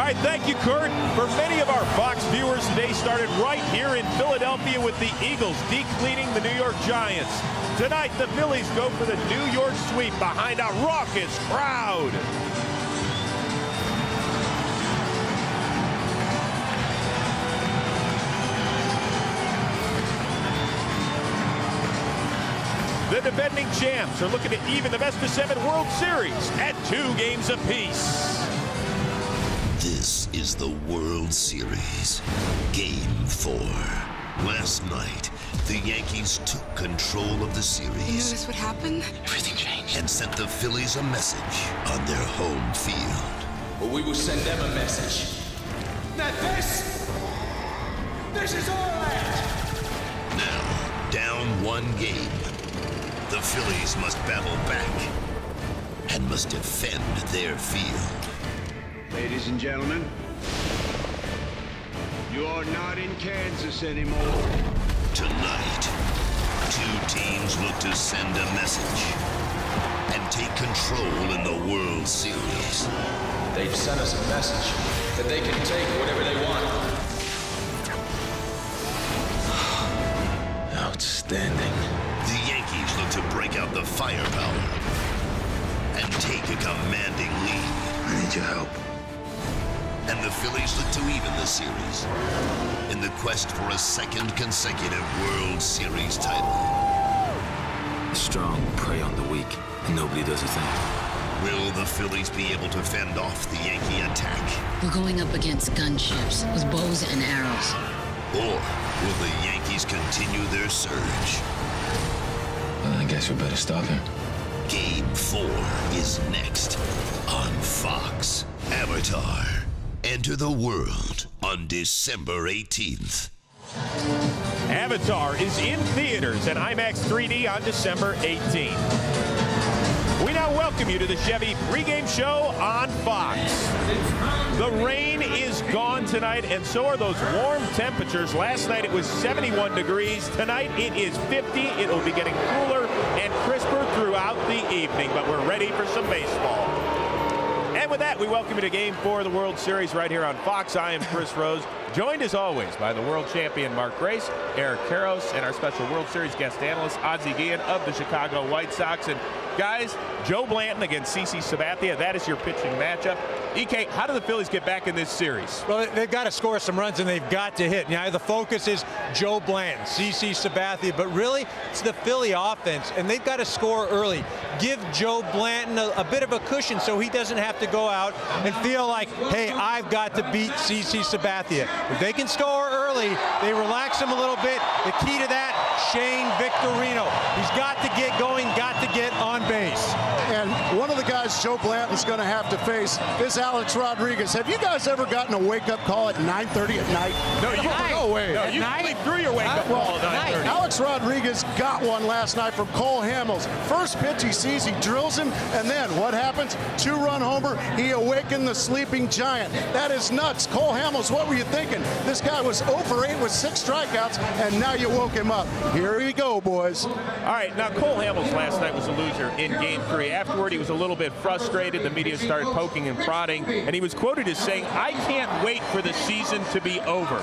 right, thank you, Kurt. For many of our Fox viewers, today started right here in Philadelphia with the Eagles de-cleaning the New York Giants. Tonight, the Phillies go for the New York sweep behind a raucous crowd. The defending champs are looking to even the best-of-7 World Series at 2 games apiece. This is the World Series, Game 4. Last night, the Yankees took control of the series. You knew this would happen? Everything changed. And sent the Phillies a message on their home field. Well, we will send them a message. That this is our land. Now, down 1 game. The Phillies must battle back and must defend their field. Ladies and gentlemen, you are not in Kansas anymore. Tonight, 2 teams look to send a message and take control in the World Series. They've sent us a message that they can take whatever they want. Outstanding. The Yankees look to break out the firepower and take a commanding lead. I need your help. And the Phillies look to even the series in the quest for a 2nd consecutive World Series title. The strong prey on the weak, and nobody does a thing. Will the Phillies be able to fend off the Yankee attack? We're going up against gunships with bows and arrows. Or will the Yankees continue their surge? Well, I guess we better stop him. Game 4 is next on Fox. Avatar. Enter the world on December 18th. Avatar is in theaters and IMAX 3D on December 18th. We now welcome you to the Chevy pregame show on Fox. The rain is gone tonight, and so are those warm temperatures. Last night it was 71 degrees. Tonight it is 50. It'll be getting cooler and crisper throughout the evening, but we're ready for some baseball. And with that, we welcome you to Game 4 of the World Series right here on Fox. I am Chris Rose, joined as always by the world champion Mark Grace, Eric Karros, and our special World Series guest analyst Ozzie Guillen of the Chicago White Sox. And guys, Joe Blanton against CC Sabathia, that is your pitching matchup. EK, how do the Phillies get back in this series? Well, they've got to score some runs, and they've got to hit. Now, the focus is Joe Blanton, CC Sabathia, but really, it's the Philly offense, and they've got to score early. Give Joe Blanton a bit of a cushion so he doesn't have to go out and feel like, hey, I've got to beat CC Sabathia. If they can score early, they relax him a little bit. The key to that, Shane Victorino. He's got to get going, got to get on base. And one of the guys Joe Blanton's going to have to face is Alex Rodriguez. Have you guys ever gotten a wake-up call at 9:30 at night? No way. No, you sleep through your wake-up call at 9:30. Alex Rodriguez got one last night from Cole Hamels. First pitch he sees, he drills him, and then what happens? 2-run homer. He awakened the sleeping giant. That is nuts. Cole Hamels, what were you thinking? This guy was 0 for 8 with 6 strikeouts, and now you woke him up. Here we go, boys. All right, now Cole Hamels last night was a loser in Game 3. Afterward, he was a little bit frustrated. The media started poking and prodding, and he was quoted as saying, "I can't wait for the season to be over."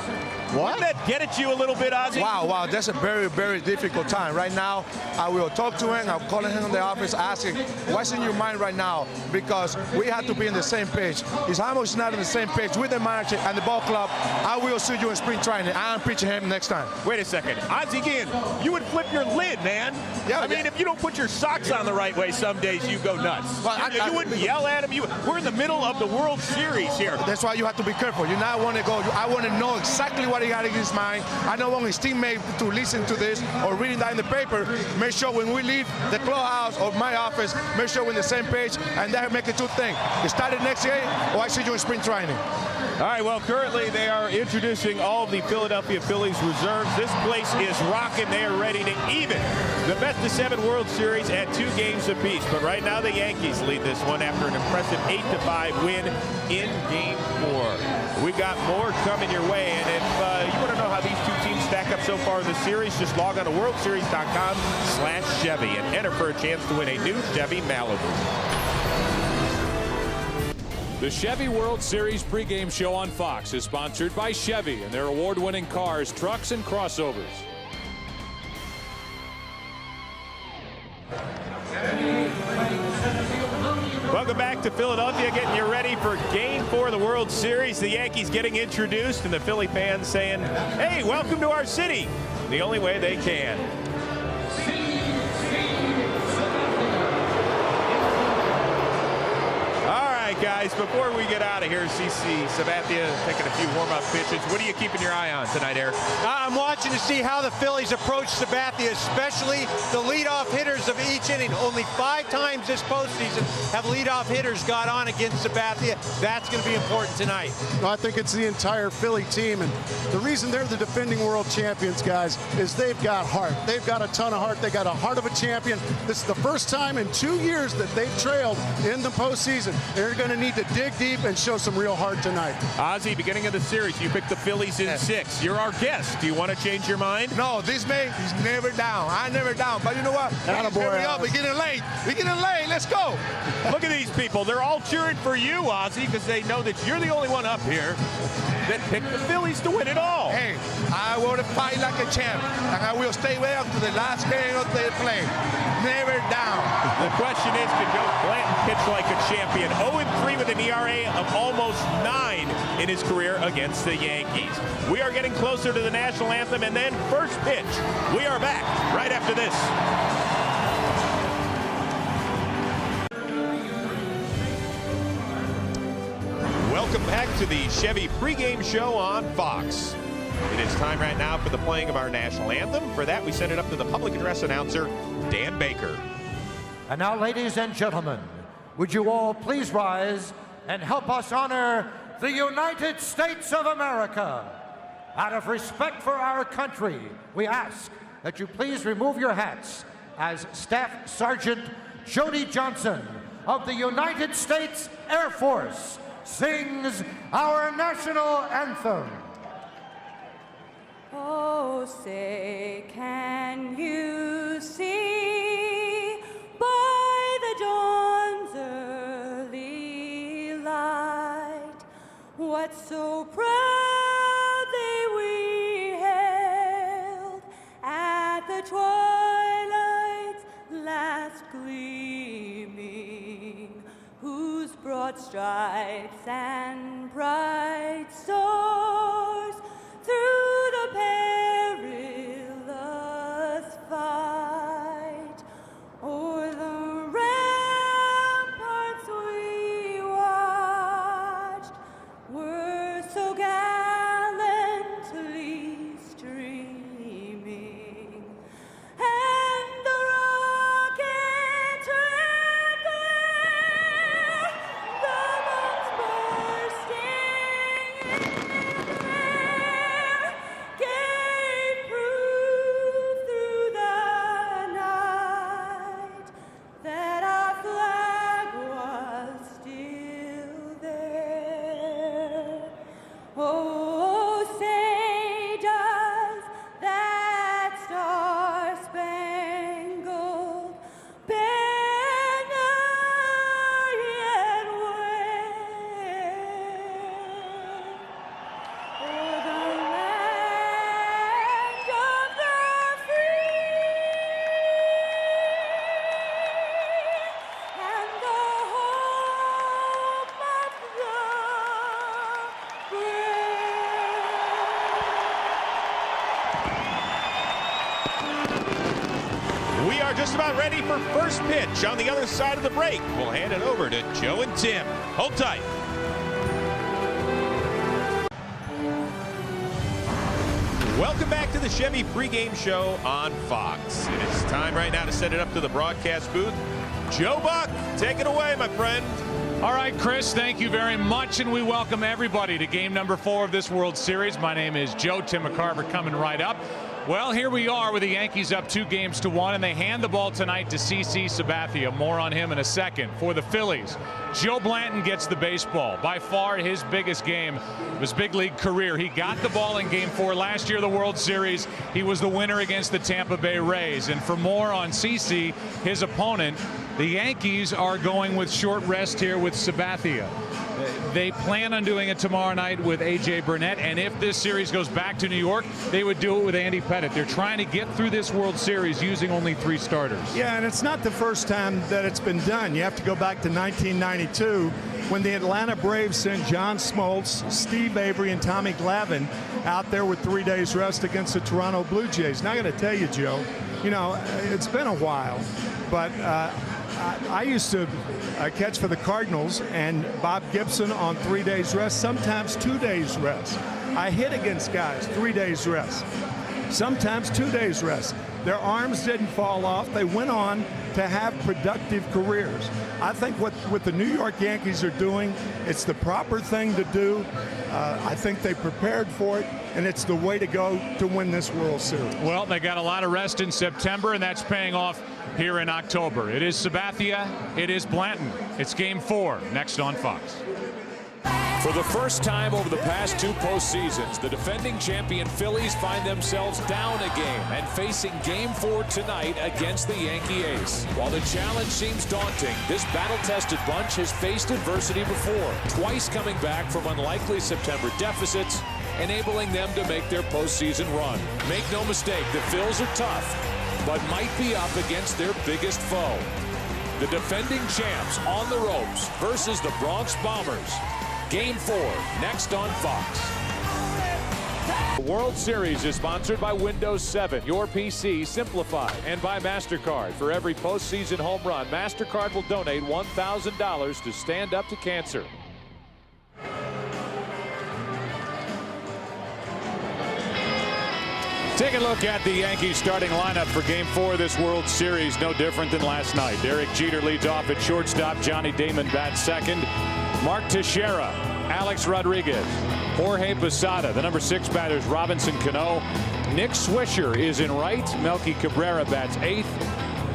What? Didn't that get at you a little bit, Ozzie? Wow, that's a very, very difficult time. Right now, I will talk to him. I'm calling him in the office, asking, what's in your mind right now? Because we have to be on the same page. If Hamels is not on the same page with the manager and the ball club, I will see you in spring training. I'm pitching him next time. Wait a second. Ozzie Guillen, you would flip your lid, man. Yeah, I mean, if you don't put your socks on the right way, some days you go nuts. Well, you wouldn't yell at him. We're in the middle of the World Series here. That's why you have to be careful. You not want to go. I want to know exactly what he got in his mind. I don't want his teammate to listen to this or reading that in the paper. Make sure when we leave the clubhouse or my office, make sure we're on the same page, and that make it 2 things. You start the next game, or I see you in spring training. All right, well, currently they are introducing all of the Philadelphia Phillies reserves. This place is rocking. They are ready to even the best-of-7 World Series at 2 games apiece. But right now the Yankees lead this one after an impressive 8-5 win in Game 4. We got more coming your way, and if you want to know how these 2 teams stack up so far in the series, just log on to worldseries.com/Chevy and enter for a chance to win a new Chevy Malibu. The Chevy World Series pregame show on Fox is sponsored by Chevy and their award-winning cars, trucks, and crossovers. Welcome back to Philadelphia, getting you ready for Game 4 of the World Series. The Yankees getting introduced, and the Philly fans saying, hey, welcome to our city, the only way they can. Guys, before we get out of here, CC Sabathia taking a few warm-up pitches. What are you keeping your eye on tonight, Eric? I'm watching to see how the Phillies approach Sabathia, especially the leadoff hitters of each inning. Only 5 times this postseason have leadoff hitters got on against Sabathia. That's going to be important tonight. I think it's the entire Philly team, and the reason they're the defending world champions, guys, is they've got heart. They've got a ton of heart. They got a heart of a champion. This is the first time in 2 years that they've trailed in the postseason. They're going to need to dig deep and show some real heart tonight. Ozzie, beginning of the series, you picked the Phillies in 6. You're our guest. Do you want to change your mind? No, this man is never down. I'm never down. But you know what? Hurry up. We're getting late. We're getting late. Let's go. Look at these people. They're all cheering for you, Ozzie, because they know that you're the only one up here that picked the Phillies to win it all. Hey, I want to fight like a champ, and I will stay way up to the last game of the play. Never down. The question is, can Joe Blanton pitch like a champion? 0-3 with an ERA of almost 9 in his career against the Yankees. We are getting closer to the national anthem, and then first pitch. We are back right after this. Welcome back to the Chevy pregame show on Fox. It is time right now for the playing of our national anthem. For that, we send it up to the public address announcer, Dan Baker. And now, ladies and gentlemen, would you all please rise and help us honor the United States of America? Out of respect for our country, we ask that you please remove your hats as Staff Sergeant Jody Johnson of the United States Air Force sings our national anthem. Oh, say, can you see by the dawn's early light what so proudly we hailed at the twilight's last gleaming, whose broad stripes and bright stars through the perilous fight o'er the ramparts we watched were so gallantly streaming, and the rockets red glare, the bombs bursting in air, gave proof through the night that our flag was still there. Oh, say does that star-spangled banner yet wave o'er the land of the free and the hope of the brave? We are just about ready for first pitch on the other side of the break. We'll hand it over to Joe and Tim. Hold tight. Welcome back to the Chevy pregame show on Fox. It is time right now to send it up to the broadcast booth. Joe Buck, take it away, my friend. All right, Chris, thank you very much, and we welcome everybody to game number 4 of this World Series. My name is Joe. Tim McCarver coming right up. Well, here we are with the Yankees up 2-1, and they hand the ball tonight to CC Sabathia. More on him in a second. For the Phillies, Joe Blanton gets the baseball. By far his biggest game of his big league career. He got the ball in Game 4 last year, the World Series. He was the winner against the Tampa Bay Rays. And for more on CC, his opponent, the Yankees are going with short rest here with Sabathia. They plan on doing it tomorrow night with A.J. Burnett, and if this series goes back to New York, they would do it with Andy Pettitte. They're trying to get through this World Series using only 3 starters. Yeah, and it's not the first time that it's been done. You have to go back to 1992 when the Atlanta Braves sent John Smoltz, Steve Avery, and Tommy Glavine out there with 3 days rest against the Toronto Blue Jays. Now I got to tell you, Joe, you know, it's been a while, but I used to catch for the Cardinals, and Bob Gibson on 3 days rest, sometimes 2 days rest. I hit against guys, 3 days rest, sometimes 2 days rest. Their arms didn't fall off. They went on to have productive careers. I think what the New York Yankees are doing, it's the proper thing to do. I think they prepared for it, and it's the way to go to win this World Series. Well, they got a lot of rest in September, and that's paying off here in October. It is Sabathia. It is Blanton. It's Game 4 next on Fox. For the first time over the past 2 postseasons, the defending champion Phillies find themselves down a game and facing Game 4 tonight against the Yankee ace. While the challenge seems daunting, this battle-tested bunch has faced adversity before, twice coming back from unlikely September deficits, enabling them to make their postseason run. Make no mistake, the Phils are tough, but might be up against their biggest foe. The defending champs on the ropes versus the Bronx Bombers. Game 4 next on Fox. The World Series is sponsored by Windows 7, your PC simplified, and by MasterCard. For every postseason home run, MasterCard will donate $1,000 to Stand Up to Cancer. Take a look at the Yankees starting lineup for Game 4 of this World Series. No different than last night. Derek Jeter leads off at shortstop. Johnny Damon bats second. Mark Teixeira, Alex Rodriguez, Jorge Posada. The number 6 batters, Robinson Cano. Nick Swisher is in right. Melky Cabrera bats 8th.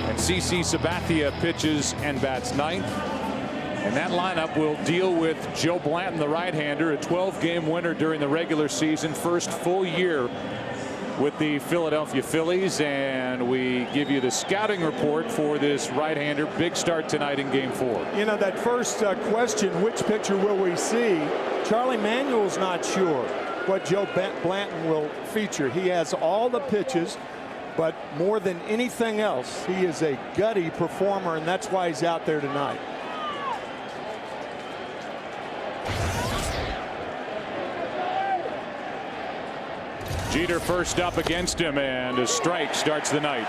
And CC Sabathia pitches and bats 9th. And that lineup will deal with Joe Blanton, the right-hander, a 12-game winner during the regular season. First full year with the Philadelphia Phillies, and we give you the scouting report for this right-hander. Big start tonight in Game 4. You know, that first question, which pitcher will we see? Charlie Manuel's not sure what Joe Blanton will feature. He has all the pitches, but more than anything else, he is a gutty performer, and that's why he's out there tonight. Jeter first up against him, and a strike starts the night.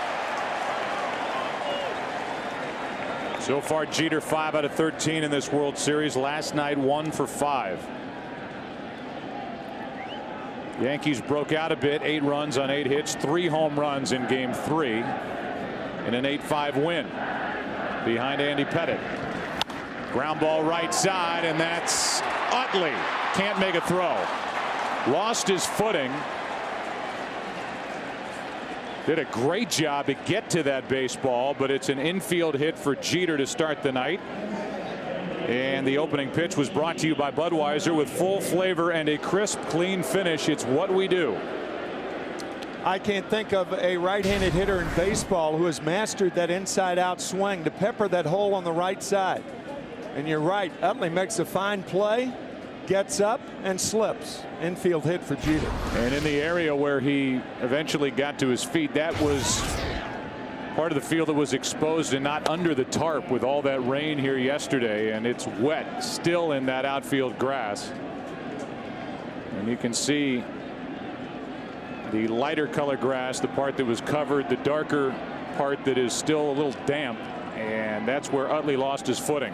So far, Jeter 5 out of 13 in this World Series. Last night, 1 for 5. Yankees broke out a bit, 8 runs on 8 hits, 3 home runs in Game 3 in an 8-5 win behind Andy Pettitte. Ground ball right side, and that's Utley. Can't make a throw. Lost his footing. Did a great job to get to that baseball, but it's an infield hit for Jeter to start the night. And the opening pitch was brought to you by Budweiser. With full flavor and a crisp, clean finish, it's what we do. I can't think of a right-handed hitter in baseball who has mastered that inside-out swing to pepper that hole on the right side. And you're right, Utley makes a fine play, gets up and slips. Infield hit for Jeter. And in the area where he eventually got to his feet, that was part of the field that was exposed and not under the tarp with all that rain here yesterday, and it's wet still in that outfield grass. And you can see the lighter color grass, the part that was covered, the darker part that is still a little damp, and that's where Utley lost his footing.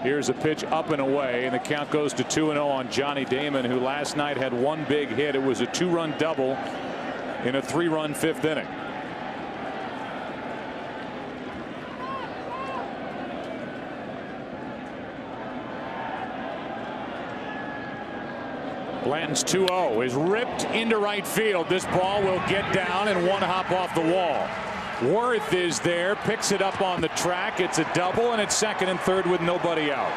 Here's a pitch up and away, and the count goes to 2-0 on Johnny Damon, who last night had 1 big hit. It was a 2-run double in a 3-run 5th inning. Blanton's 2-0 is ripped into right field. This ball will get down and 1 hop off the wall. Worth is there, picks it up on the track. It's a double, and it's second and third with nobody out.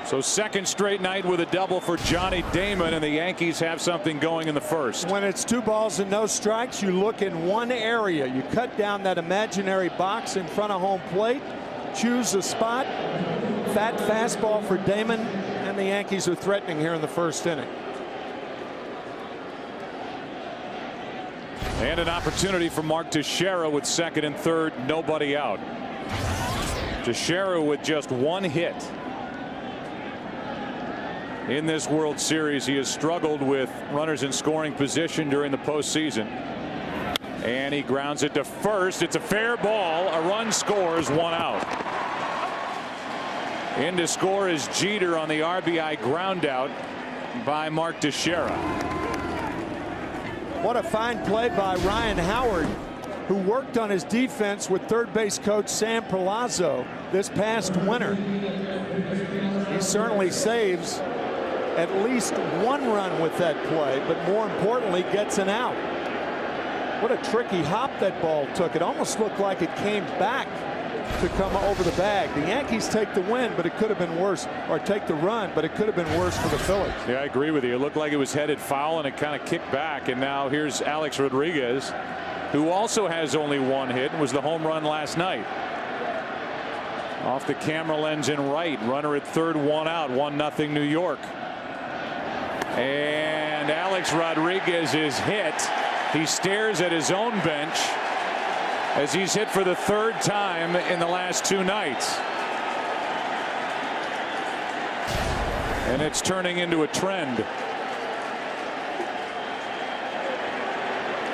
So second straight night with a double for Johnny Damon, and the Yankees have something going in the first. When it's 2 balls and no strikes, you look in one area. You cut down that imaginary box in front of home plate, choose a spot. Fat fastball for Damon, and the Yankees are threatening here in the first inning. And an opportunity for Mark Teixeira with second and third, nobody out. Teixeira with just 1 hit. In this World Series, he has struggled with runners in scoring position during the postseason. And he grounds it to first. It's a fair ball. A run scores, 1 out. In to score is Jeter on the RBI ground out by Mark Teixeira. What a fine play by Ryan Howard, who worked on his defense with third base coach Sam Palazzo this past winter. He certainly saves at least 1 run with that play, but more importantly gets an out. What a tricky hop that ball took. It almost looked like it came back to come over the bag. The Yankees take the win, but it could have been worse, or take the run, but it could have been worse for the Phillies. Yeah, I agree with you. It looked like it was headed foul, and it kind of kicked back. And now here's Alex Rodriguez, who also has only 1 hit and was the home run last night. Off the camera lens in right. Runner at third, 1 out. 1-0 New York. And Alex Rodriguez is hit. He stares at his own bench as he's hit for the 3rd time in the last 2 nights. And it's turning into a trend.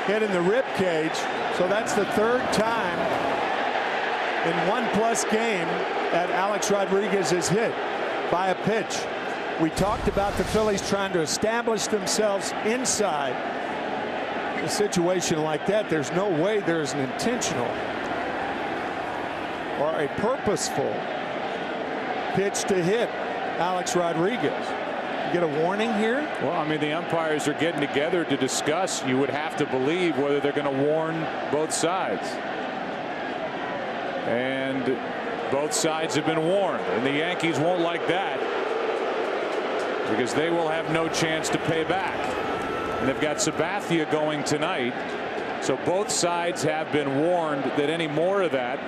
Hit in the rib cage, so that's the 3rd time in 1+ game that Alex Rodriguez is hit by a pitch. We talked about the Phillies trying to establish themselves inside. A situation like that, there's no way there's an intentional or a purposeful pitch to hit Alex Rodriguez. You get a warning here? Well, I mean, the umpires are getting together to discuss. You would have to believe whether they're going to warn both sides. And both sides have been warned, and the Yankees won't like that because they will have no chance to pay back. And they've got Sabathia going tonight, so both sides have been warned that any more of that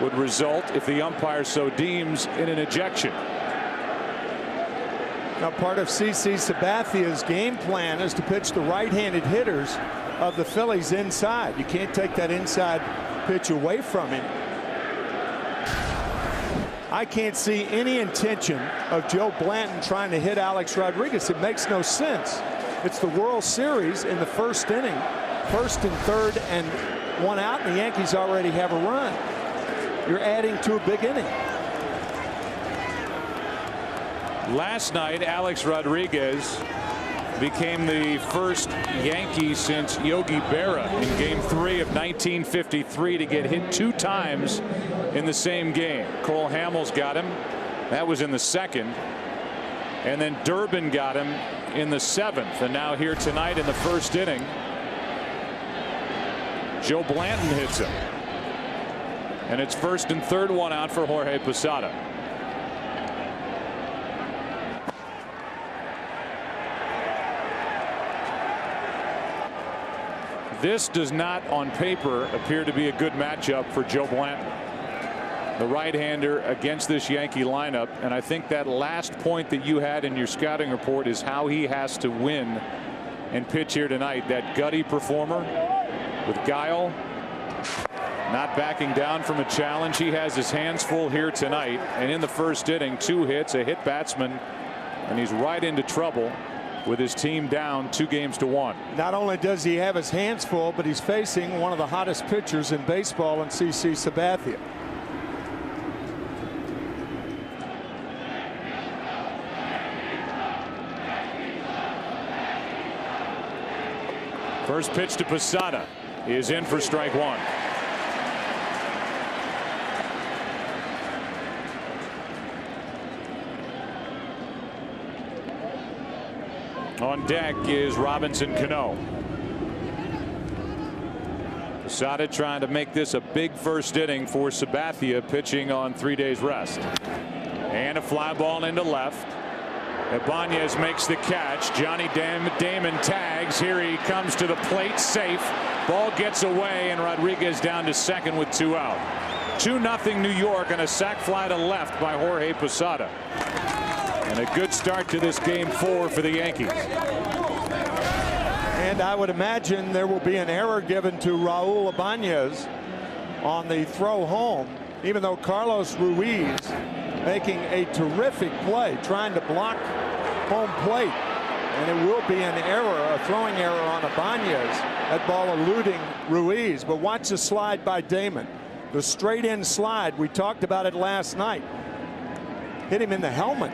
would result, if the umpire so deems, in an ejection. Now, part of CC Sabathia's game plan is to pitch the right-handed hitters of the Phillies inside. You can't take that inside pitch away from him. I can't see any intention of Joe Blanton trying to hit Alex Rodriguez. It makes no sense. It's the World Series in the first inning, 1st and 3rd and 1 out, and the Yankees already have a run. You're adding to a big inning. Last night, Alex Rodriguez became the first Yankee since Yogi Berra in Game 3 of 1953 to get hit 2 times in the same game. Cole Hamels got him. That was in the 2nd. And then Durbin got him in the 7th. And now here tonight in the 1st inning, Joe Blanton hits him. And it's 1st and 3rd, 1 out for Jorge Posada. This does not on paper appear to be a good matchup for Joe Blanton, the right-hander against this Yankee lineup. And I think that last point that you had in your scouting report is how he has to win and pitch here tonight. That gutty performer with guile, not backing down from a challenge. He has his hands full here tonight, and in the 1st inning, 2 hits, a hit batsman, and he's right into trouble with his team down 2-1. Not only does he have his hands full, but he's facing one of the hottest pitchers in baseball in CC Sabathia. First pitch to Posada is in for strike 1. On deck is Robinson Cano. Posada trying to make this a big first inning for Sabathia, pitching on 3 days rest. And a fly ball into left. Ibanez makes the catch. Johnny Damon tags. Here he comes to the plate, safe. Ball gets away, and Rodriguez down to second with 2 out. 2-0 New York, and a sac fly to left by Jorge Posada. And a good start to this game 4 for the Yankees. And I would imagine there will be an error given to Raul Ibanez on the throw home, even though Carlos Ruiz making a terrific play, trying to block home plate. And it will be an error, a throwing error on Ibanez. That ball eluding Ruiz. But watch the slide by Damon. The straight in slide, we talked about it last night. Hit him in the helmet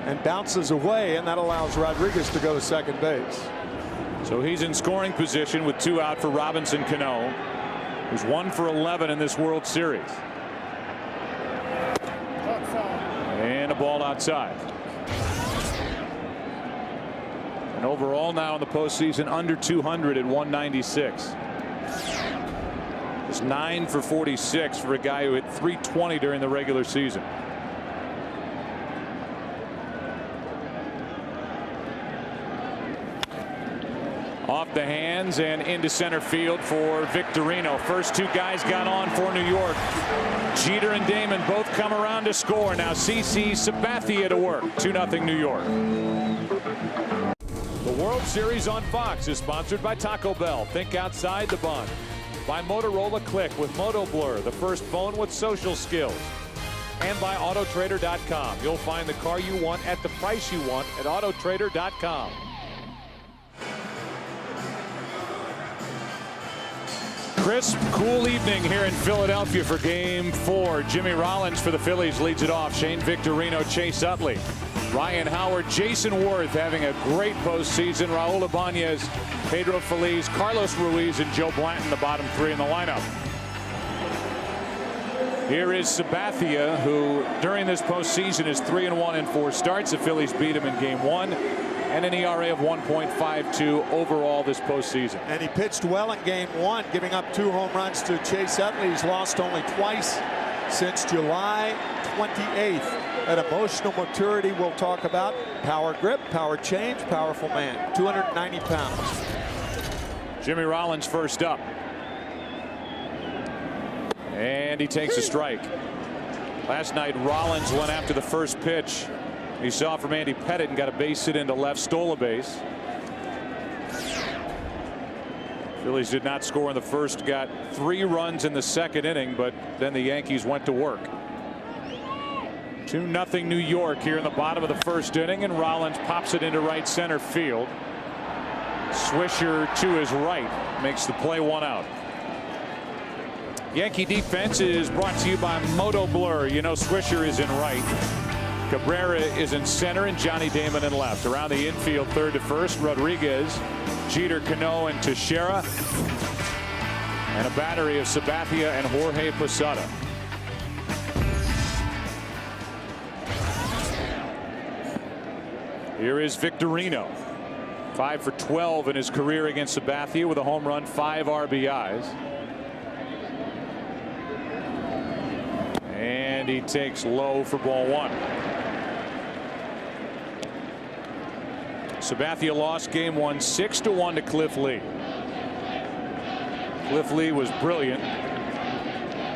and bounces away, and that allows Rodriguez to go to second base. So he's in scoring position with 2 out for Robinson Cano, who's 1 for 11 in this World Series. And a ball outside. And overall now in the postseason, under 200 at 196. It's 9 for 46 for a guy who hit 320 during the regular season. Off the hands and into center field for Victorino. First 2 guys got on for New York. Jeter and Damon both come around to score. Now CC Sabathia to work. 2-0 New York. The World Series on Fox is sponsored by Taco Bell. Think outside the bun. By Motorola Click with Moto Blur, the first phone with social skills. And by Autotrader.com. You'll find the car you want at the price you want at Autotrader.com. Crisp, cool evening here in Philadelphia for Game 4. Jimmy Rollins for the Phillies leads it off. Shane Victorino, Chase Utley, Ryan Howard, Jason Worth having a great postseason. Raul Ibanez, Pedro Feliz, Carlos Ruiz, and Joe Blanton, the bottom 3 in the lineup. Here is Sabathia, who during this postseason is 3-1 in 4 starts. The Phillies beat him in Game 1. And an ERA of 1.52 overall this postseason. And he pitched well in Game 1, giving up 2 home runs to Chase Utley. He's lost only twice since July 28th. That emotional maturity we'll talk about. Power grip, power change, powerful man. 290 pounds. Jimmy Rollins first up. And he takes a strike. Last night Rollins went after the first pitch he saw from Andy Pettit and got a base hit into left, stole a base. Phillies did not score in the first, got 3 runs in the second inning, but then the Yankees went to work. 2-0 New York here in the bottom of the first inning, and Rollins pops it into right center field. Swisher to his right makes the play, 1 out. Yankee defense is brought to you by Moto Blur. You know Swisher is in right. Cabrera is in center and Johnny Damon in left. Around the infield, third to first, Rodriguez, Jeter, Cano, and Teixeira. And a battery of Sabathia and Jorge Posada. Here is Victorino. 5 for 12 in his career against Sabathia with a home run, 5 RBIs. And he takes low for ball 1. Sabathia lost Game 1 6-1 to Cliff Lee. Cliff Lee was brilliant.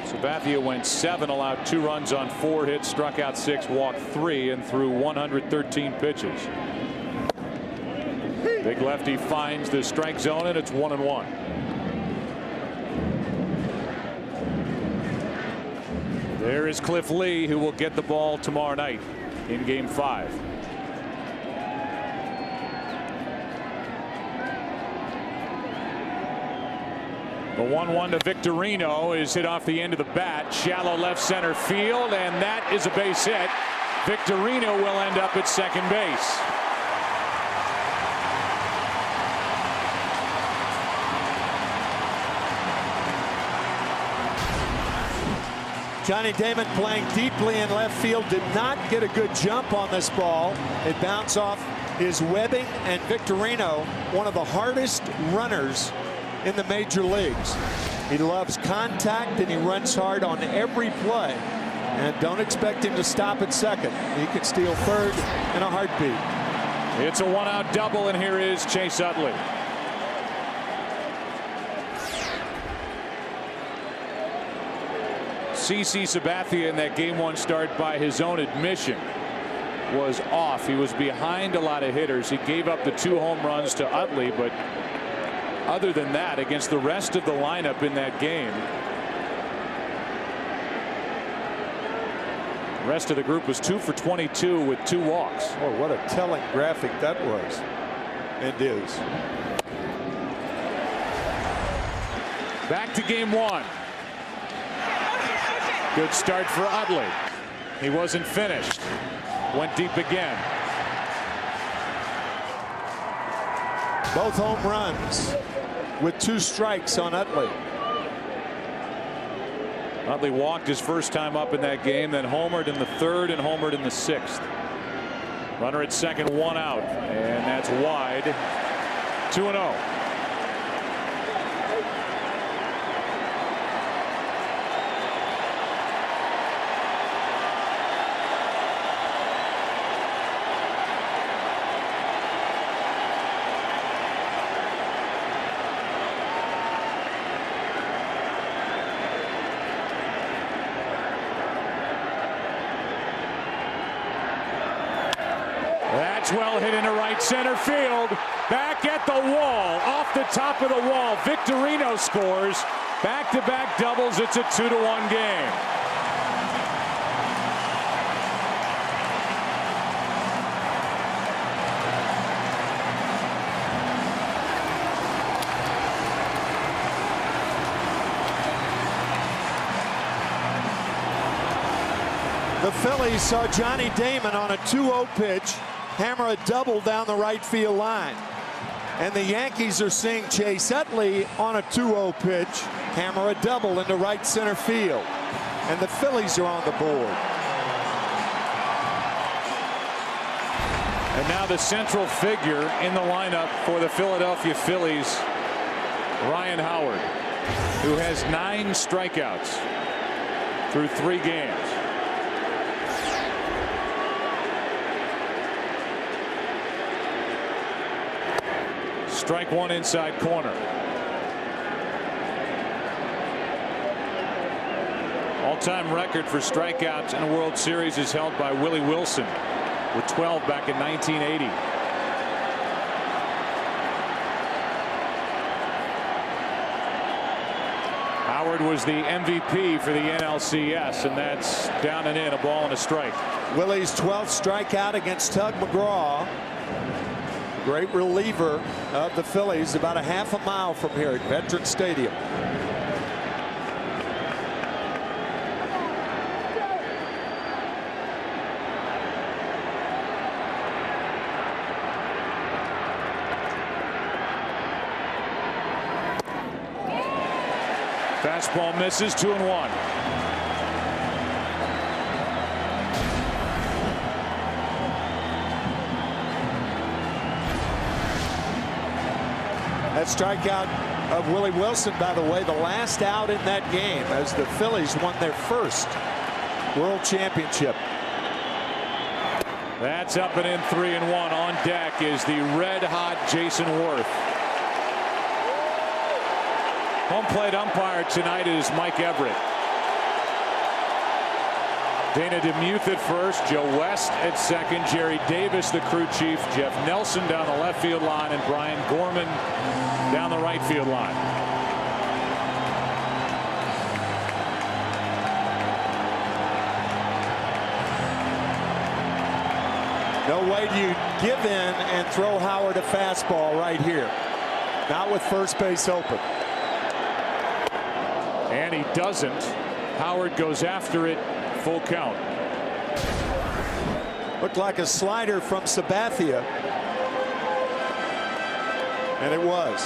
Sabathia went 7, allowed 2 runs on 4 hits, struck out 6, walked 3, and threw 113 pitches. Big lefty finds the strike zone, and it's 1-1. There is Cliff Lee, who will get the ball tomorrow night in Game 5. The 1-1 to Victorino is hit off the end of the bat. Shallow left center field, and that is a base hit. Victorino will end up at second base. Johnny Damon playing deeply in left field, did not get a good jump on this ball. It bounced off his webbing, and Victorino, one of the hardest runners in the major leagues. He loves contact and he runs hard on every play. And don't expect him to stop at second. He can steal third in a heartbeat. It's a one-out double, and here is Chase Utley. CC Sabathia in that game one start, by his own admission, was off. He was behind a lot of hitters. He gave up the 2 home runs to Utley, but other than that, against the rest of the lineup in that game, the rest of the group was 2 for 22 with 2 walks. Oh, what a telling graphic that was and is. Back to game one. Good start for Utley. He wasn't finished. Went deep again. Both home runs with 2 strikes on Utley. Utley walked his first time up in that game, then homered in the 3rd and homered in the 6th. Runner at second, 1 out, and that's wide. 2-0. That's well hit into right center field. Back at the wall, off the top of the wall. Victorino scores. Back-to-back doubles. It's a 2-1 game. The Phillies saw Johnny Damon on a 2-0 pitch hammer a double down the right field line. And the Yankees are seeing Chase Utley on a 2-0 pitch hammer a double into right center field. And the Phillies are on the board. And now the central figure in the lineup for the Philadelphia Phillies, Ryan Howard, who has 9 strikeouts through 3 games. Strike 1 inside corner. All-time record for strikeouts in a World Series is held by Willie Wilson with 12 back in 1980. Howard was the MVP for the NLCS, and that's down and in, a ball and a strike. Willie's 12th strikeout against Tug McGraw. Great reliever of the Phillies, about a half a mile from here at Veterans Stadium. Fastball misses, 2-1. That strikeout of Willie Wilson, by the way, the last out in that game as the Phillies won their first World Championship. That's up and in, 3-1. On deck is the red-hot Jason Worth. Home plate umpire tonight is Mike Everett. Dana DeMuth at first, Joe West at second, Jerry Davis, the crew chief, Jeff Nelson down the left field line, and Brian Gorman down the right field line. No way do you give in and throw Howard a fastball right here. Not with first base open. And he doesn't. Howard goes after it. Full count. Looked like a slider from Sabathia. And it was.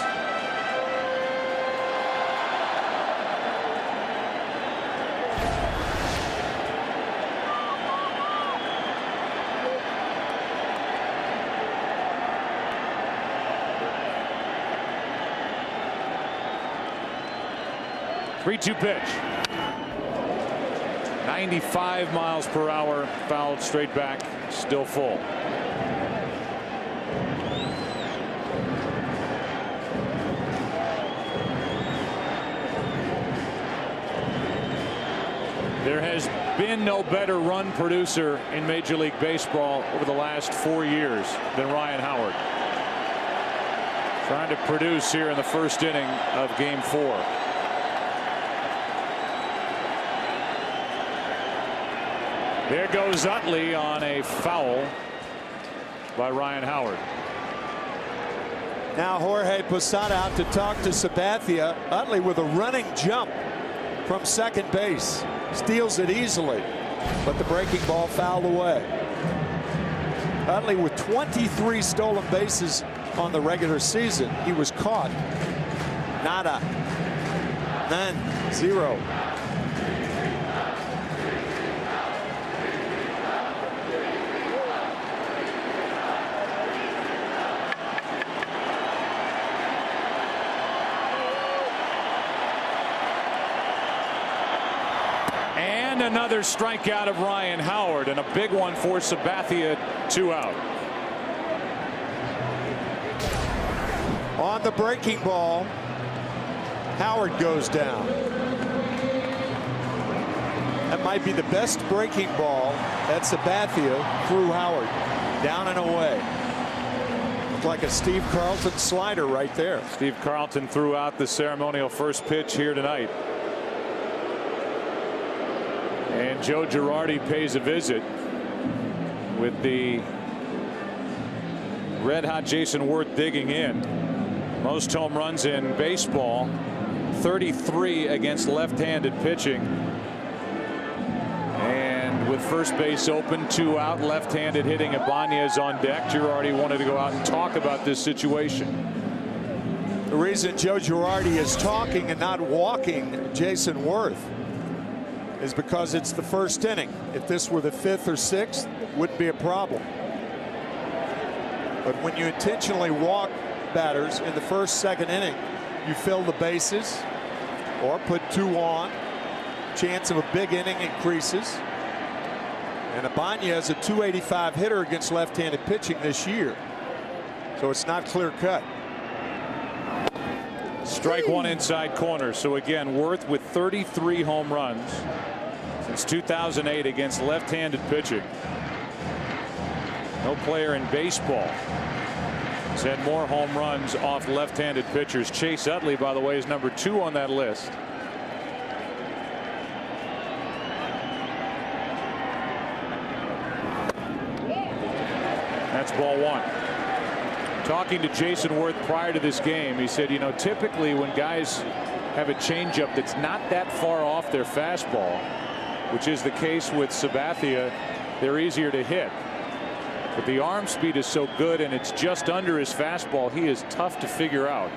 3-2 pitch. 95 miles per hour, fouled straight back, still full. There has been no better run producer in Major League Baseball over the last 4 years than Ryan Howard. Trying to produce here in the first inning of Game 4. There goes Utley on a foul by Ryan Howard. Now Jorge Posada out to talk to Sabathia. Utley with a running jump from second base. Steals it easily, but the breaking ball fouled away. Utley with 23 stolen bases on the regular season. He was caught. Nada. None. Zero. And another strikeout of Ryan Howard, and a big one for Sabathia. 2 out. On the breaking ball, Howard goes down. That might be the best breaking ball that Sabathia threw Howard. Down and away. Looked like a Steve Carlton slider right there. Steve Carlton threw out the ceremonial first pitch here tonight. And Joe Girardi pays a visit with the red-hot Jason Worth digging in. Most home runs in baseball, 33 against left-handed pitching. And with first base open, 2 out, left-handed hitting, Ibanez on deck. Girardi wanted to go out and talk about this situation. The reason Joe Girardi is talking and not walking Jason Worth is because it's the first inning. If this were the 5th or 6th, it wouldn't be a problem. But when you intentionally walk batters in the first, second inning, you fill the bases or put 2 on. Chance of a big inning increases. And Ibanez, a .285 hitter against left-handed pitching this year. So it's not clear cut. Strike one inside corner. So again, Worth with 33 home runs since 2008 against left-handed pitching. No player in baseball has had more home runs off left-handed pitchers. Chase Utley, by the way, is number 2 on that list. That's ball 1. Talking to Jason Worth prior to this game, he said, you know, typically when guys have a changeup that's not that far off their fastball, which is the case with Sabathia, they're easier to hit. But the arm speed is so good and it's just under his fastball, he is tough to figure out.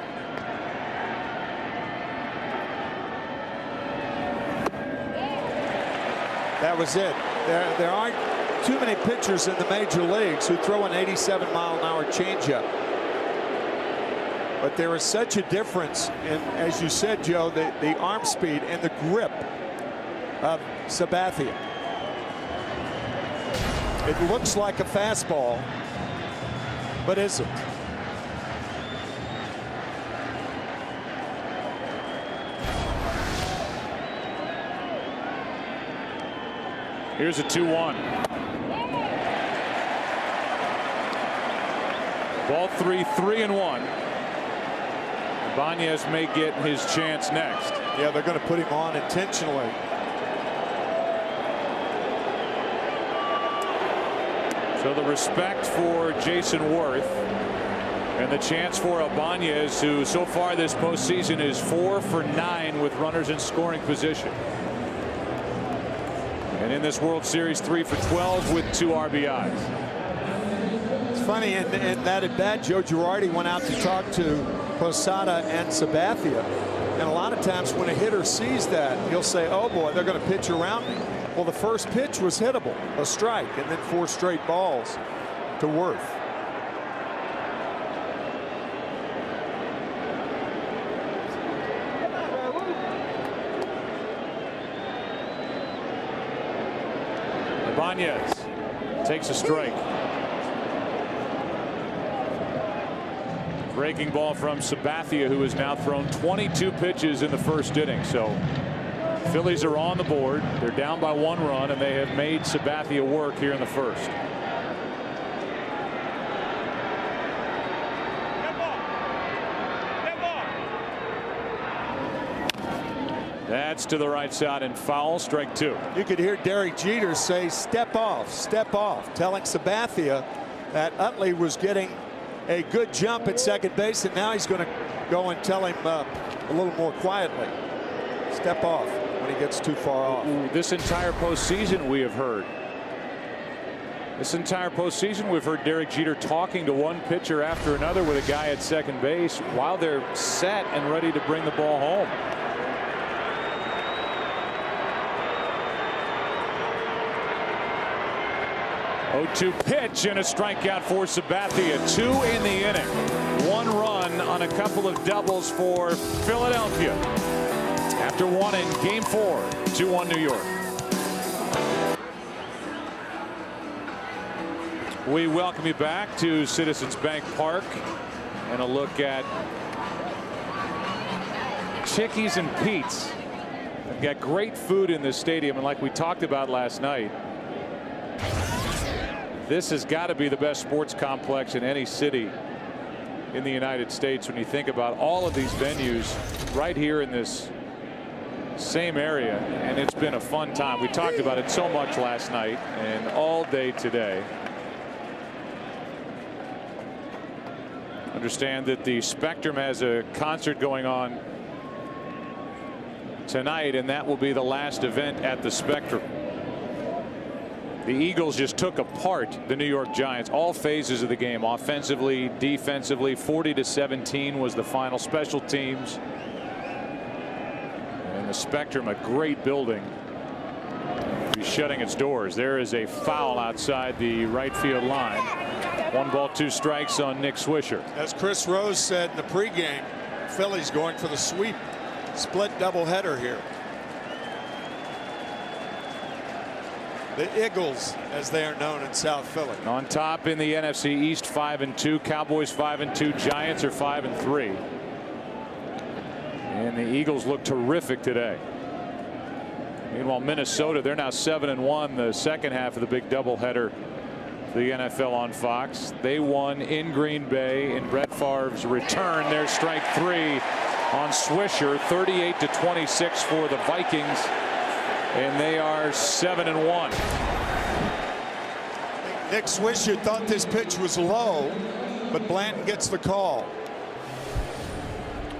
That was it. There aren't too many pitchers in the major leagues who throw an 87-mile-an-hour changeup. But there is such a difference in, as you said, Joe, the arm speed and the grip of Sabathia. It looks like a fastball, but isn't. Here's a 2-1. Ball 3, 3-1. Ibanez may get his chance next. Yeah, they're going to put him on intentionally. So the respect for Jason Worth and the chance for Ibanez, who so far this postseason is 4 for 9 with runners in scoring position. And in this World Series, 3 for 12 with 2 RBIs. It's funny, in that at bat, Joe Girardi went out to talk to Posada and Sabathia. And a lot of times when a hitter sees that, he'll say, oh boy, they're going to pitch around me. Well, the first pitch was hittable, a strike, and then 4 straight balls to Worth. Ibanez takes a strike. Breaking ball from Sabathia, who has now thrown 22 pitches in the first inning. So Phillies are on the board. They're down by 1 run, and they have made Sabathia work here in the first. That's to the right side and foul. Strike 2. You could hear Derek Jeter say, step off, telling Sabathia that Utley was getting a good jump at second base, and now he's going to go and tell him a little more quietly, step off when he gets too far off. This entire postseason we've heard Derek Jeter talking to one pitcher after another with a guy at second base while they're set and ready to bring the ball home. Oh, 2 pitch and a strikeout for Sabathia. 2 in the inning. 1 run on a couple of doubles for Philadelphia. After 1 in Game 4, 2-1 New York. We welcome you back to Citizens Bank Park and a look at Chickies and Pete's. They've got great food in this stadium, and like we talked about last night, this has got to be the best sports complex in any city in the United States when you think about all of these venues right here in this same area. And it's been a fun time. We talked about it so much last night and all day today. Understand that the Spectrum has a concert going on tonight, and that will be the last event at the Spectrum. The Eagles just took apart the New York Giants, all phases of the game, offensively, defensively. 40-17 was the final. Special teams. And the Spectrum, a great building, will be shutting its doors. There is a foul outside the right field line. 1 ball, 2 strikes on Nick Swisher. As Chris Rose said in the pregame, Phillies going for the sweep. Split doubleheader here. The Eagles, as they are known in South Philly. On top in the NFC East, 5-2. Cowboys 5-2. Giants are 5-3. And the Eagles look terrific today. Meanwhile, Minnesota, they're now 7-1. The second half of the big doubleheader, the NFL on Fox. They won in Green Bay in Brett Favre's return. There's strike 3 on Swisher. 38-26 for the Vikings. And they are 7-1. Nick Swisher thought this pitch was low, but Blanton gets the call.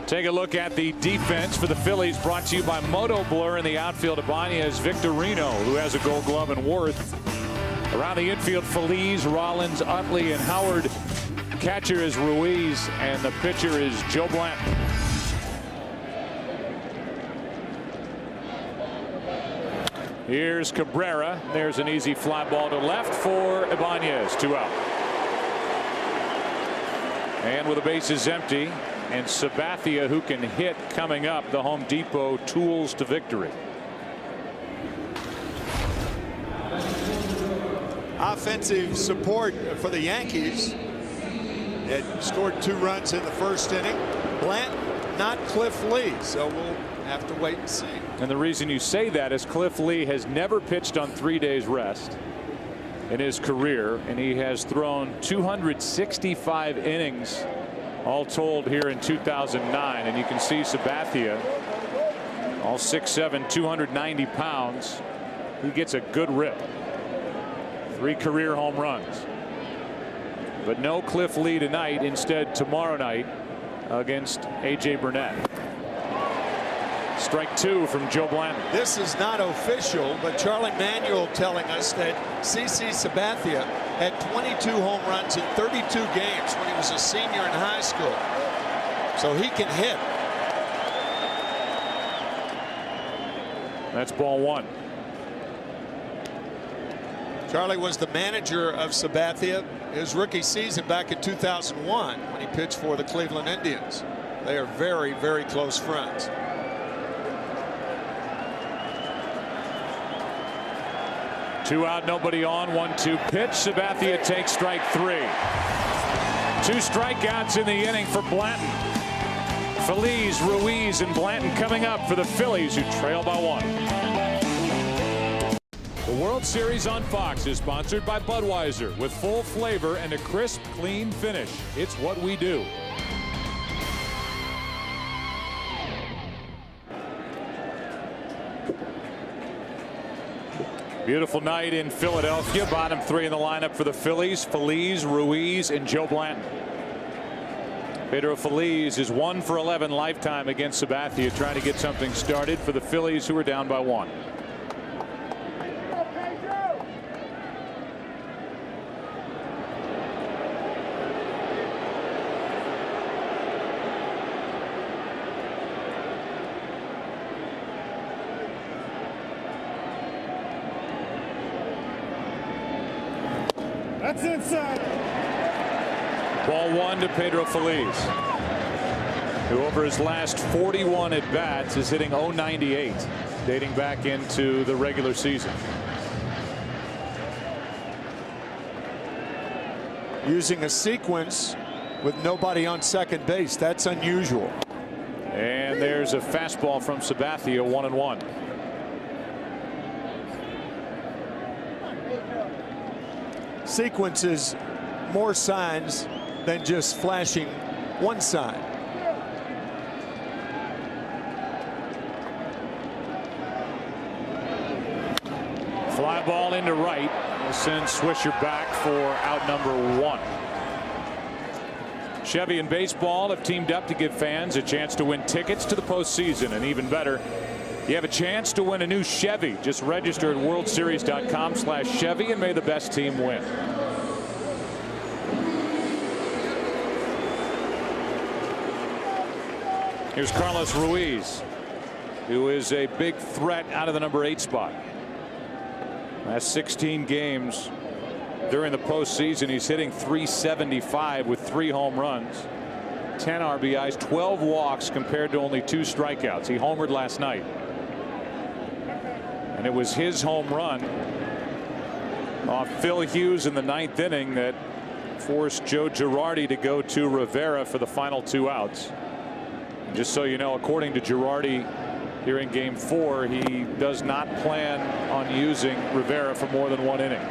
Take a look at the defense for the Phillies, brought to you by Moto Blur in the outfield. Ibanez, Victorino, who has a Gold Glove, and Worth. Around the infield, Feliz, Rollins, Utley, and Howard. Catcher is Ruiz, and the pitcher is Joe Blanton. Here's Cabrera. There's an easy fly ball to left for Ibanez. 2 out. And with the bases empty, and Sabathia, who can hit, coming up, the Home Depot tools to victory. Offensive support for the Yankees. It scored 2 runs in the first inning. Blanton, not Cliff Lee, so we'll have to wait and see. And the reason you say that is Cliff Lee has never pitched on 3 days rest in his career, and he has thrown 265 innings all told here in 2009. And you can see Sabathia, all 6'7", 290 pounds. He gets a good rip. 3 career home runs. But no Cliff Lee tonight. Instead, tomorrow night against A.J. Burnett. Strike 2 from Joe Blanton. This is not official, but Charlie Manuel telling us that CC Sabathia had 22 home runs in 32 games when he was a senior in high school. So he can hit. That's ball 1. Charlie was the manager of Sabathia his rookie season back in 2001 when he pitched for the Cleveland Indians. They are very, very close friends. 2 out, nobody on, 1-2 pitch. Sabathia takes strike 3. 2 strikeouts in the inning for Blanton. Phillies, Ruiz, and Blanton coming up for the Phillies, who trail by 1. The World Series on Fox is sponsored by Budweiser, with full flavor and a crisp, clean finish. It's what we do. Beautiful night in Philadelphia. Bottom 3 in the lineup for the Phillies. Phillies, Ruiz, and Joe Blanton. Pedro Phillies is 1 for 11 lifetime against Sabathia, trying to get something started for the Phillies, who are down by 1. That's inside. Ball 1 to Pedro Phillies, who over his last 41 at bats is hitting .098, dating back into the regular season. Using a sequence with nobody on second base. That's unusual. And there's a fastball from Sabathia, 1-1. Sequences more signs than just flashing one sign. Fly ball into right. Will send Swisher back for out number 1. Chevy and baseball have teamed up to give fans a chance to win tickets to the postseason, and even better, you have a chance to win a new Chevy. Just register at worldseries.com/Chevy and may the best team win. Here's Carlos Ruiz, who is a big threat out of the number 8 spot. Last 16 games during the postseason, he's hitting .375 with 3 home runs, 10 RBIs, 12 walks compared to only 2 strikeouts. He homered last night. And it was his home run off Phil Hughes in the 9th inning that forced Joe Girardi to go to Rivera for the final 2 outs. And just so you know, according to Girardi here in game 4, he does not plan on using Rivera for more than 1 inning.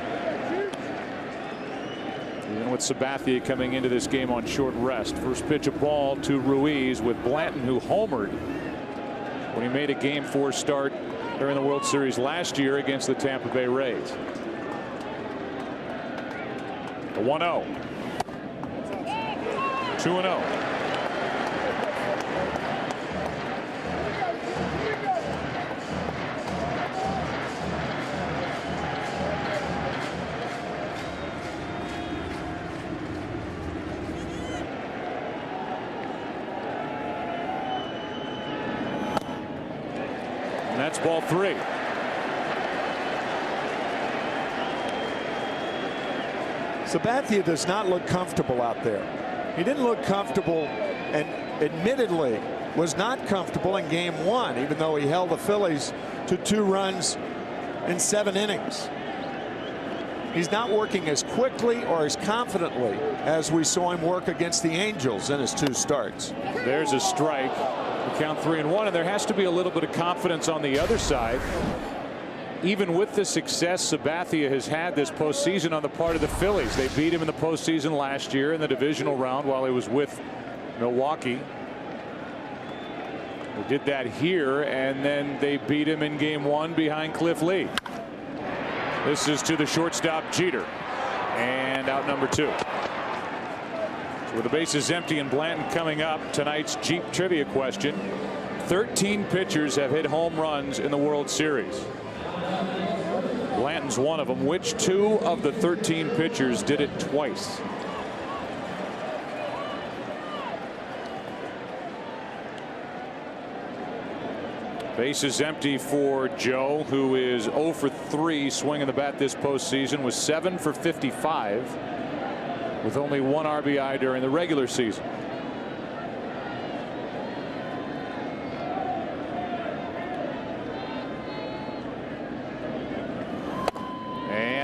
Even with Sabathia coming into this game on short rest. First pitch of ball to Ruiz, with Blanton, who homered when he made a game 4 start during the World Series last year against the Tampa Bay Rays. A 1-0. 2-0. And that's ball 3. Sabathia does not look comfortable out there. He didn't look comfortable, and admittedly was not comfortable in game 1, even though he held the Phillies to 2 runs in 7 innings. He's not working as quickly or as confidently as we saw him work against the Angels in his 2 starts. There's a strike. We count 3-1, and there has to be a little bit of confidence on the other side. Even with the success Sabathia has had this postseason on the part of the Phillies. They beat him in the postseason last year in the divisional round while he was with Milwaukee. They did that here, and then they beat him in game 1 behind Cliff Lee. This is to the shortstop, Jeter, and out number 2. So with the bases empty and Blanton coming up, tonight's Jeep trivia question: 13 pitchers have hit home runs in the World Series. Blanton's one of them. Which 2 of the 13 pitchers did it twice? Bases empty for Joe, who is 0 for 3 swinging the bat this postseason, was 7 for 55 with only 1 RBI during the regular season.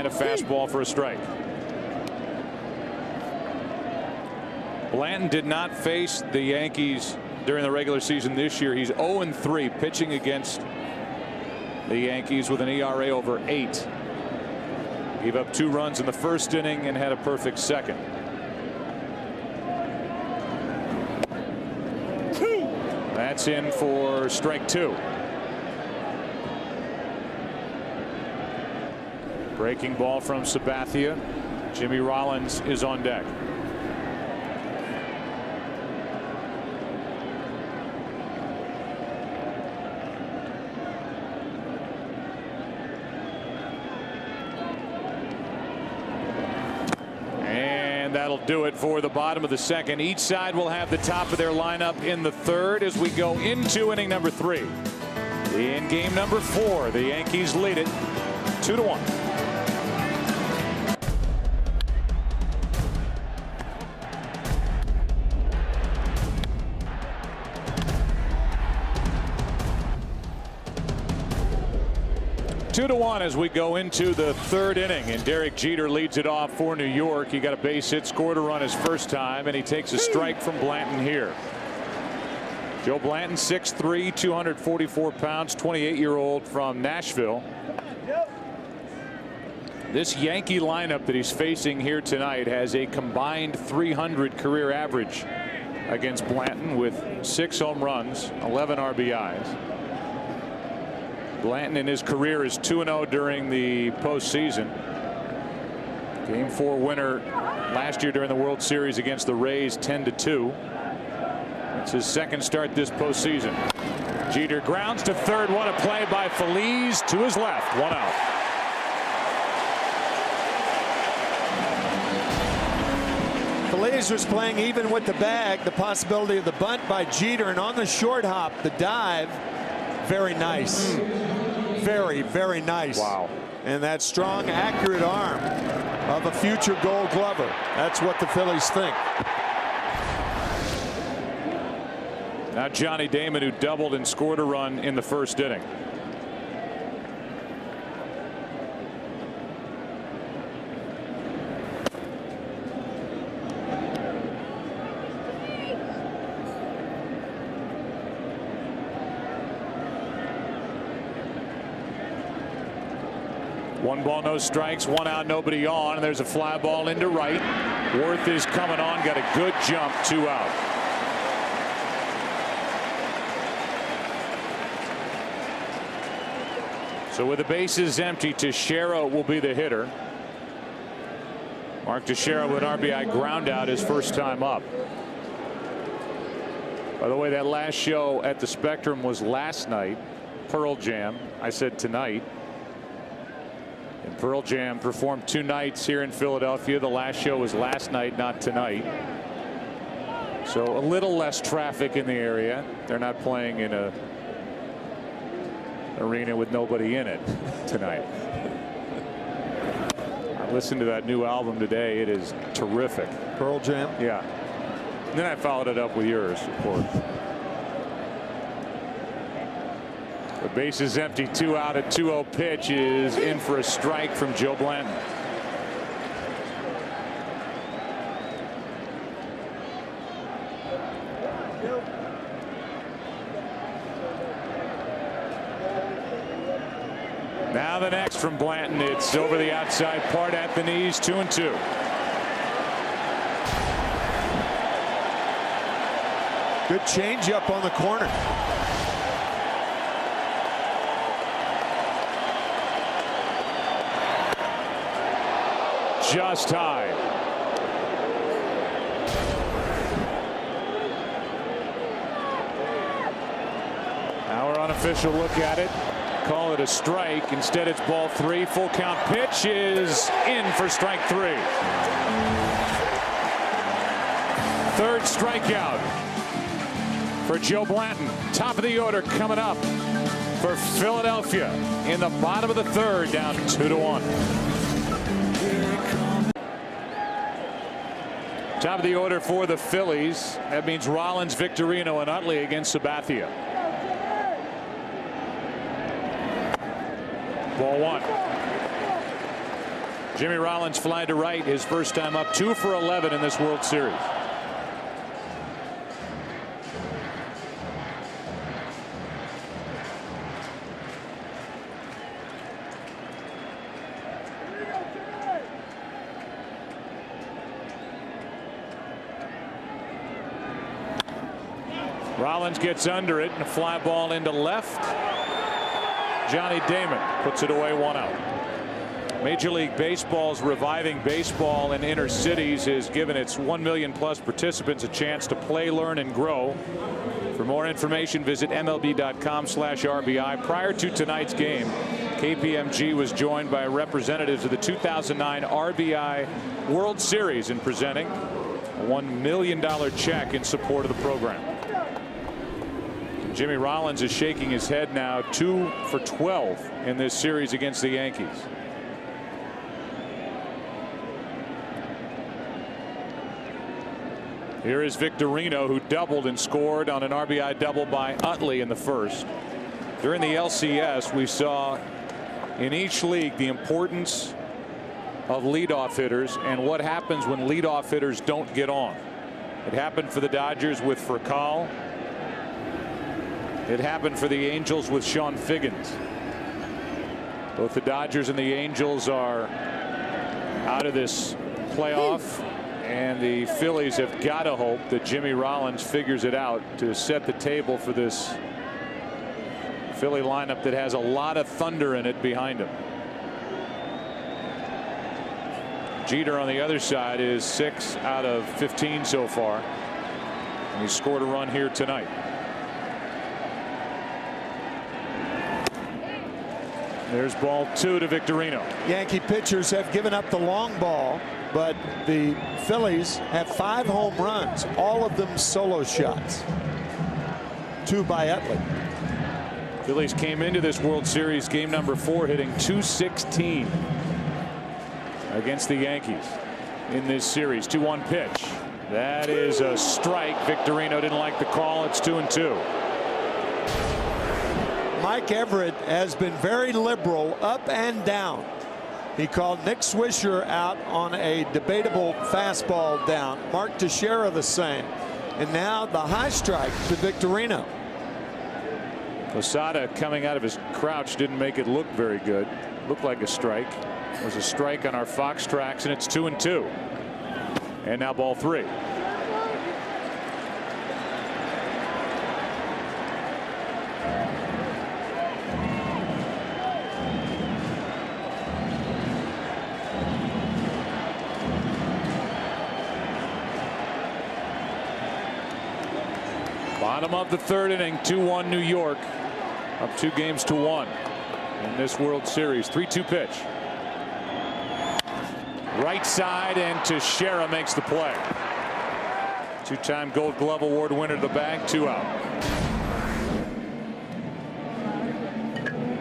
and a fastball for a strike. Blanton did not face the Yankees during the regular season this year. He's 0-3 pitching against the Yankees with an ERA over 8. Gave up 2 runs in the first inning and had a perfect second. That's in for strike 2. Breaking ball from Sabathia. Jimmy Rollins is on deck. That'll do it for the bottom of the second. Each side will have the top of their lineup in the third as we go into inning number 3. In game number 4, the Yankees lead it 2-1. 2-1 as we go into the third inning, and Derek Jeter leads it off for New York. He got a base hit, scored a run his first time, and he takes a strike from Blanton here. Joe Blanton, 6'3", 244 pounds, 28-year-old from Nashville. This Yankee lineup that he's facing here tonight has a combined 300 career average against Blanton with 6 home runs, 11 RBIs. Blanton in his career is 2-0 during the postseason. Game 4 winner last year during the World Series against the Rays, 10-2. It's his second start this postseason. Jeter grounds to third. What a play by Phillies to his left. 1 out. Phillies was playing even with the bag. The possibility of the bunt by Jeter, and on the short hop, the dive. Very nice. Very, very nice. Wow. And that strong, accurate arm of a future Gold Glover. That's what the Phillies think. Now Johnny Damon, who doubled and scored a run in the first inning. One ball, no strikes, 1 out, nobody on, and there's a fly ball into right. Worth is coming on, got a good jump, 2 out. So with the bases empty, Teixeira will be the hitter. Mark Teixeira with an RBI ground out his first time up. By the way, that last show at the Spectrum was last night. Pearl Jam. I said tonight. And Pearl Jam performed 2 nights here in Philadelphia. The last show was last night, not tonight. So a little less traffic in the area. They're not playing in a arena with nobody in it tonight. I listened to that new album today. It is terrific. Pearl Jam? Yeah. And then I followed it up with yours, of course. The base is empty, 2 out. A 2-0 pitch is in for a strike from Joe Blanton. Now the next from Blanton. It's over the outside part at the knees, 2-2. Good changeup on the corner. Just high. Our unofficial look at it. Call it a strike. Instead, it's ball 3. Full count pitch is in for strike 3. Third strikeout for Joe Blanton. Top of the order coming up for Philadelphia in the bottom of the third, down 2-1. Top of the order for the Phillies. That means Rollins, Victorino, and Utley against Sabathia. Ball 1. Jimmy Rollins flying to right, his first time up, 2 for 11 in this World Series. Rollins gets under it and a fly ball into left. Johnny Damon puts it away, 1 out. Major League Baseball's reviving baseball in inner cities has given its 1 million plus participants a chance to play, learn, and grow. For more information, visit MLB.com/RBI. Prior to tonight's game, KPMG was joined by representatives of the 2009 RBI World Series in presenting a $1 million check in support of the program. Jimmy Rollins is shaking his head now, 2 for 12 in this series against the Yankees. Here is Victorino, who doubled and scored on an RBI double by Utley in the first. During the LCS, we saw in each league the importance of leadoff hitters and what happens when leadoff hitters don't get on. It happened for the Dodgers with Furcal. It happened for the Angels with Sean Figgins. Both the Dodgers and the Angels are out of this playoff, and the Phillies have got to hope that Jimmy Rollins figures it out to set the table for this Philly lineup that has a lot of thunder in it behind him. Jeter on the other side is 6 out of 15 so far, and he scored a run here tonight. There's ball 2 to Victorino. Yankee pitchers have given up the long ball, but the Phillies have 5 home runs, all of them solo shots. 2 by Utley. Phillies came into this World Series game number 4 hitting .216 against the Yankees in this series. 2-1 pitch. That is a strike. Victorino didn't like the call. It's 2-2. Mike Everett has been very liberal up and down. He called Nick Swisher out on a debatable fastball down. Mark Teixeira the same. And now the high strike to Victorino. Posada coming out of his crouch didn't make it look very good. Looked like a strike. It was a strike on our Fox tracks, and it's 2-2. And now ball 3. Bottom of the 3rd inning, 2-1 New York, up 2 games to 1 in this World Series. 3-2 pitch. Right side, and Teixeira makes the play. 2-time Gold Glove Award winner to the bag, 2 out.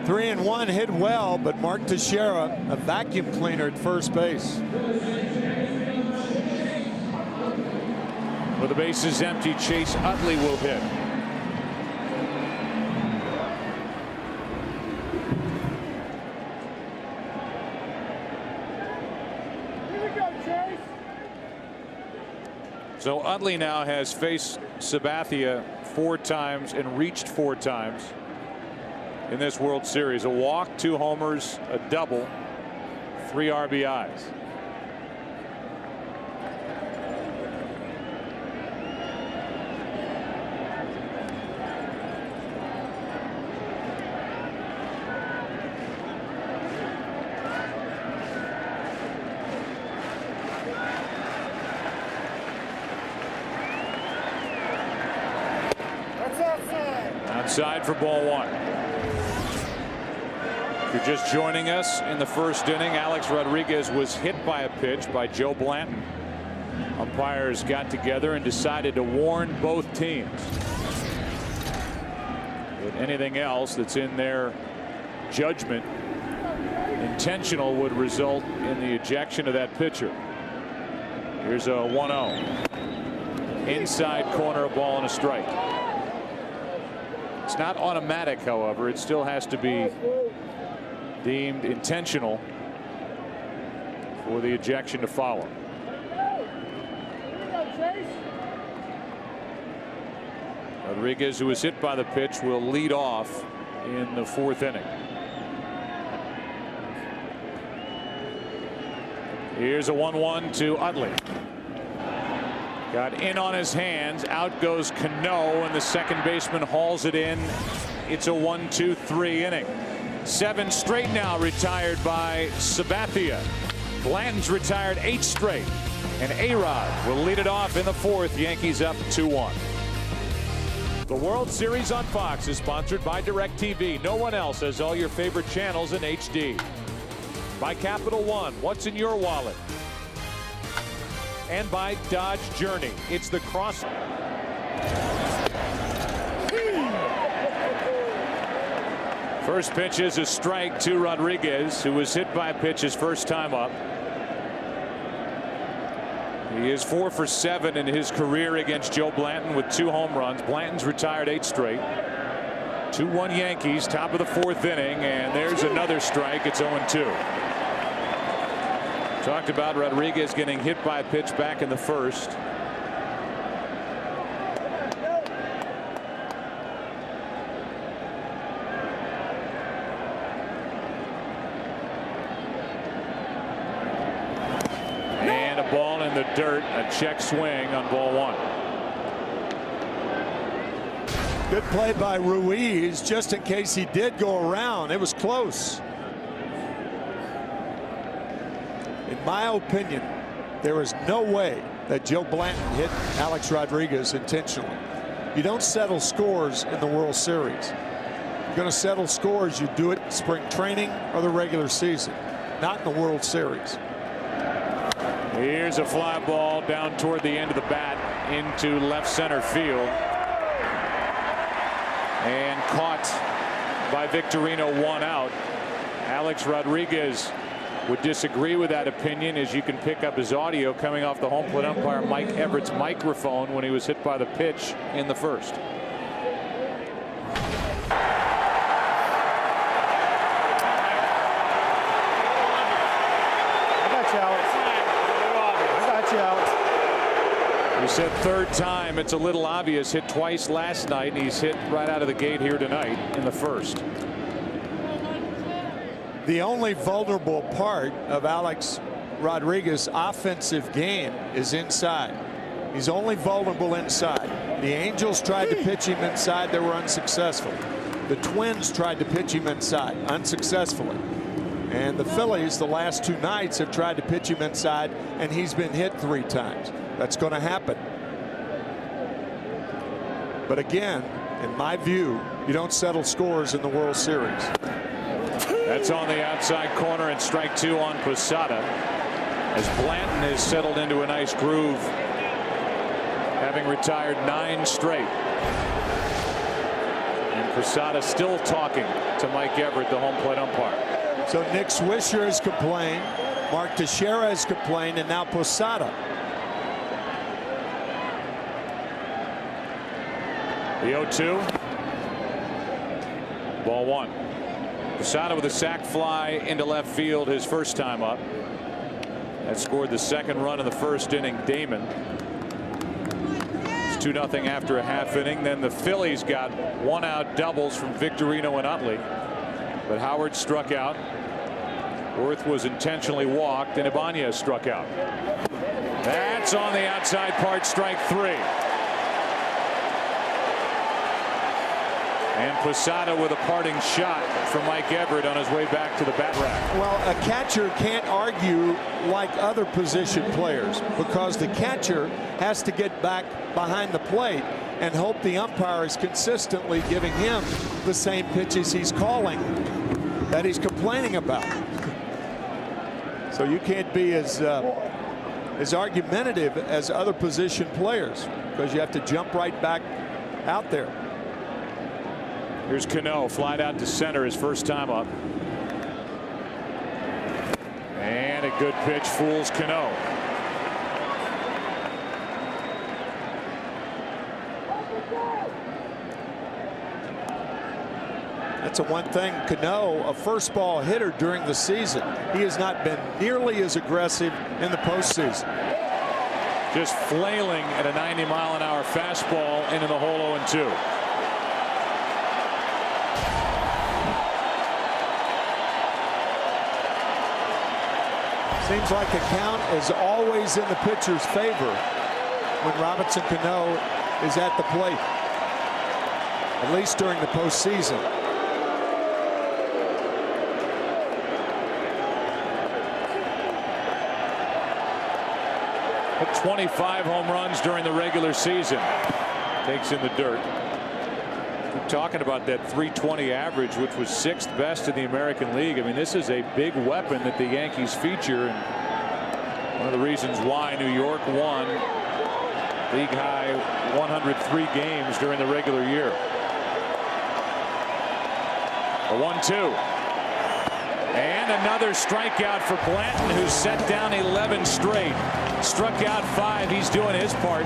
3-1 hit well, but Mark Teixeira a vacuum cleaner at first base. With the bases empty, Chase Utley will hit. Here we go, Chase. So Utley now has faced Sabathia 4 times and reached 4 times in this World Series. A walk, 2 homers, a double, 3 RBIs. Outside for ball 1. If you're just joining us in the first inning, Alex Rodriguez was hit by a pitch by Joe Blanton. Umpires got together and decided to warn both teams. But anything else that's in their judgment intentional would result in the ejection of that pitcher. Here's a 1-0. Inside corner, a ball and a strike. It's not automatic, however. It still has to be deemed intentional for the ejection to follow. Rodriguez, who was hit by the pitch, will lead off in the 4th inning. Here's a 1-1 to Utley. Got in on his hands. Out goes Cano, and the second baseman hauls it in. It's a 1-2-3 inning. 7 straight now retired by Sabathia. Blanton's retired 8 straight. And A-Rod will lead it off in the 4th. Yankees up 2-1. The World Series on Fox is sponsored by DirecTV. No one else has all your favorite channels in HD. By Capital One, what's in your wallet? And by Dodge Journey. It's the cross. First pitch is a strike to Rodriguez, who was hit by a pitch his first time up. He is 4 for 7 in his career against Joe Blanton with 2 home runs. Blanton's retired 8 straight. 2-1 Yankees, top of the 4th inning, and there's another strike. It's 0-2. Talked about Rodriguez getting hit by a pitch back in the 1st. And a ball in the dirt, a check swing on ball 1. Good play by Ruiz, just in case he did go around. It was close. In my opinion, there is no way that Joe Blanton hit Alex Rodriguez intentionally. You don't settle scores in the World Series. You're going to settle scores, you do it in spring training or the regular season, not in the World Series. Here's a fly ball down toward the end of the bat into left center field. And caught by Victorino, 1 out. Alex Rodriguez would disagree with that opinion, as you can pick up his audio coming off the home plate umpire Mike Everett's microphone when he was hit by the pitch in the 1st. I got you, Alex. I got you, Alex. He said 3rd time. It's a little obvious. Hit twice last night, and he's hit right out of the gate here tonight in the 1st. The only vulnerable part of Alex Rodriguez's offensive game is inside. He's only vulnerable inside. The Angels tried to pitch him inside. They were unsuccessful. The Twins tried to pitch him inside unsuccessfully. And the Phillies, the last 2 nights, have tried to pitch him inside, and he's been hit 3 times. That's going to happen. But again, in my view, you don't settle scores in the World Series. That's on the outside corner, and strike 2 on Posada, as Blanton has settled into a nice groove, having retired 9 straight. And Posada still talking to Mike Everett, the home plate umpire. So Nick Swisher has complained, Mark Teixeira has complained, and now Posada. The 0-2. Ball 1. Posada with a sac fly into left field his first time up. That scored the 2nd run in the 1st inning. Damon. It's 2-0 after a half inning. Then the Phillies got 1-out doubles from Victorino and Utley, but Howard struck out. Worth was intentionally walked, and Ibanez struck out. That's on the outside part, strike 3. And Posada with a parting shot from Mike Everett on his way back to the bat rack. Well, a catcher can't argue like other position players, because the catcher has to get back behind the plate and hope the umpire is consistently giving him the same pitches he's calling that he's complaining about. So you can't be as argumentative as other position players, because you have to jump right back out there. Here's Cano, flied out to center his first time up. And a good pitch fools Cano. That's a one thing. Cano, a first ball hitter during the season. He has not been nearly as aggressive in the postseason. Just flailing at a 90-mile-an-hour fastball into the hole 0-2. Seems like the count is always in the pitcher's favor when Robinson Cano is at the plate, at least during the postseason. Hit 25 home runs during the regular season. Takes in the dirt. We're talking about that .320 average, which was 6th best in the American League. I mean, this is a big weapon that the Yankees feature, and one of the reasons why New York won league high 103 games during the regular year. A 1-2. And another strikeout for Blanton, who's set down 11 straight. Struck out 5. He's doing his part.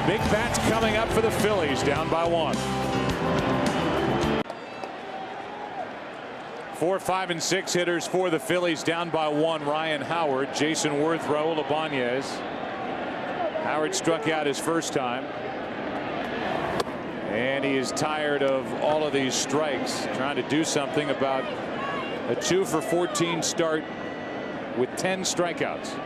Big bats coming up for the Phillies, down by 1. 4, 5, and 6 hitters for the Phillies, down by 1. Ryan Howard, Jason Worth, Raul Ibanez. Howard struck out his first time, and he is tired of all of these strikes, trying to do something about a 2 for 14 start with 10 strikeouts.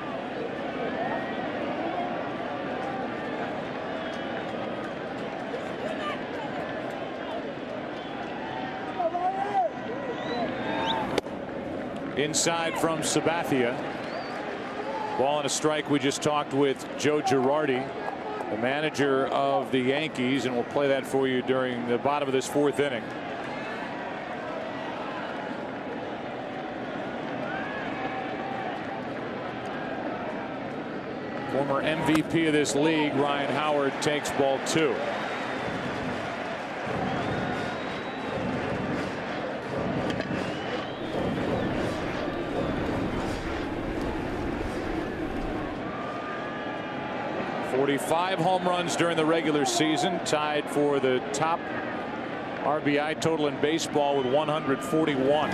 Inside from Sabathia. Ball and a strike. We just talked with Joe Girardi, the manager of the Yankees, and we'll play that for you during the bottom of this 4th inning. Former MVP of this league, Ryan Howard, takes ball 2. .45 home runs during the regular season, tied for the top RBI total in baseball with 141.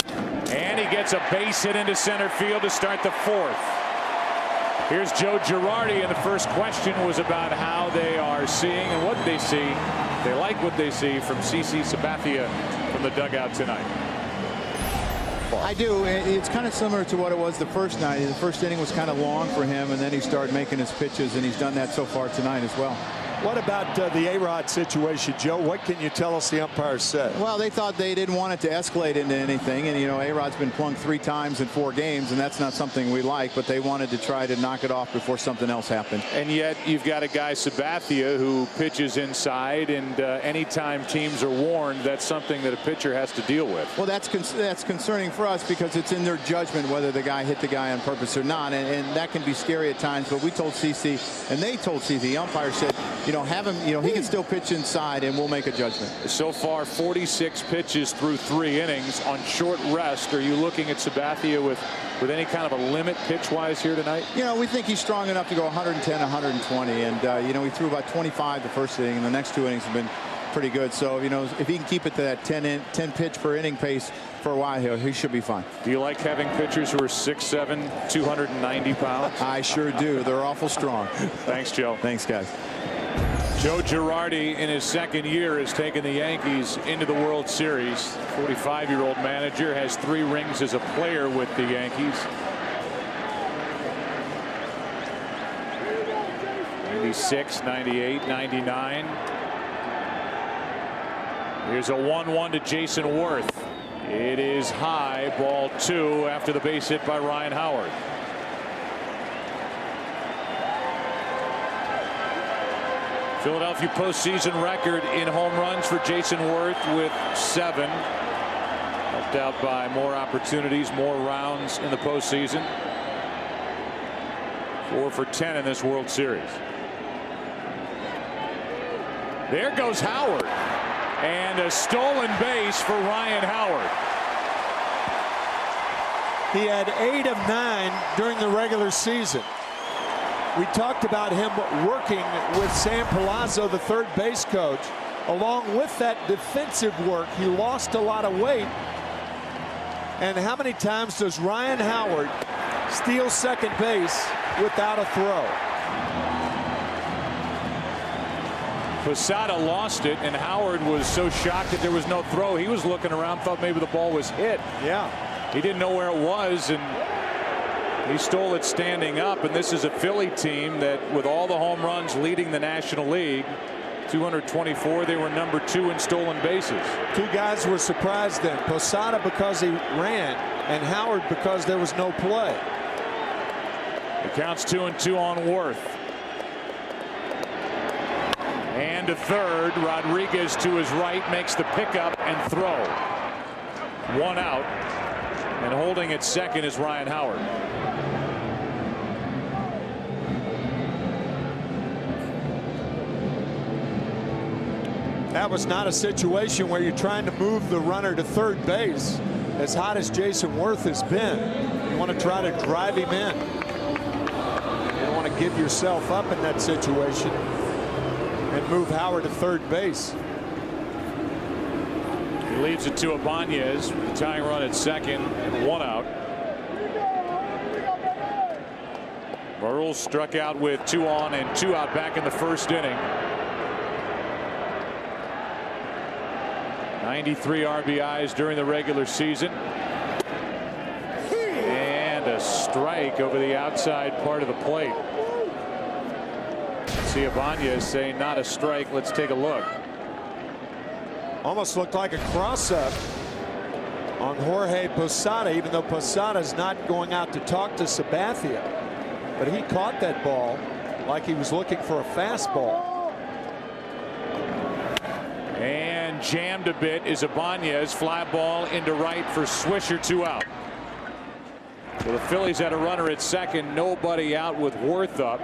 And he gets a base hit into center field to start the 4th. Here's Joe Girardi, and the first question was about how they are seeing and what they see. They like what they see from CC Sabathia from the dugout tonight. I do. It's kind of similar to what it was the first night. The first inning was kind of long for him, and then he started making his pitches, and he's done that so far tonight as well. What about the A-Rod situation, Joe? What can you tell us the umpires said? Well, they thought they didn't want it to escalate into anything. And, you know, A-Rod's been plunked 3 times in 4 games, and that's not something we like. But they wanted to try to knock it off before something else happened. And yet you've got a guy, Sabathia, who pitches inside. And anytime teams are warned, that's something that a pitcher has to deal with. Well, that's concerning for us because it's in their judgment whether the guy hit the guy on purpose or not. And that can be scary at times. But we told CC, and they told CC, the umpire said, you know, have him, you know, he can still pitch inside, and we'll make a judgment. So far, 46 pitches through 3 innings on short rest. Are you looking at Sabathia with any kind of a limit pitch-wise here tonight? You know, we think he's strong enough to go 110, 120, and you know, he threw about 25 the first inning, and the next 2 innings have been pretty good. So, you know, if he can keep it to that 10 pitch per inning pace for a while here, he should be fine. Do you like having pitchers who are 6'7", 290 pounds? I sure do. They're awful strong. Thanks, Joe. Thanks, guys. Joe Girardi, in his 2nd year, has taken the Yankees into the World Series. 45-year-old manager has 3 rings as a player with the Yankees. 96, 98, 99. Here's a 1-1 to Jason Worth. It is high, ball 2 after the base hit by Ryan Howard. Philadelphia postseason record in home runs for Jason Worth with 7. Helped out by more opportunities, more rounds in the postseason. 4 for 10 in this World Series. There goes Howard. And a stolen base for Ryan Howard. He had 8 of 9 during the regular season. We talked about him working with Sam Palazzo, the third base coach, along with that defensive work, he lost a lot of weight. And how many times does Ryan Howard steal second base without a throw? Posada lost it, and Howard was so shocked that there was no throw. He was looking around, thought maybe the ball was hit. Yeah. He didn't know where it was, and he stole it standing up. And this is a Philly team that, with all the home runs leading the National League, 224, they were number 2 in stolen bases. Two guys were surprised then. Posada because he ran, and Howard because there was no play. It counts 2-2 on Worth. And to third, Rodriguez to his right makes the pickup and throw. 1 out, and holding at second is Ryan Howard. That was not a situation where you're trying to move the runner to third base. As hot as Jason Worth has been, you want to try to drive him in. You don't want to give yourself up in that situation and move Howard to third base. He leaves it to Ibanez with the tying run at second and 1 out. Burrell struck out with 2 on and 2 out back in the first inning. 93 RBIs during the regular season. And a strike over the outside part of the plate. See Ibanez saying not a strike. Let's take a look. Almost looked like a cross-up on Jorge Posada, even though Posada's not going out to talk to Sabathia. But he caught that ball like he was looking for a fastball. And jammed a bit is Ibanez. Fly ball into right for Swisher, 2 out. So the Phillies had a runner at second, nobody out with Worth up.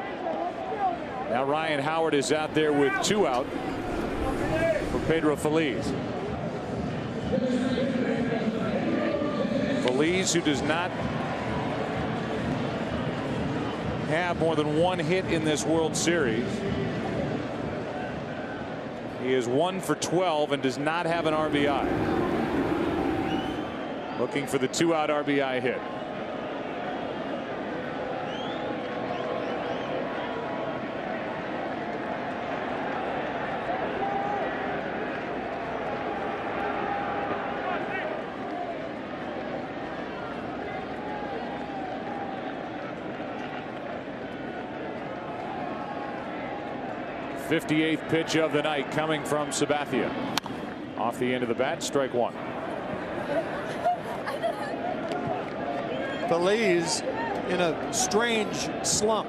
Now Ryan Howard is out there with 2 out for Pedro Phillies. Phillies, who does not have more than 1 hit in this World Series. He is 1 for 12 and does not have an RBI. Looking for the 2-out RBI hit. The 58th pitch of the night coming from Sabathia. Off the end of the bat, strike 1. Phillies in a strange slump.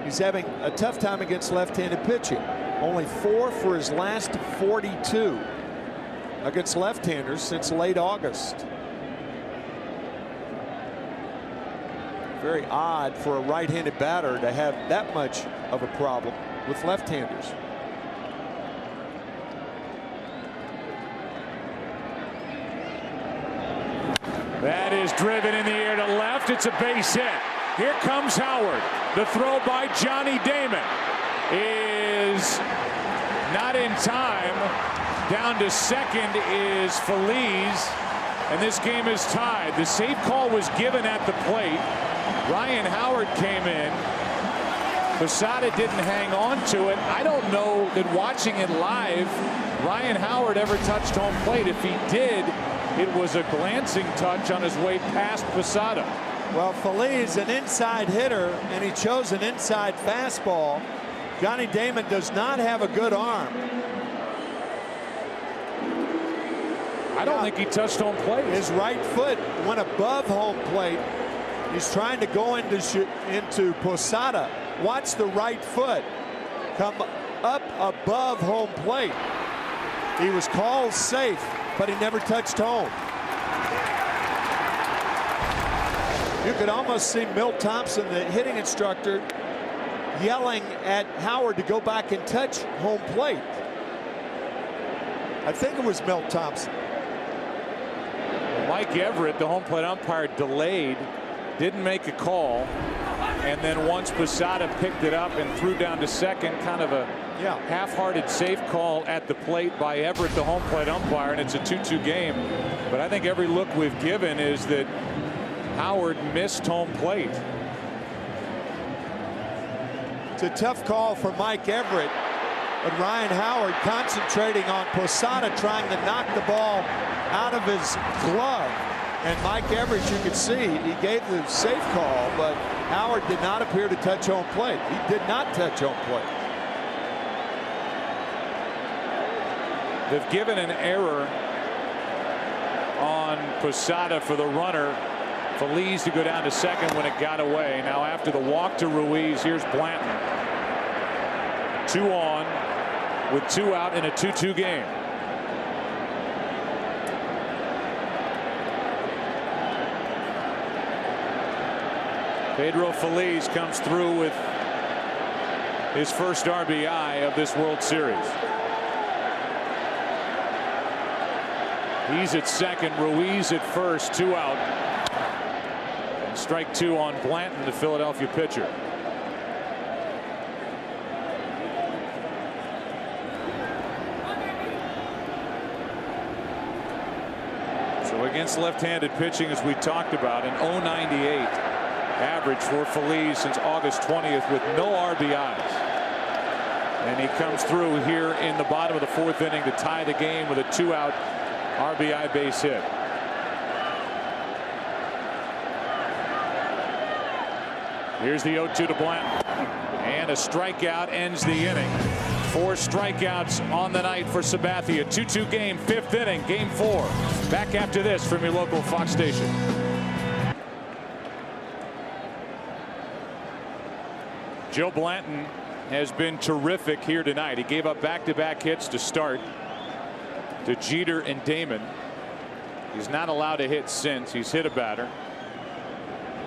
He's having a tough time against left-handed pitching. Only 4 for his last 42 against left-handers since late August. Very odd for a right-handed batter to have that much of a problem with left-handers. That is driven in the air to left. It's a base hit. Here comes Howard. The throw by Johnny Damon is not in time. Down to second is Phillies, and this game is tied. The safe call was given at the plate. Ryan Howard came in. Posada didn't hang on to it. I don't know that watching it live, Ryan Howard ever touched home plate. If he did, it was a glancing touch on his way past Posada. Well, Phillies an inside hitter, and he chose an inside fastball. Johnny Damon does not have a good arm. I don't think he touched home plate. His right foot went above home plate. He's trying to go into Posada. Watch the right foot come up above home plate. He was called safe, but he never touched home. You could almost see Milt Thompson, the hitting instructor, yelling at Howard to go back and touch home plate. I think it was Milt Thompson. Mike Everett, the home plate umpire, delayed, didn't make a call. And then once Posada picked it up and threw down to second, kind of a half-hearted safe call at the plate by Everett, the home plate umpire, and it's a 2-2 game. But I think every look we've given is that Howard missed home plate. It's a tough call for Mike Everett, but Ryan Howard concentrating on Posada trying to knock the ball out of his glove. And Mike Everett, you could see, he gave the safe call, but Howard did not appear to touch home plate. He did not touch home plate. They've given an error on Posada for the runner. Phillies to go down to second when it got away. Now after the walk to Ruiz, here's Blanton. 2 on with 2 out in a 2-2 game. Pedro Feliz comes through with his first RBI of this World Series. He's at second, Ruiz at first, 2 out. And strike 2 on Blanton, the Philadelphia pitcher. So against left-handed pitching, as we talked about, an .098 average for Feliz since August 20th with no RBIs. And he comes through here in the bottom of the 4th inning to tie the game with a 2-out RBI base hit. Here's the 0-2 to Blanton. And a strikeout ends the inning. 4 strikeouts on the night for Sabathia. 2-2 game, 5th inning, game 4. Back after this from your local Fox station. Joe Blanton has been terrific here tonight. He gave up back-to-back hits to start to Jeter and Damon. He's not allowed to hit since. He's hit a batter.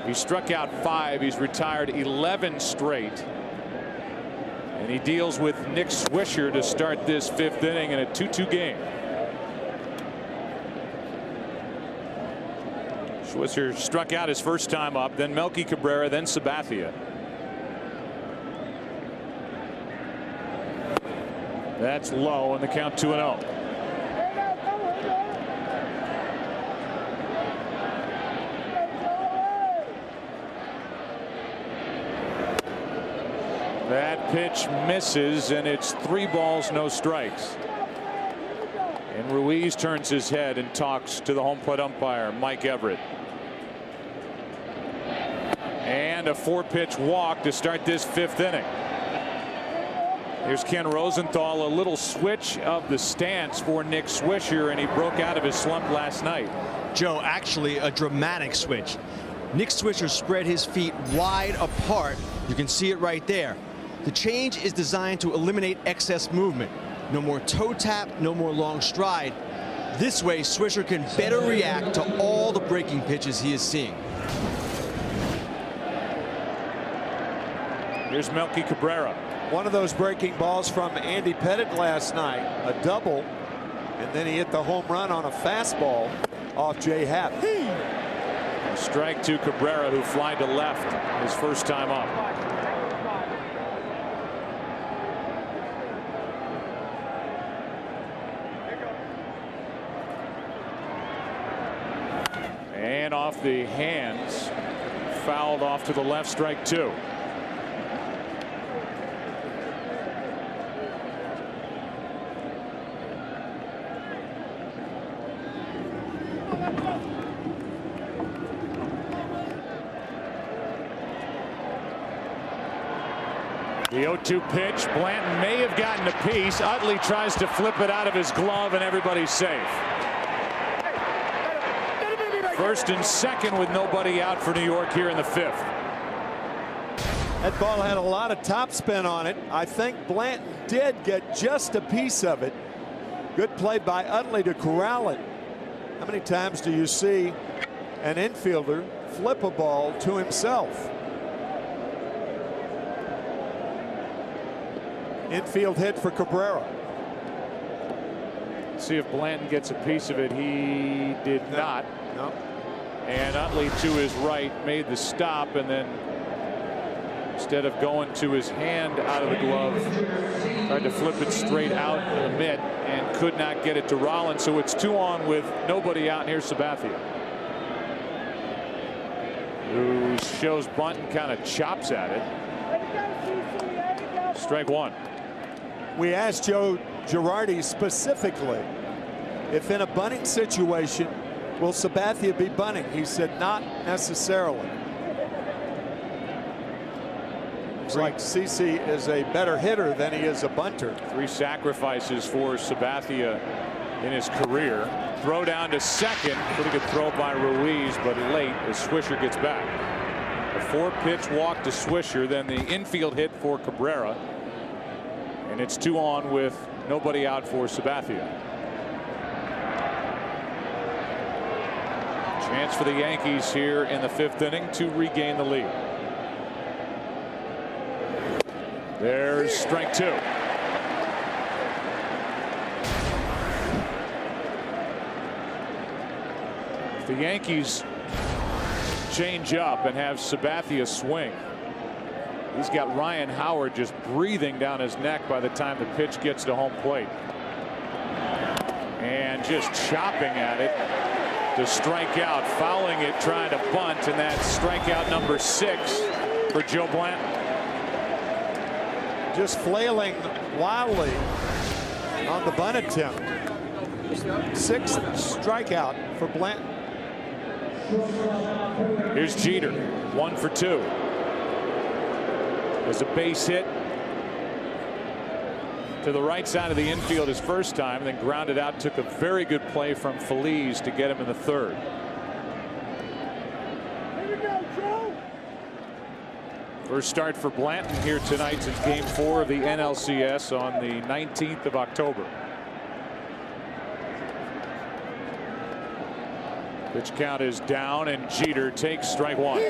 He struck out 5. He's retired 11 straight. And he deals with Nick Swisher to start this 5th inning in a 2-2 game. Swisher struck out his first time up, then Melky Cabrera, then Sabathia. That's low, and the count 2-0. That pitch misses, and it's 3 balls, no strikes. And Ruiz turns his head and talks to the home plate umpire, Mike Everett. And a 4-pitch walk to start this 5th inning. Here's Ken Rosenthal, a little switch of the stance for Nick Swisher, and he broke out of his slump last night. Joe, actually a dramatic switch. Nick Swisher spread his feet wide apart. You can see it right there. The change is designed to eliminate excess movement. No more toe tap, no more long stride. This way, Swisher can better react to all the breaking pitches he is seeing. Here's Melky Cabrera. One of those breaking balls from Andy Pettitte last night, a double, and then he hit the home run on a fastball off Jay Happ. Strike to Cabrera, who flied to left his first time up. And off the hands, fouled off to the left, strike 2. The 0-2 pitch. Blanton may have gotten a piece. Utley tries to flip it out of his glove, and everybody's safe. First and second with nobody out for New York here in the 5th. That ball had a lot of topspin on it. I think Blanton did get just a piece of it. Good play by Utley to corral it. How many times do you see an infielder flip a ball to himself? Infield hit for Cabrera. See if Blanton gets a piece of it. He did not. No. And Utley to his right made the stop, and then Instead of going to his hand out of the glove, tried to flip it straight out of the mitt and could not get it to Rollins. So it's 2 on with nobody out. And here's Sabathia, who shows bunt and kind of chops at it. Strike 1. We asked Joe Girardi specifically if in a bunting situation will Sabathia be bunting. He said not necessarily. Looks like CC is a better hitter than he is a bunter. 3 sacrifices for Sabathia in his career. Throw down to second. Pretty good throw by Ruiz, but late as Swisher gets back. A 4-pitch walk to Swisher, then the infield hit for Cabrera. And it's 2 on with nobody out for Sabathia. Chance for the Yankees here in the 5th inning to regain the lead. There's strike 2. If the Yankees change up and have Sabathia swing, he's got Ryan Howard just breathing down his neck by the time the pitch gets to home plate. And just chopping at it to strike out, fouling it, trying to bunt, and that's strikeout number 6 for Joe Blanton. Just flailing wildly on the bunt attempt. 6th strikeout for Blanton. Here's Jeter, 1 for 2. There's a base hit to the right side of the infield his first time, then grounded out. Took a very good play from Phillies to get him in the 3rd. First start for Blanton here tonight since Game 4 of the NLCS on the 19th of October. Pitch count is down, and Jeter takes strike 1.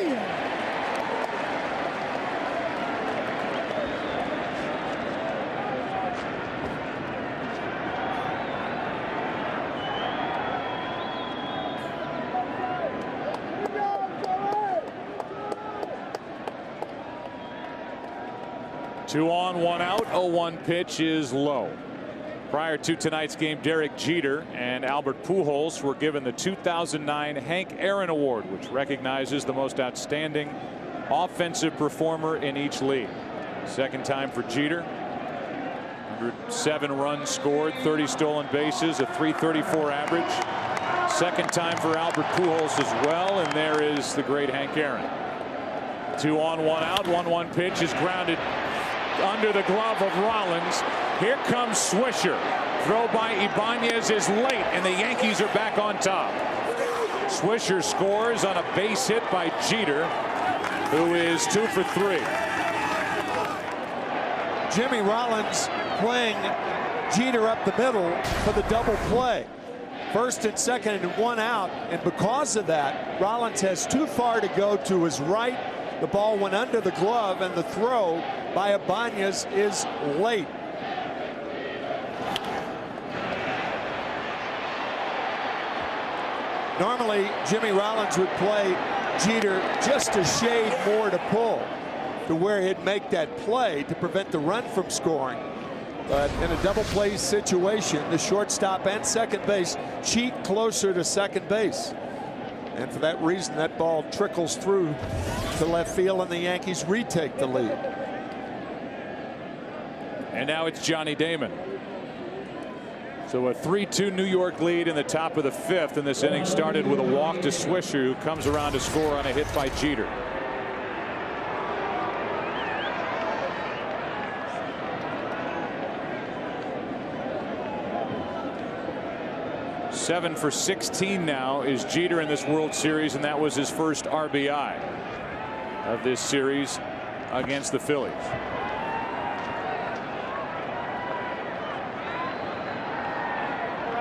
Two on, 1 out. 0-1 pitch is low. Prior to tonight's game, Derek Jeter and Albert Pujols were given the 2009 Hank Aaron Award, which recognizes the most outstanding offensive performer in each league. Second time for Jeter. 107 runs scored, 30 stolen bases, a .334 average. Second time for Albert Pujols as well, and there is the great Hank Aaron. 2 on, 1 out. 1-1 pitch is grounded under the glove of Rollins. Here comes Swisher. Throw by Ibanez is late, and the Yankees are back on top. Swisher scores on a base hit by Jeter, who is 2 for 3. Jimmy Rollins playing Jeter up the middle for the double play. First and second and 1 out, and because of that, Rollins has too far to go to his right. The ball went under the glove, and the throw by Ibanez is late. Normally, Jimmy Rollins would play Jeter just a shade more to pull to where he'd make that play to prevent the run from scoring. But in a double play situation, the shortstop and second base cheat closer to second base. And for that reason, that ball trickles through to left field, and the Yankees retake the lead. And now it's Johnny Damon. So a 3-2 New York lead in the top of the 5th, and this inning started with a walk to Swisher, who comes around to score on a hit by Jeter. Seven for 16 now is Jeter in this World Series, and that was his first RBI of this series against the Phillies.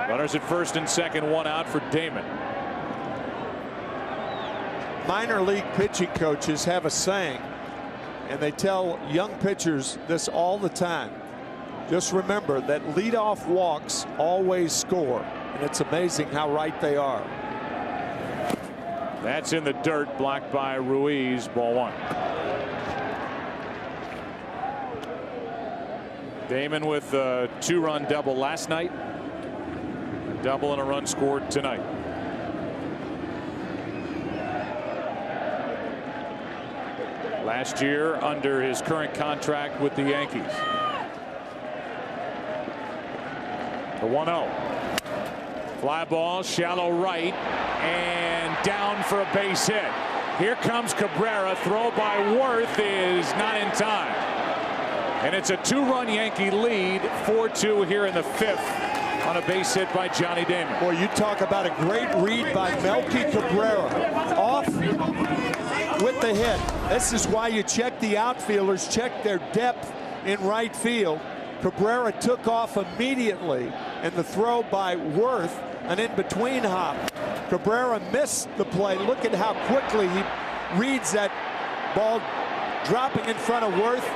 Runners at first and second, 1 out for Damon. Minor league pitching coaches have a saying, and they tell young pitchers this all the time. Just remember that leadoff walks always score, and it's amazing how right they are. That's in the dirt, blocked by Ruiz, ball 1. Damon with a 2-run double last night. A double and a run scored tonight. Last year under his current contract with the Yankees. The 1-0. Fly ball, shallow right, and down for a base hit. Here comes Cabrera. Throw by Worth is not in time. And it's a 2-run Yankee lead, 4-2 here in the 5th on a base hit by Johnny Damon. Boy, you talk about a great read by Melky Cabrera. Off with the hit. This is why you check the outfielders, check their depth in right field. Cabrera took off immediately, and the throw by Worth, an in-between hop. Cabrera missed the play. Look at how quickly he reads that ball dropping in front of Worth.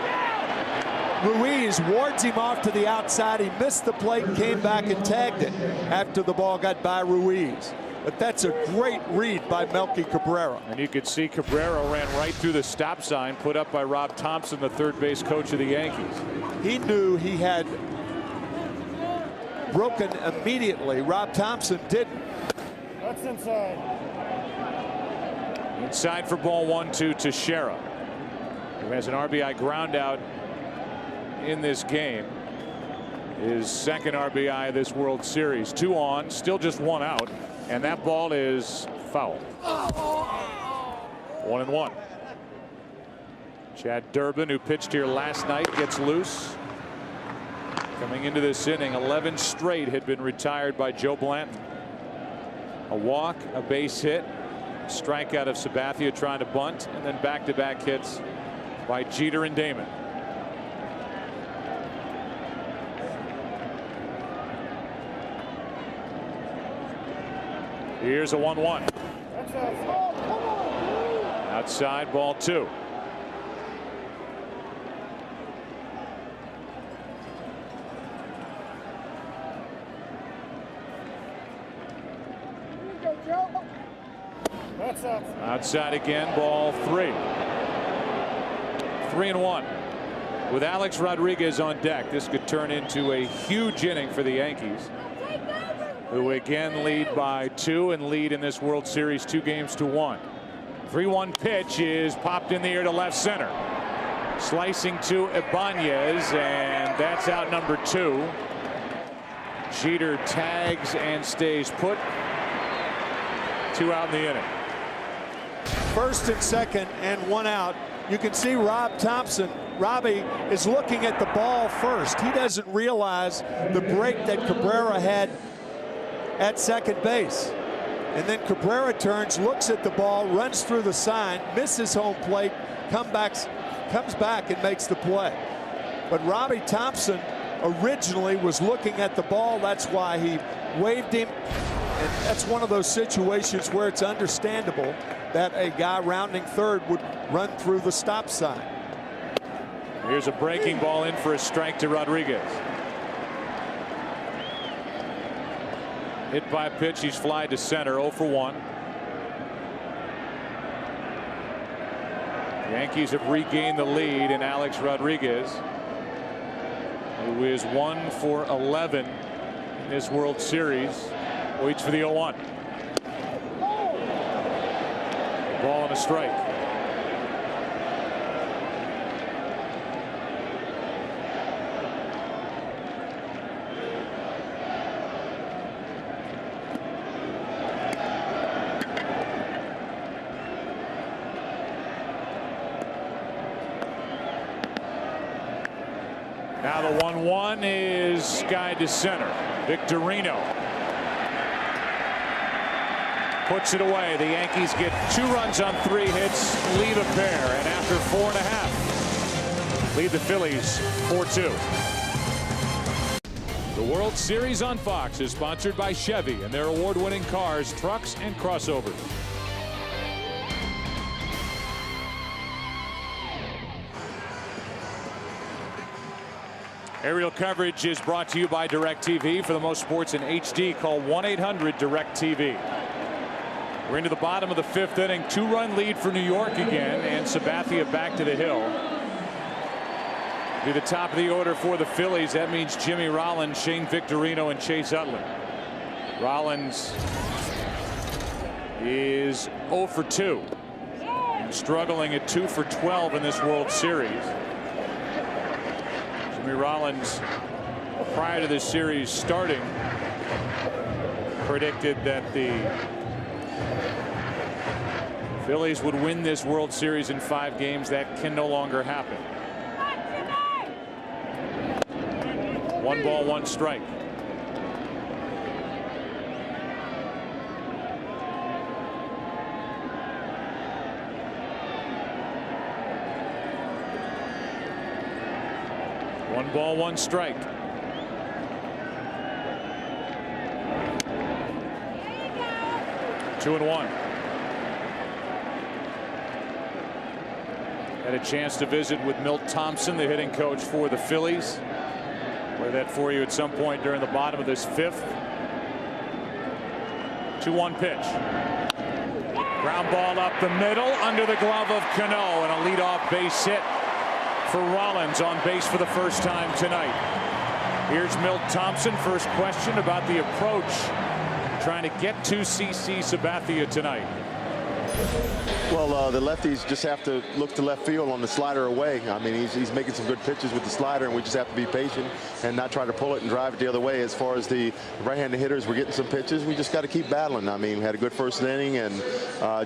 Ruiz wards him off to the outside. He missed the plate and came back and tagged it after the ball got by Ruiz. But that's a great read by Melky Cabrera. And you could see Cabrera ran right through the stop sign put up by Rob Thompson, the third base coach of the Yankees. He knew he had broken immediately. Rob Thompson didn't. That's inside. Inside for ball 1-2 to Shera, who has an RBI ground out in this game. His second RBI of this World Series. 2 on, still just 1 out, and that ball is foul. 1-1. Chad Durbin, who pitched here last night, gets loose. Coming into this inning, 11 straight had been retired by Joe Blanton. A walk, a base hit, strikeout of Sabathia trying to bunt, and then back-to-back hits by Jeter and Damon. Here's a 1-1. Outside, ball 2. Outside again, ball 3. 3-1. With Alex Rodriguez on deck, this could turn into a huge inning for the Yankees, who again lead by 2 and lead in this World Series 2-1. 3-1 pitch is popped in the air to left center. Slicing to Ibanez, and that's out number 2. Jeter tags and stays put. 2 out in the inning. First and second and 1 out. You can see Rob Thompson. Robbie is looking at the ball first. He doesn't realize the break that Cabrera had at second base. And then Cabrera turns, looks at the ball, runs through the sign, misses home plate, comes back and makes the play. But Robbie Thompson originally was looking at the ball. That's why he waved him. And that's one of those situations where it's understandable that a guy rounding third would run through the stop sign. Here's a breaking ball in for a strike to Rodriguez. Hit by a pitch, he's fly to center, 0 for 1. Yankees have regained the lead, and Alex Rodriguez, who is 1 for 11 in this World Series, waits for the 0-1. Ball and a strike. Now the 1-1 is sky to center. Victorino puts it away. The Yankees get 2 runs on 3 hits, leave a pair, and after 4.5, lead the Phillies 4-2. The World Series on Fox is sponsored by Chevy and their award-winning cars, trucks, and crossovers. Aerial coverage is brought to you by DirecTV. For the most sports in HD, call 1-800-DirecTV. We're into the bottom of the 5th inning. 2-run lead for New York again, and Sabathia back to the hill. To the top of the order for the Phillies. That means Jimmy Rollins, Shane Victorino, and Chase Utley. Rollins is 0 for 2. Struggling at 2 for 12 in this World Series. Jimmy Rollins, prior to this series starting, predicted that the Phillies would win this World Series in 5 games. That can no longer happen. 1 ball, 1 strike. One ball, 1 strike. Two and 1. Had a chance to visit with Milt Thompson, the hitting coach for the Phillies. Play that for you at some point during the bottom of this 5th. 2-1 pitch. Ground ball up the middle under the glove of Cano, and a leadoff base hit for Rollins, on base for the first time tonight. Here's Milt Thompson. First question about the approach, trying to get to CC Sabathia tonight. Well, the lefties just have to look to left field on the slider away. I mean, he's making some good pitches with the slider, and we just have to be patient and not try to pull it and drive it the other way. As far as the right-handed hitters, we're getting some pitches. We just got to keep battling. I mean, we had a good first inning, and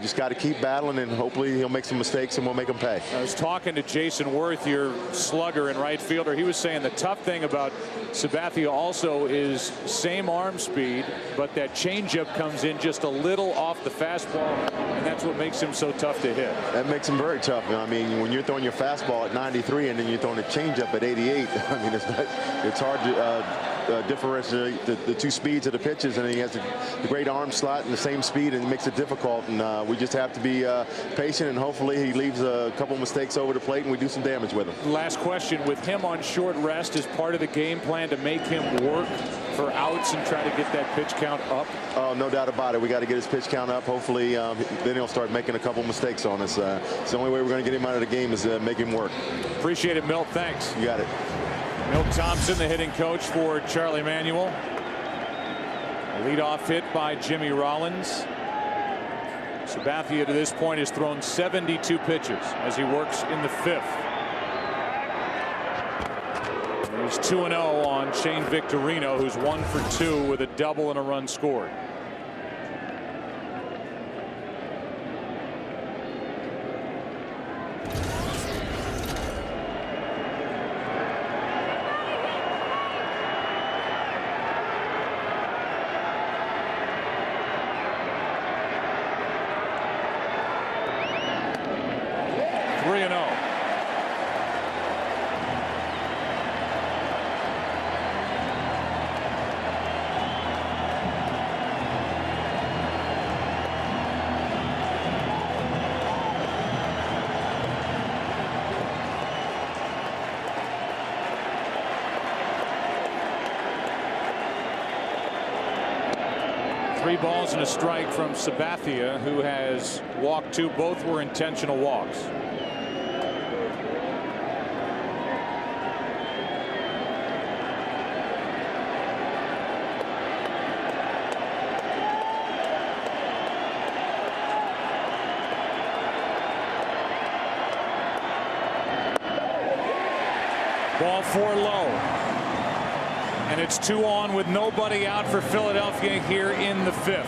just got to keep battling, and hopefully he'll make some mistakes and we'll make him pay. I was talking to Jason Worth, your slugger and right fielder. He was saying the tough thing about Sabathia also is same arm speed, but that changeup comes in just a little off the fastball, and that's what makes him so tough to hit. That makes him very tough. I mean, when you're throwing your fastball at 93 and then you're throwing a changeup at 88, I mean, it's hard to differentiate the 2 speeds of the pitches, and he has the great arm slot and the same speed, and it makes it difficult. And we just have to be patient, and hopefully he leaves a couple mistakes over the plate and we do some damage with him. Last question: with him on short rest, is part of the game plan to make him work for outs and try to get that pitch count up? Oh, no doubt about it. We got to get his pitch count up. Hopefully then he'll start making a couple mistakes on us. It's the only way we're going to get him out of the game is make him work. Appreciate it, Milt. Thanks. You got it. Milt Thompson, the hitting coach for Charlie Manuel. A leadoff hit by Jimmy Rollins. Sabathia to this point has thrown 72 pitches as he works in the 5th. He's 2-0 on Shane Victorino, who's 1 for 2 with a double and a run scored. Three balls and a strike from Sabathia, who has walked 2. Both were intentional walks. Ball 4 low. And it's 2 on with nobody out for Philadelphia here in the 5th.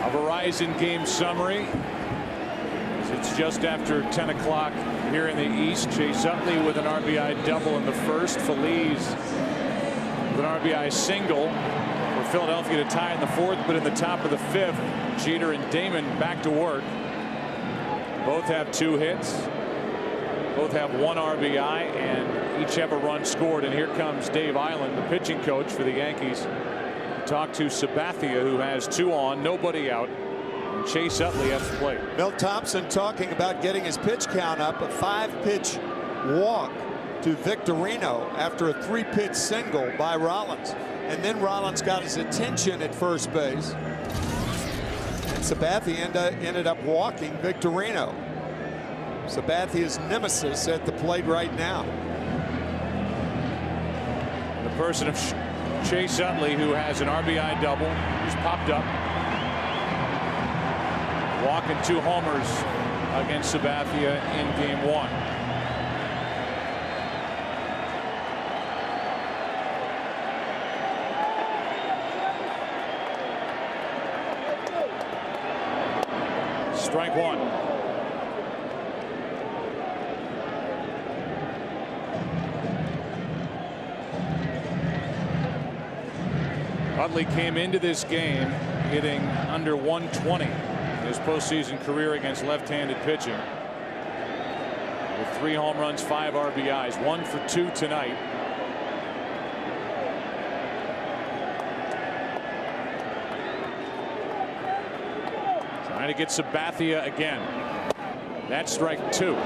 A Verizon game summary. It's just after 10 o'clock here in the East. Chase Utley with an RBI double in the 1st. Phillies with an RBI single for Philadelphia to tie in the 4th. But in the top of the 5th, Jeter and Damon back to work. Both have 2 hits. Both have 1 RBI, and each have a run scored. And here comes Dave Island, the pitching coach for the Yankees, to talk to Sabathia, who has 2 on, nobody out, and Chase Utley at the plate. Milt Thompson talking about getting his pitch count up. A 5-pitch walk to Victorino after a 3-pitch single by Rollins. And then Rollins got his attention at first base. And Sabathia ended up walking Victorino. Sabathia's nemesis at the plate right now. The person of Chase Utley, who has an RBI double, who's popped up. Walking 2 homers against Sabathia in game 1. Strike 1. Utley came into this game hitting under 120 in his postseason career against left-handed pitching. With 3 home runs, 5 RBIs, 1 for 2 tonight. Trying to get Sabathia again. That's strike 2.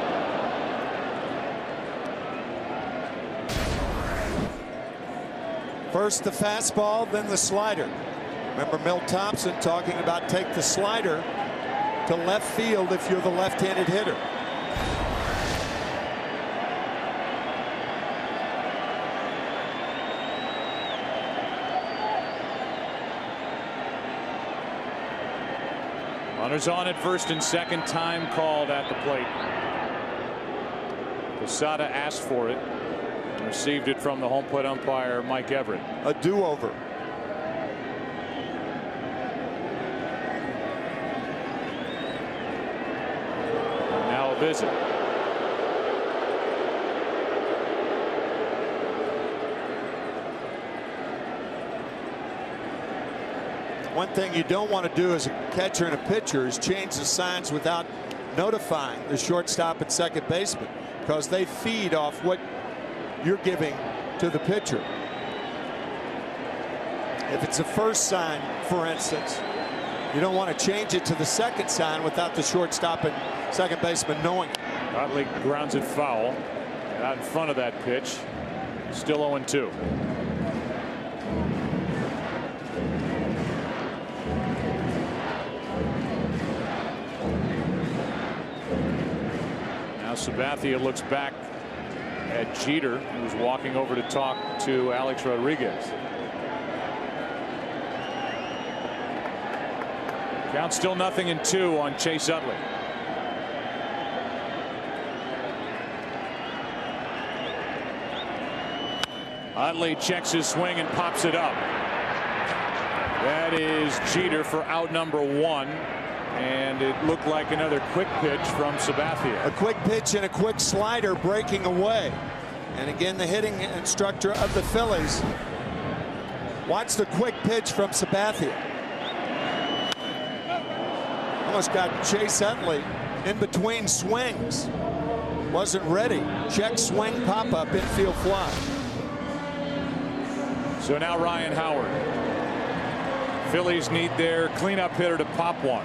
First the fastball, then the slider. Remember Milt Thompson talking about take the slider to left field if you're the left-handed hitter. Runners on at first and second, time called at the plate. Posada asked for it and received it from the home plate umpire Mike Everett. A do-over. Now a visit. One thing you don't want to do as a catcher and a pitcher is change the signs without notifying the shortstop and second baseman, because they feed off what you're giving to the pitcher. If it's a first sign, for instance, you don't want to change it to the second sign without the shortstop and second baseman knowing it. Utley grounds it foul. Out in front of that pitch. Still 0-2. Now Sabathia looks back at Jeter, who was walking over to talk to Alex Rodriguez. Count still 0-2 on Chase Utley. Utley checks his swing and pops it up. That is Jeter for out number 1. And it looked like another quick pitch from Sabathia. A quick pitch and a quick slider breaking away. And again, the hitting instructor of the Phillies. Watch the quick pitch from Sabathia. Almost got Chase Utley in between swings. Wasn't ready. Check swing, pop up, infield fly. So now Ryan Howard. Phillies need their cleanup hitter to pop one.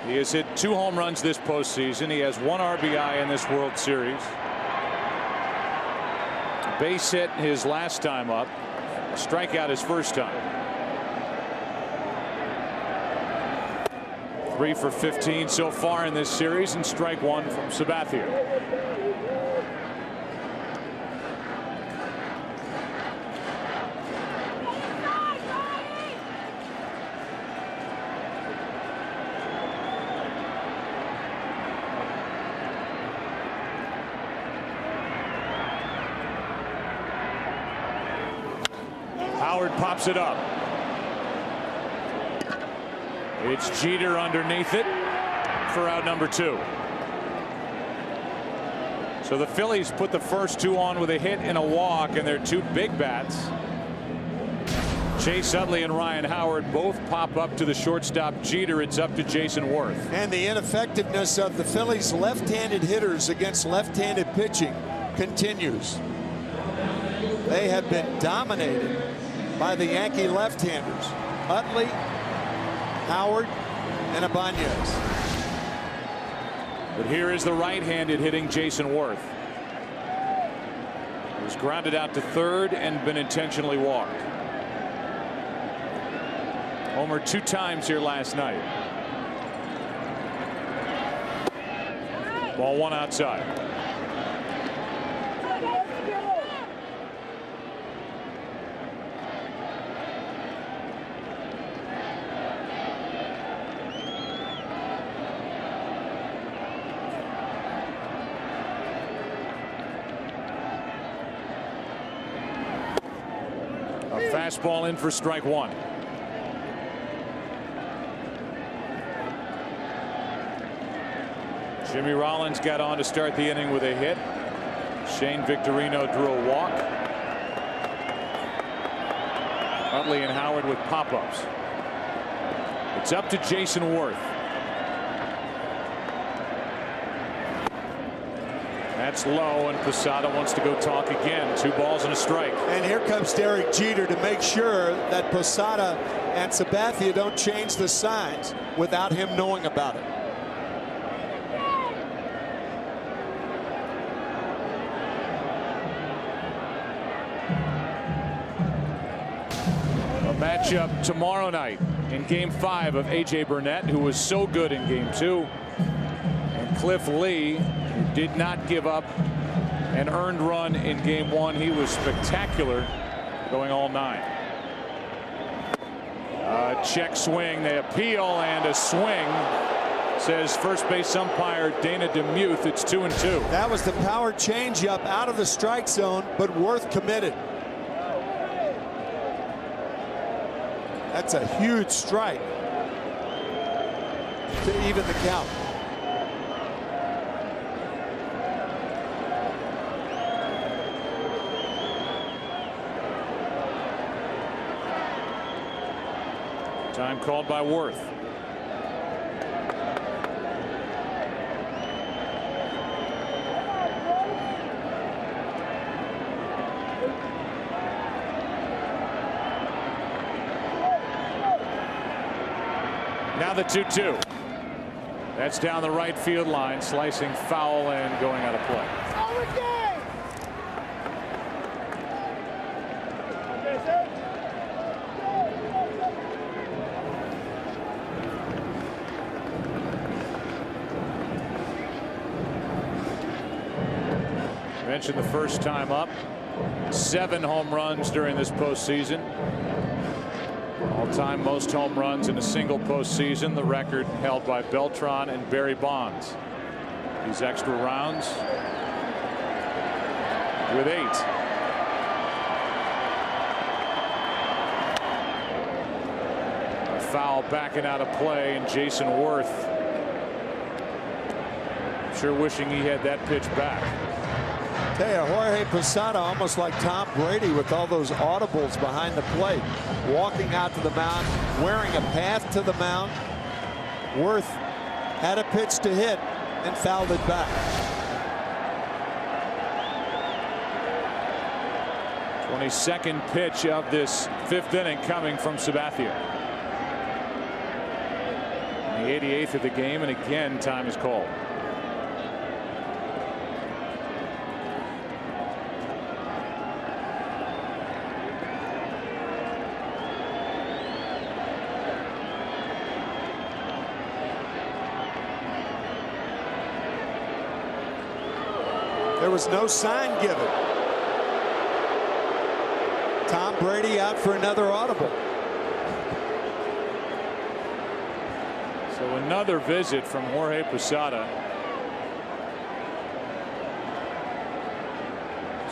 He has hit 2 home runs this postseason. He has 1 RBI in this World Series. Base hit his last time up. Strikeout his first time. 3 for 15 so far in this series, and strike 1 from Sabathia. Howard pops it up. It's Jeter underneath it for out number 2. So the Phillies put the first 2 on with a hit and a walk, and they're 2 big bats. Chase Utley and Ryan Howard both pop up to the shortstop Jeter. It's up to Jason Worth. And the ineffectiveness of the Phillies left-handed hitters against left-handed pitching continues. They have been dominated by the Yankee left-handers. Utley, Howard, and Ibanez. But here is the right-handed hitting Jason Worth. He was grounded out to third and been intentionally walked. Homer 2 times here last night. Ball one outside. A fastball in for strike one. Jimmy Rollins got on to start the inning with a hit. Shane Victorino drew a walk. Utley and Howard with pop-ups. It's up to Jason Worth. That's low, and Posada wants to go talk again. 2 balls and a strike. And here comes Derek Jeter to make sure that Posada and Sabathia don't change the signs without him knowing about it. Matchup tomorrow night in Game 5 of A.J. Burnett, who was so good in Game 2, and Cliff Lee, who did not give up an earned run in Game 1. He was spectacular going all 9. Check swing, they appeal, and a swing, says first base umpire Dana DeMuth. It's 2-2. That was the power changeup out of the strike zone, but Worth committed. That's a huge strike to even the count. Time called by Worth. Now the 2-2. That's down the right field line, slicing foul and going out of play. Mentioned the first time up. 7 home runs during this postseason. All-time most home runs in a single postseason. The record held by Beltran and Barry Bonds. These extra rounds with 8. A foul backing out of play, and Jason Worth, I'm sure wishing he had that pitch back. Tell you, Jorge Posada almost like Tom Brady with all those audibles behind the plate, walking out to the mound, wearing a path to the mound. Worth had a pitch to hit and fouled it back. 22nd pitch of this 5th inning coming from Sabathia. The 88th of the game, and again time is called. There was no sign given. Tom Brady out for another audible. So another visit from Jorge Posada.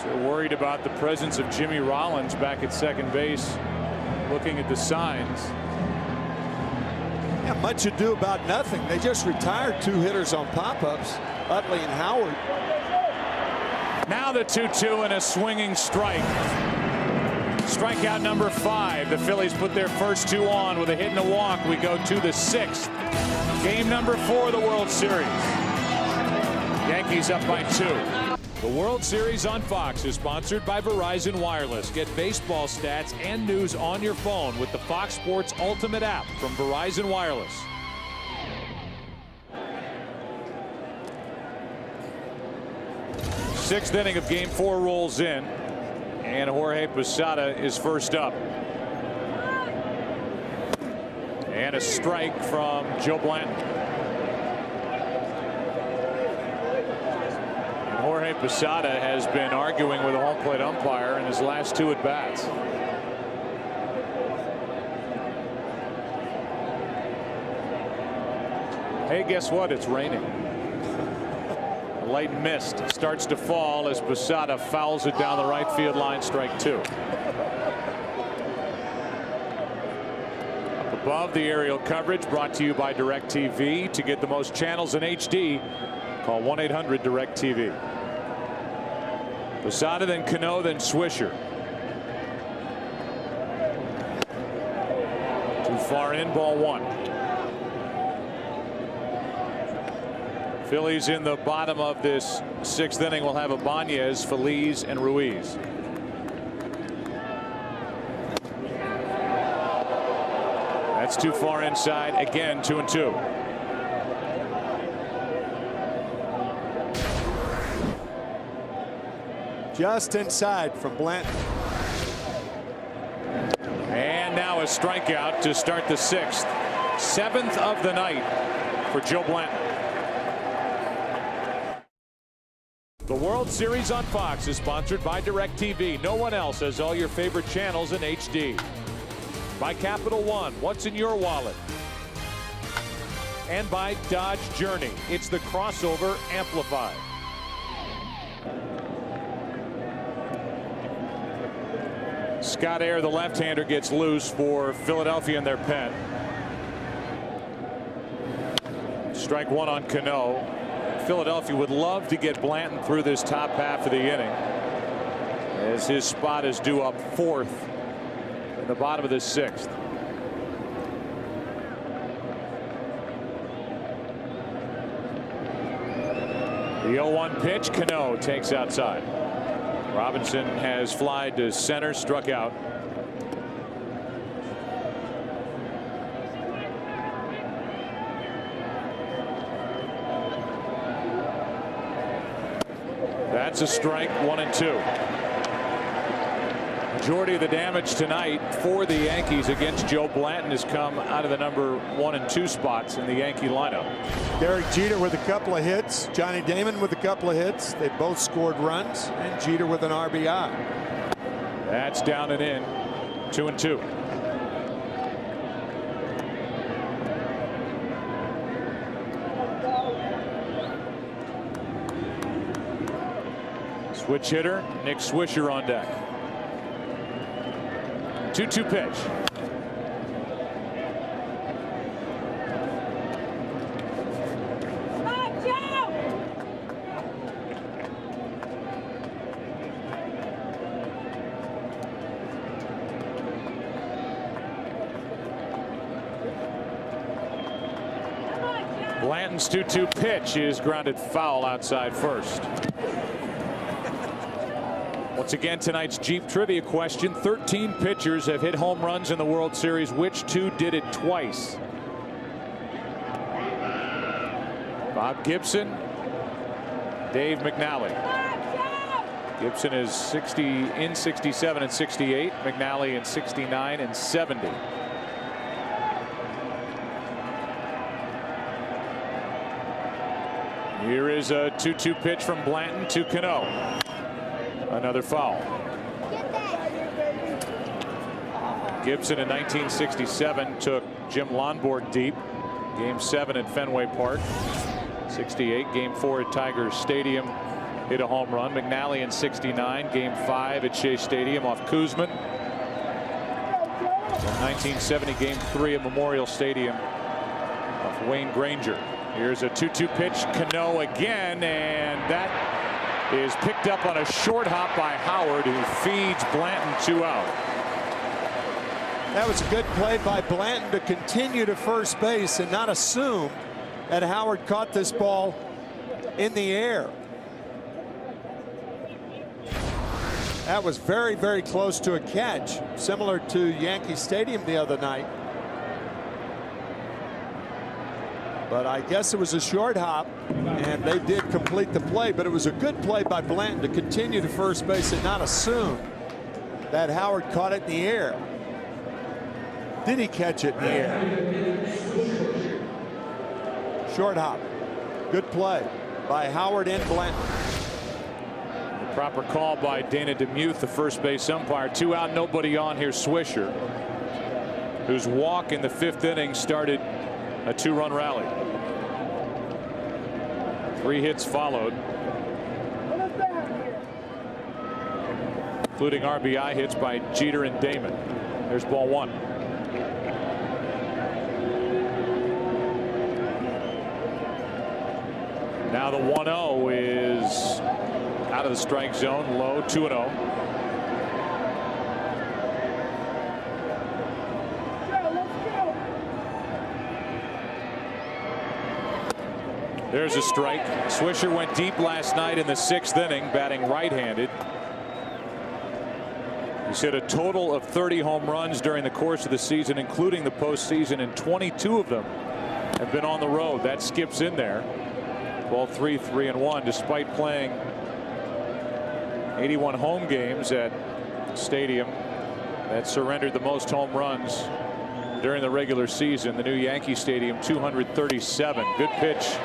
So worried about the presence of Jimmy Rollins back at second base, looking at the signs. Yeah, much ado about nothing. They just retired 2 hitters on pop-ups, Utley and Howard. Now the 2-2 and a swinging strike. Strikeout number 5. The Phillies put their first 2 on with a hit and a walk. We go to the 6th. Game number 4 of the World Series. Yankees up by 2. The World Series on Fox is sponsored by Verizon Wireless. Get baseball stats and news on your phone with the Fox Sports Ultimate app from Verizon Wireless. Sixth inning of Game 4 rolls in, and Jorge Posada is first up. And a strike from Joe Blanton. Jorge Posada has been arguing with a home plate umpire in his last 2 at-bats. Hey, guess what? It's raining. A light mist starts to fall as Posada fouls it down the right field line, strike 2. Up above, the aerial coverage brought to you by DirecTV. To get the most channels in HD, call 1-800-DirecTV. Posada, then Cano, then Swisher. Too far in, ball 1. Phillies in the bottom of this 6th inning will have Ibanez, Feliz, and Ruiz. That's too far inside. Again, 2-2. Just inside from Blanton. And now a strikeout to start the 6th. 7th of the night for Joe Blanton. The World Series on Fox is sponsored by DirecTV. No one else has all your favorite channels in HD. By Capital One, what's in your wallet? And by Dodge Journey. It's the crossover amplified. Scott Air, the left-hander, gets loose for Philadelphia in their pen. Strike 1 on Cano. Philadelphia would love to get Blanton through this top half of the inning, as his spot is due up 4th in the bottom of the 6th. The 0-1 pitch, Cano takes outside. Robinson has flied to center, struck out. That's a strike, 1-2. Majority of the damage tonight for the Yankees against Joe Blanton has come out of the number 1 and 2 spots in the Yankee lineup. Derek Jeter with a couple of hits. Johnny Damon with a couple of hits. They both scored runs, and Jeter with an RBI. That's down and in. 2-2. Switch hitter Nick Swisher on deck. 2-2 pitch. Blanton's 2-2 pitch is grounded foul outside first. Once again, tonight's Jeep trivia question: 13 pitchers have hit home runs in the World Series. Which 2 did it twice? Bob Gibson, Dave McNally. Gibson is 60 in 67 and 68. McNally in 69 and 70. Here is a 2-2 pitch from Blanton to Cano. Another foul. Gibson in 1967 took Jim Lonborg deep. Game 7 at Fenway Park. 68, Game 4 at Tigers Stadium, hit a home run. McNally in 69, Game 5 at Shea Stadium off Koosman. In 1970, Game 3 at Memorial Stadium off Wayne Granger. Here's a 2-2 pitch, Cano again, and that is picked up on a short hop by Howard, who feeds Blanton 2 out. That was a good play by Blanton to continue to first base and not assume that Howard caught this ball in the air. That was very, very close to a catch, similar to Yankee Stadium the other night. But I guess it was a short hop, and they did complete the play. But it was a good play by Blanton to continue to first base and not assume that Howard caught it in the air. Did he catch it in the air? Short hop. Good play by Howard and Blanton. Proper call by Dana DeMuth, the first base umpire. 2 out, nobody on. Here's Swisher, whose walk in the 5th inning started a 2-run rally. 3 hits followed, including RBI hits by Jeter and Damon. There's ball 1. Now the 1-0 is out of the strike zone, low, 2-0. There's a strike. Swisher went deep last night in the 6th inning, batting right-handed. He's hit a total of 30 home runs during the course of the season, including the postseason, and 22 of them have been on the road. That skips in there. Ball 3, 3-1, despite playing 81 home games at stadium that surrendered the most home runs during the regular season. The new Yankee Stadium, 237. Good pitch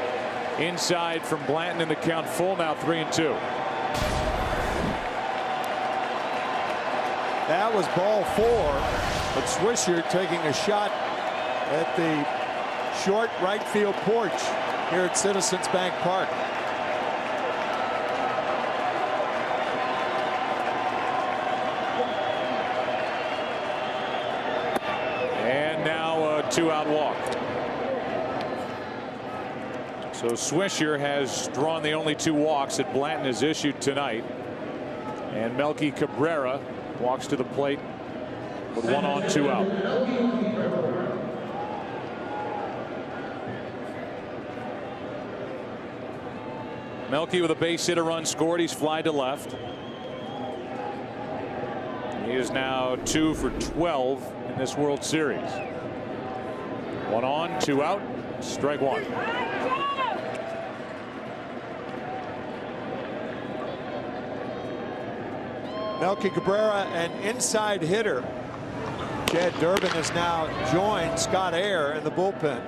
inside from Blanton, in the count full, now 3-2. That was ball 4, but Swisher taking a shot at the short right field porch here at Citizens Bank Park. And now a 2-out walk. So Swisher has drawn the only 2 walks that Blanton has issued tonight. And Melky Cabrera walks to the plate with 1 on, 2 out. Melky with a base hit, a run scored. He's fly to left. He is now 2 for 12 in this World Series. 1 on, 2 out, strike 1. Melky Cabrera, an inside hitter. Chad Durbin has now joined Scott Air in the bullpen.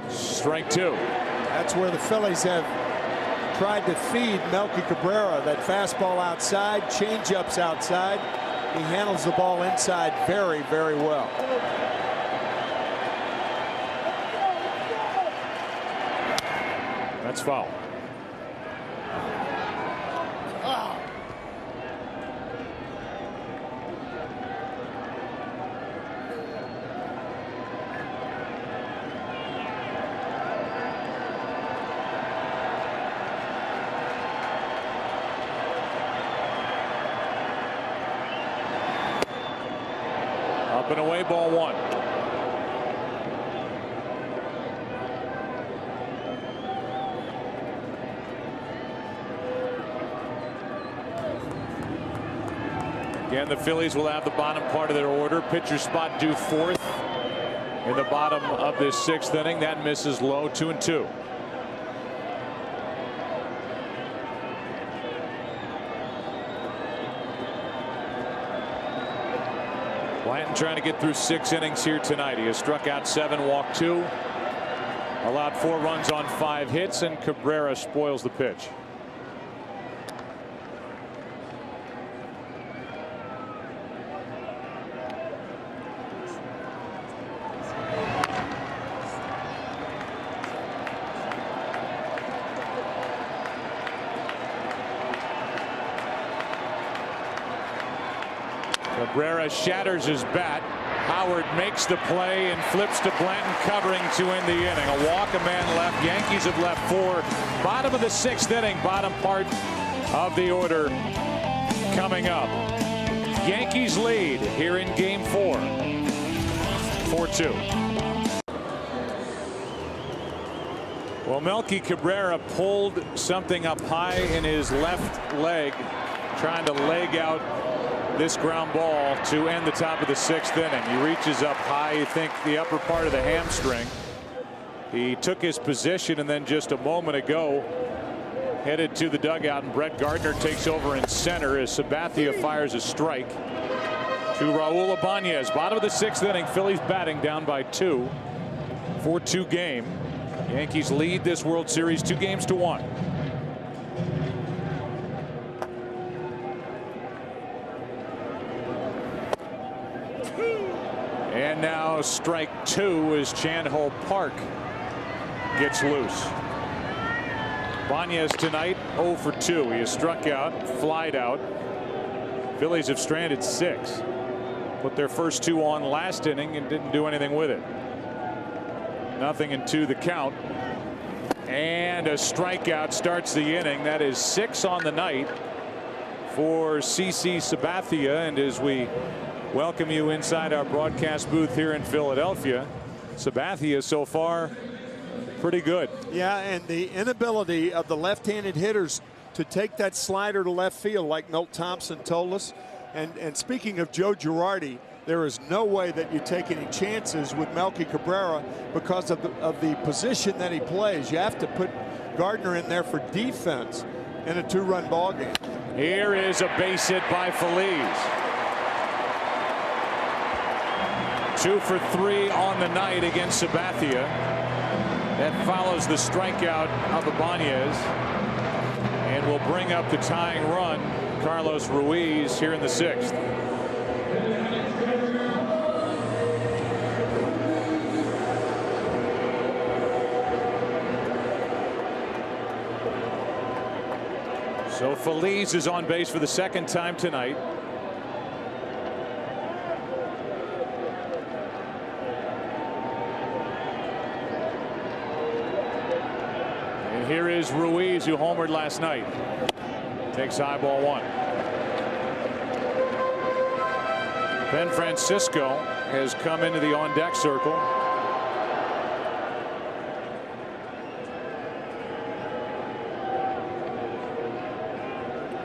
Strike 2. That's where the Phillies have tried to feed Melky Cabrera. That fastball outside, changeups outside. He handles the ball inside very, very well. That's foul. Up and away, ball 1. Again, the Phillies will have the bottom part of their order. Pitcher spot due 4th in the bottom of this 6th inning. That misses low, 2-2. Blanton trying to get through 6 innings here tonight. He has struck out 7, walked 2, allowed 4 runs on 5 hits, and Cabrera spoils the pitch. Cabrera shatters his bat. Howard makes the play and flips to Blanton, covering to end the inning. A walk, a man left. Yankees have left 4. Bottom of the 6th inning, bottom part of the order coming up. Yankees lead here in game 4. 4-2. Well, Melky Cabrera pulled something up high in his left leg, trying to leg out this ground ball to end the top of the 6th inning. He reaches up high, you think the upper part of the hamstring. He took his position and then just a moment ago headed to the dugout, and Brett Gardner takes over in center as Sabathia fires a strike to Raul Ibanez. Bottom of the 6th inning, Phillies batting down by 2. 4-2 game. Yankees lead this World Series 2-1. And now strike 2 as Chan-Ho Park gets loose. Banez tonight 0 for 2. He has struck out, flied out. Phillies have stranded 6. Put their first 2 on last inning and didn't do anything with it. 0-2 the count. And a strikeout starts the inning. That is 6 on the night for CC Sabathia. And as we welcome you inside our broadcast booth here in Philadelphia, Sabathia so far pretty good. Yeah, and the inability of the left-handed hitters to take that slider to left field like Milt Thompson told us. And speaking of Joe Girardi, there is no way that you take any chances with Melky Cabrera because of the position that he plays. You have to put Gardner in there for defense in a 2-run ball game. Here is a base hit by Phillies. 2 for 3 on the night against Sabathia. That follows the strikeout of Ibanez and will bring up the tying run, Carlos Ruiz, here in the 6th. So Phillies is on base for the 2nd time tonight. And here is Ruiz, who homered last night. Takes high ball 1. Ben Francisco has come into the on-deck circle.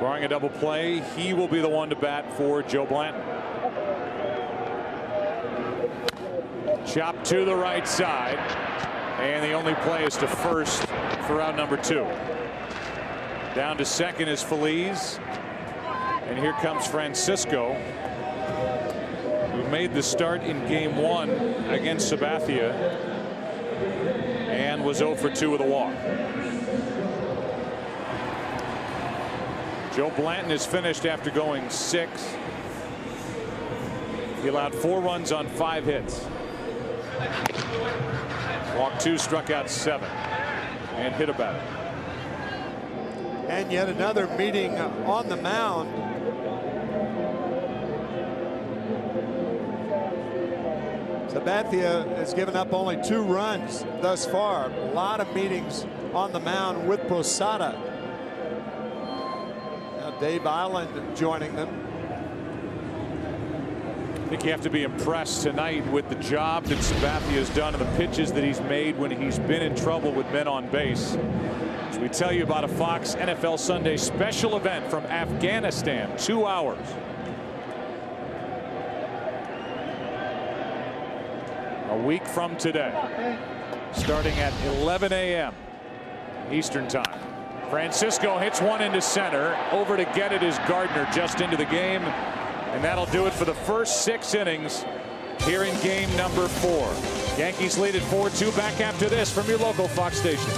Barring a double play, he will be the one to bat for Joe Blanton. Chop to the right side, and the only play is to first for out number 2. Down to second is Phillies, and here comes Francisco, who made the start in game 1 against Sabathia and was 0 for 2 with a walk. Joe Blanton is finished after going 6. He allowed 4 runs on 5 hits. Walked 2, struck out 7, and hit a batter. And yet another meeting on the mound. Sabathia has given up only 2 runs thus far. A lot of meetings on the mound with Posada. Dave Island joining them. I think you have to be impressed tonight with the job that Sabathia has done and the pitches that he's made when he's been in trouble with men on base. As we tell you about a Fox NFL Sunday special event from Afghanistan, 2 hours. A week from today, starting at 11 a.m. Eastern time. Francisco hits one into center. Over to get it is Gardner, just into the game. And that'll do it for the first 6 innings here in game number 4. Yankees lead at 4-2. Back after this from your local Fox station.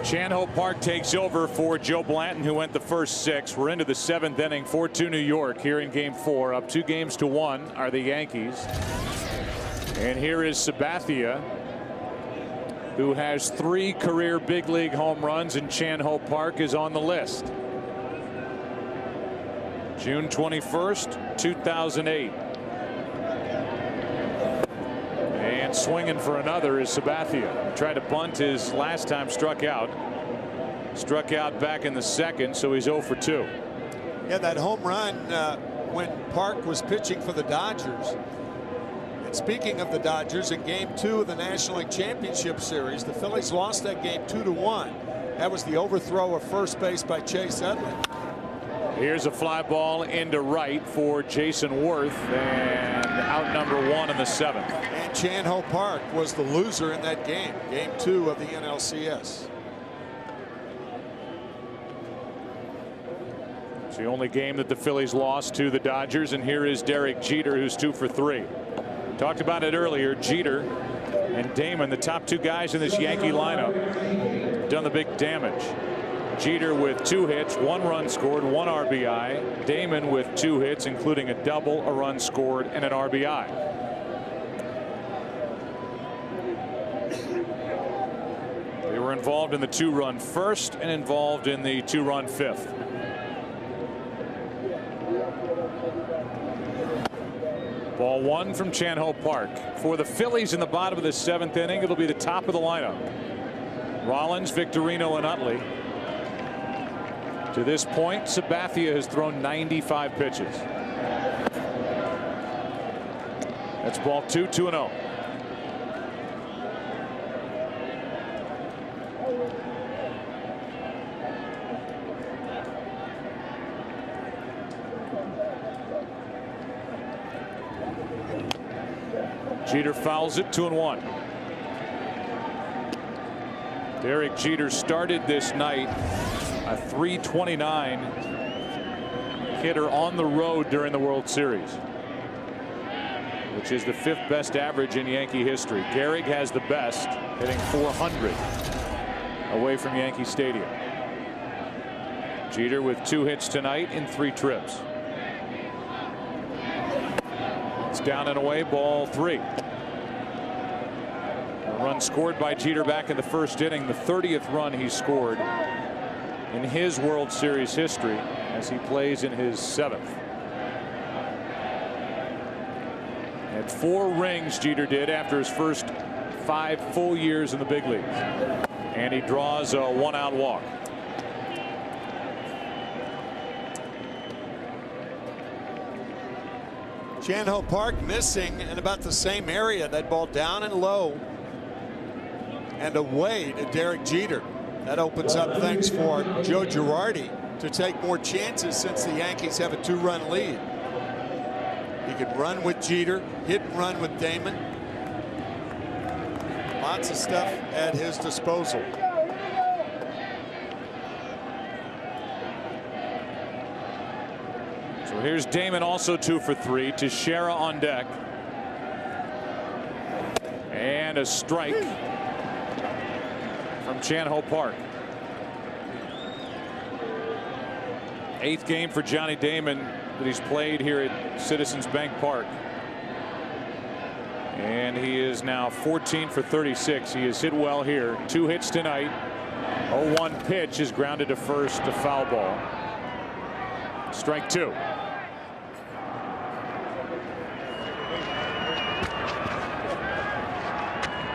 Chan-Ho Park takes over for Joe Blanton, who went the first 6. We're into the 7th inning. 4-2 New York here in game 4. Up 2 games to 1 are the Yankees. And here is Sabathia, who has 3 career big league home runs, and Chan-Ho Park is on the list. June 21st, 2008. And swinging for another is Sabathia. Tried to bunt his last time, struck out. Struck out back in the 2nd, so he's 0 for 2. Yeah, that home run when Park was pitching for the Dodgers. Speaking of the Dodgers, in game 2 of the National League Championship Series, the Phillies lost that game 2-1. That was the overthrow of first base by Chase Utley. Here's a fly ball into right for Jason Worth, and out number 1 in the 7th. And Chan-Ho Park was the loser in that game, game 2 of the NLCS. It's the only game that the Phillies lost to the Dodgers, and here is Derek Jeter, who's 2 for 3. Talked about it earlier. Jeter and Damon, the top 2 guys in this Yankee lineup, done the big damage. Jeter with 2 hits, 1 run scored, 1 RBI. Damon with 2 hits, including a double, a run scored, and an RBI. They were involved in the 2-run first and involved in the 2-run 5th. Ball 1 from Chan Ho Park. For the Phillies in the bottom of the 7th inning, it'll be the top of the lineup. Rollins, Victorino, and Utley. To this point, Sabathia has thrown 95 pitches. That's ball 2, 2-0. Jeter fouls it, 2-1. Derek Jeter started this night a .329 hitter on the road during the World Series, which is the 5th best average in Yankee history. Gehrig has the best, hitting .400 away from Yankee Stadium. Jeter with 2 hits tonight in 3 trips. It's down and away, ball 3. A run scored by Jeter back in the 1st inning, the 30th run he scored in his World Series history as he plays in his 7th. Had 4 rings Jeter did after his first 5 full years in the big leagues. And he draws a 1-out walk. Chan Ho Park missing in about the same area. That ball down and low and away to Derek Jeter. That opens up things for Joe Girardi to take more chances since the Yankees have a 2-run lead. He could run with Jeter, hit and run with Damon. Lots of stuff at his disposal. So here's Damon, also 2 for 3. Teixeira on deck. And a strike from Chan Ho Park. 8th game for Johnny Damon that he's played here at Citizens Bank Park. And he is now 14 for 36. He has hit well here. 2 hits tonight. 0-1 pitch is grounded to first, a foul ball. Strike 2.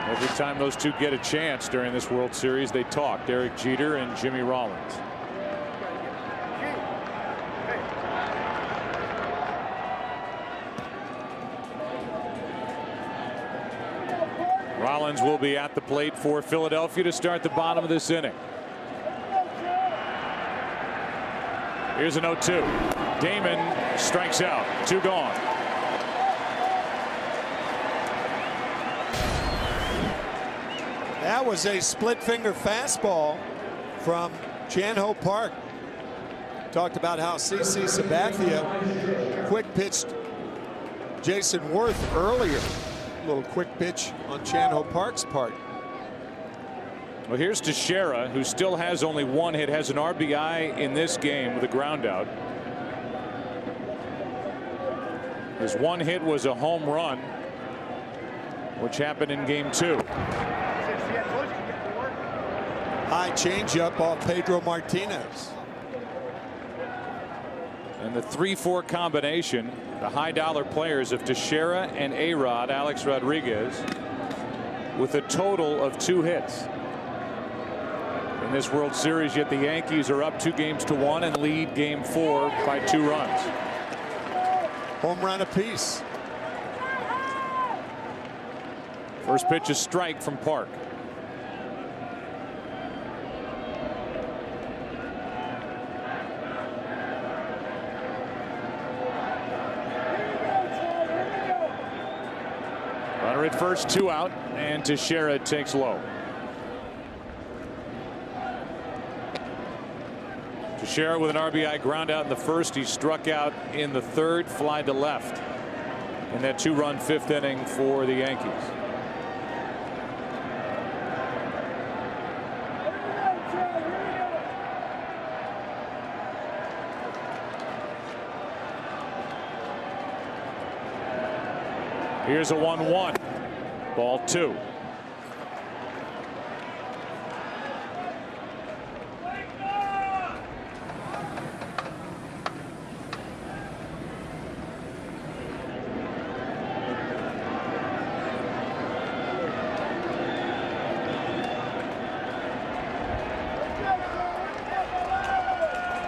Every time those two get a chance during this World Series, they talk. Derek Jeter and Jimmy Rollins. Rollins will be at the plate for Philadelphia to start the bottom of this inning. Here's an 0-2. Damon strikes out. 2 gone. That was a split finger fastball from Chan Ho Park. Talked about how CC Sabathia quick pitched Jason Worth earlier. A little quick pitch on Chan Ho Park's part. Well, here's Teixeira, who still has only 1 hit, has an RBI in this game with a ground out. His 1 hit was a home run, which happened in game 2. High changeup off Pedro Martinez. And the 3-4 combination, the high dollar players of Teixeira and A-Rod, Alex Rodriguez, with a total of 2 hits in this World Series. Yet the Yankees are up 2-1 and lead game 4 by 2 runs. Home run apiece. First pitch, a strike from Park. Runner at first, 2 out, and Teixeira takes low. Teixeira with an RBI ground out in the 1st. He struck out in the 3rd, fly to left in that 2-run 5th inning for the Yankees. Here's a 1-1. Ball 2.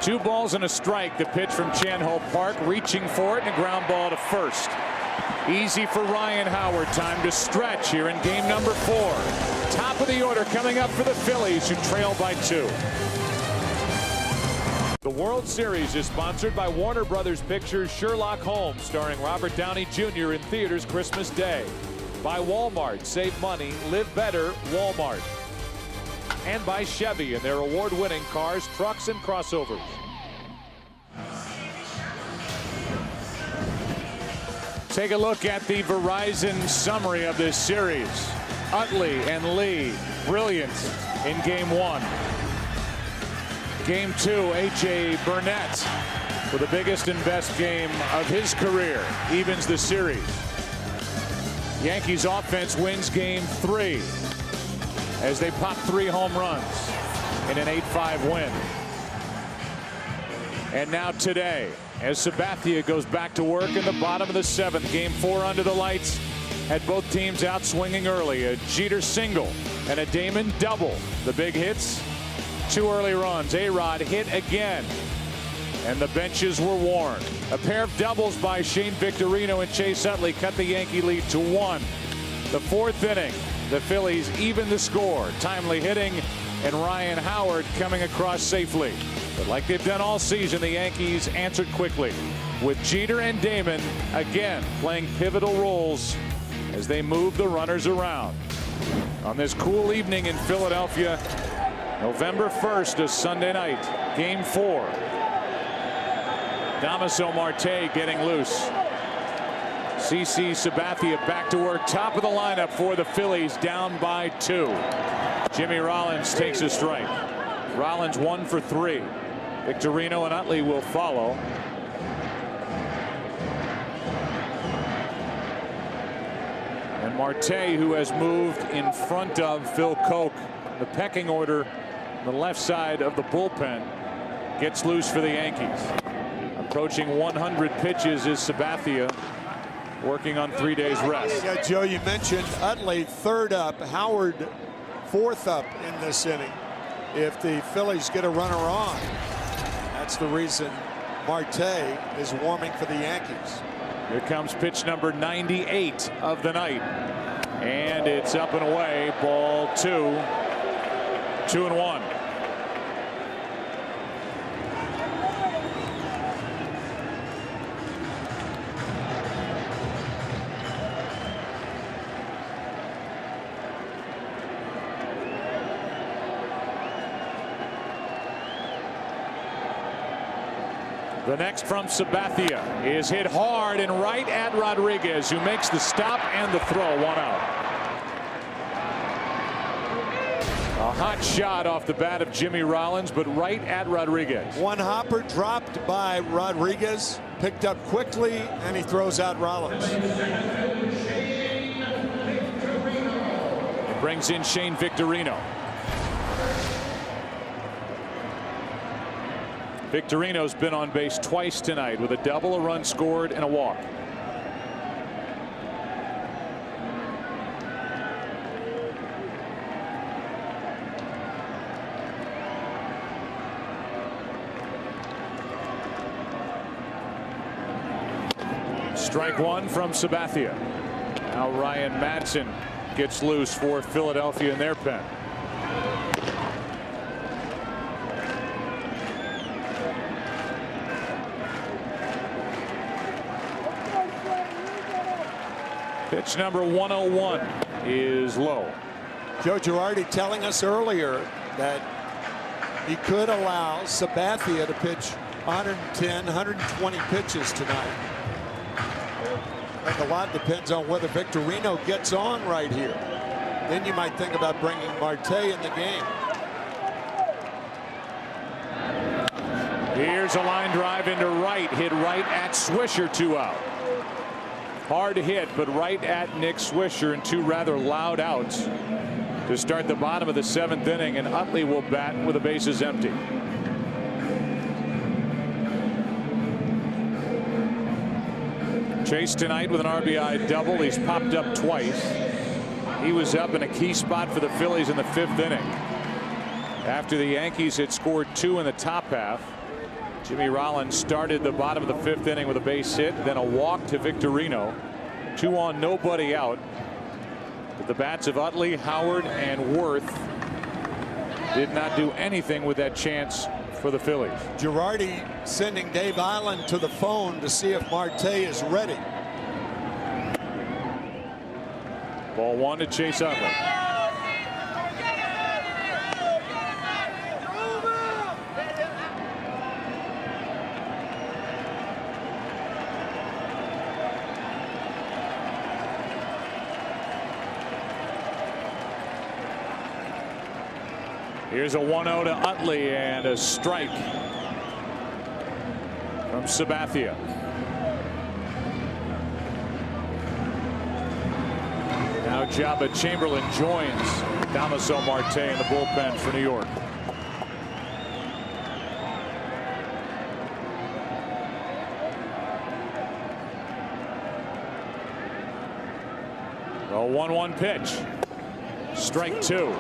Two balls and a strike. The pitch from Chan-Ho Park, reaching for it, and a ground ball to first. Easy for Ryan Howard. Time to stretch here in game number 4. Top of the order coming up for the Phillies, who trail by 2. The World Series is sponsored by Warner Brothers Pictures' Sherlock Holmes, starring Robert Downey Jr. in theaters Christmas Day. By Walmart. Save money. Live better. Walmart. And by Chevy and their award-winning cars, trucks, and crossovers. Take a look at the Verizon summary of this series. Utley and Lee, brilliant in game 1. Game 2, A.J. Burnett with the biggest and best game of his career, evens the series. Yankees offense wins game 3. As they pop 3 home runs in an 8-5 win. And now today, as Sabathia goes back to work in the bottom of the 7th, game 4 under the lights, had both teams out swinging early. A Jeter single and a Damon double. The big hits, 2 early runs. A-Rod hit again, and the benches were worn. A pair of doubles by Shane Victorino and Chase Utley cut the Yankee lead to 1. The 4th inning. The Phillies even the score. Timely hitting and Ryan Howard coming across safely. But like they've done all season, the Yankees answered quickly with Jeter and Damon again playing pivotal roles as they move the runners around. On this cool evening in Philadelphia, November 1st, a Sunday night, game 4. Damaso Marte getting loose. CC Sabathia back to work, top of the lineup for the Phillies, down by 2. Jimmy Rollins takes a strike. Rollins 1 for 3. Victorino and Utley will follow. And Marte, who has moved in front of Phil Koch, the pecking order on the left side of the bullpen, gets loose for the Yankees. Approaching 100 pitches is Sabathia, working on 3 days rest. Yeah, Joe, you mentioned Utley 3rd up, Howard 4th up in this inning. If the Phillies get a runner on, that's the reason Marte is warming for the Yankees. Here comes pitch number 98 of the night, and it's up and away. Ball 2. 2-1. The next from Sabathia is hit hard and right at Rodriguez, who makes the stop and the throw. 1 out. A hot shot off the bat of Jimmy Rollins, but right at Rodriguez. One hopper dropped by Rodriguez, picked up quickly, and he throws out Rollins. It brings in Shane Victorino. Victorino's been on base twice tonight with a double, a run scored, and a walk. Strike 1 from Sabathia. Now Ryan Madsen gets loose for Philadelphia in their pen. Pitch number 101 is low. Joe Girardi telling us earlier that he could allow Sabathia to pitch 110, 120 pitches tonight. I think a lot depends on whether Victorino gets on right here. Then you might think about bringing Marte in the game. Here's a line drive into right, hit right at Swisher, 2 out. Hard hit, but right at Nick Swisher, and 2 rather loud outs to start the bottom of the 7th inning, and Utley will bat with the bases empty. Chase tonight with an RBI double. He's popped up twice. He was up in a key spot for the Phillies in the 5th inning. After the Yankees had scored 2 in the top half, Jimmy Rollins started the bottom of the 5th inning with a base hit, then a walk to Victorino. 2 on, nobody out. But the bats of Utley, Howard, and Worth did not do anything with that chance for the Phillies. Girardi sending Dave Island to the phone to see if Marte is ready. Ball 1 to Chase Utley. Here's a 1-0 to Utley and a strike from Sabathia. Now Jabba Chamberlain joins Damaso Marte in the bullpen for New York. A 1-1 pitch. Strike 2.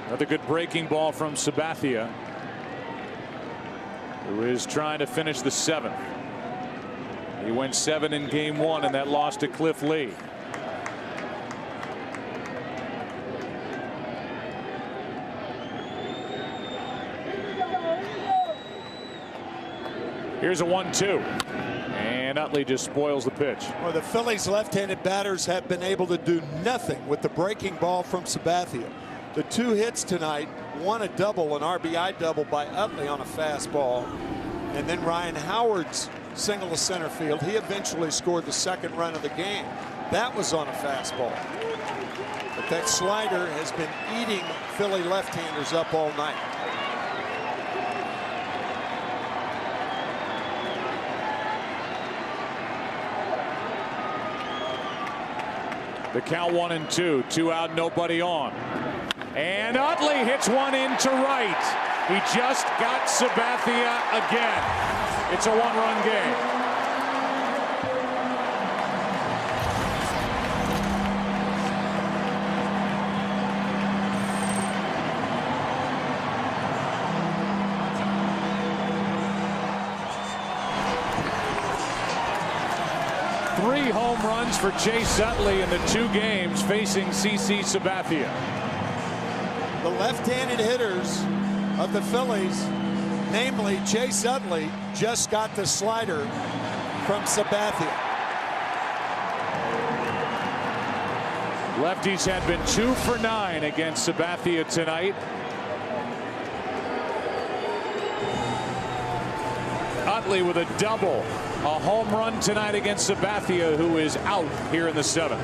Another good breaking ball from Sabathia, who is trying to finish the 7th. He went 7 in game 1 in that loss to Cliff Lee. Here's a 1-2. And Utley just spoils the pitch. Well, the Phillies left-handed batters have been able to do nothing with the breaking ball from Sabathia. The 2 hits tonight, 1 a double, an RBI double by Utley on a fastball, and then Ryan Howard's single to center field. He eventually scored the 2nd run of the game. That was on a fastball. But that slider has been eating Philly left-handers up all night. The count 1-2. 2 out, nobody on. And Utley hits one into right. He just got Sabathia again. It's a 1-run game. Three home runs for Chase Utley in the 2 games facing CC Sabathia. The left-handed hitters of the Phillies, namely Chase Utley, just got the slider from Sabathia. Lefties had been 2 for 9 against Sabathia tonight. Utley with a double, a home run tonight against Sabathia, who is out here in the 7th.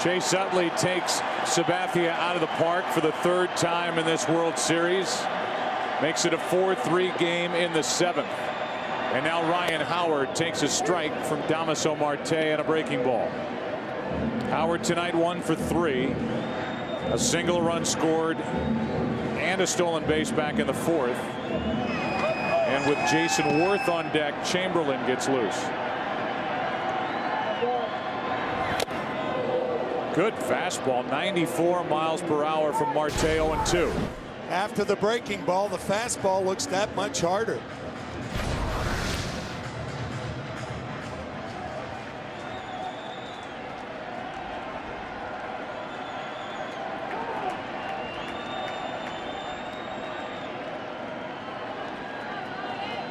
Chase Utley takes Sabathia out of the park for the 3rd time in this World Series. Makes it a 4-3 game in the 7th. And now Ryan Howard takes a strike from Damaso Marte and a breaking ball. Howard tonight 1 for 3. A single run scored and a stolen base back in the 4th. And with Jason Worth on deck, Chamberlain gets loose. Good fastball, 94 miles per hour from Marte, 0-2. After the breaking ball, the fastball looks that much harder.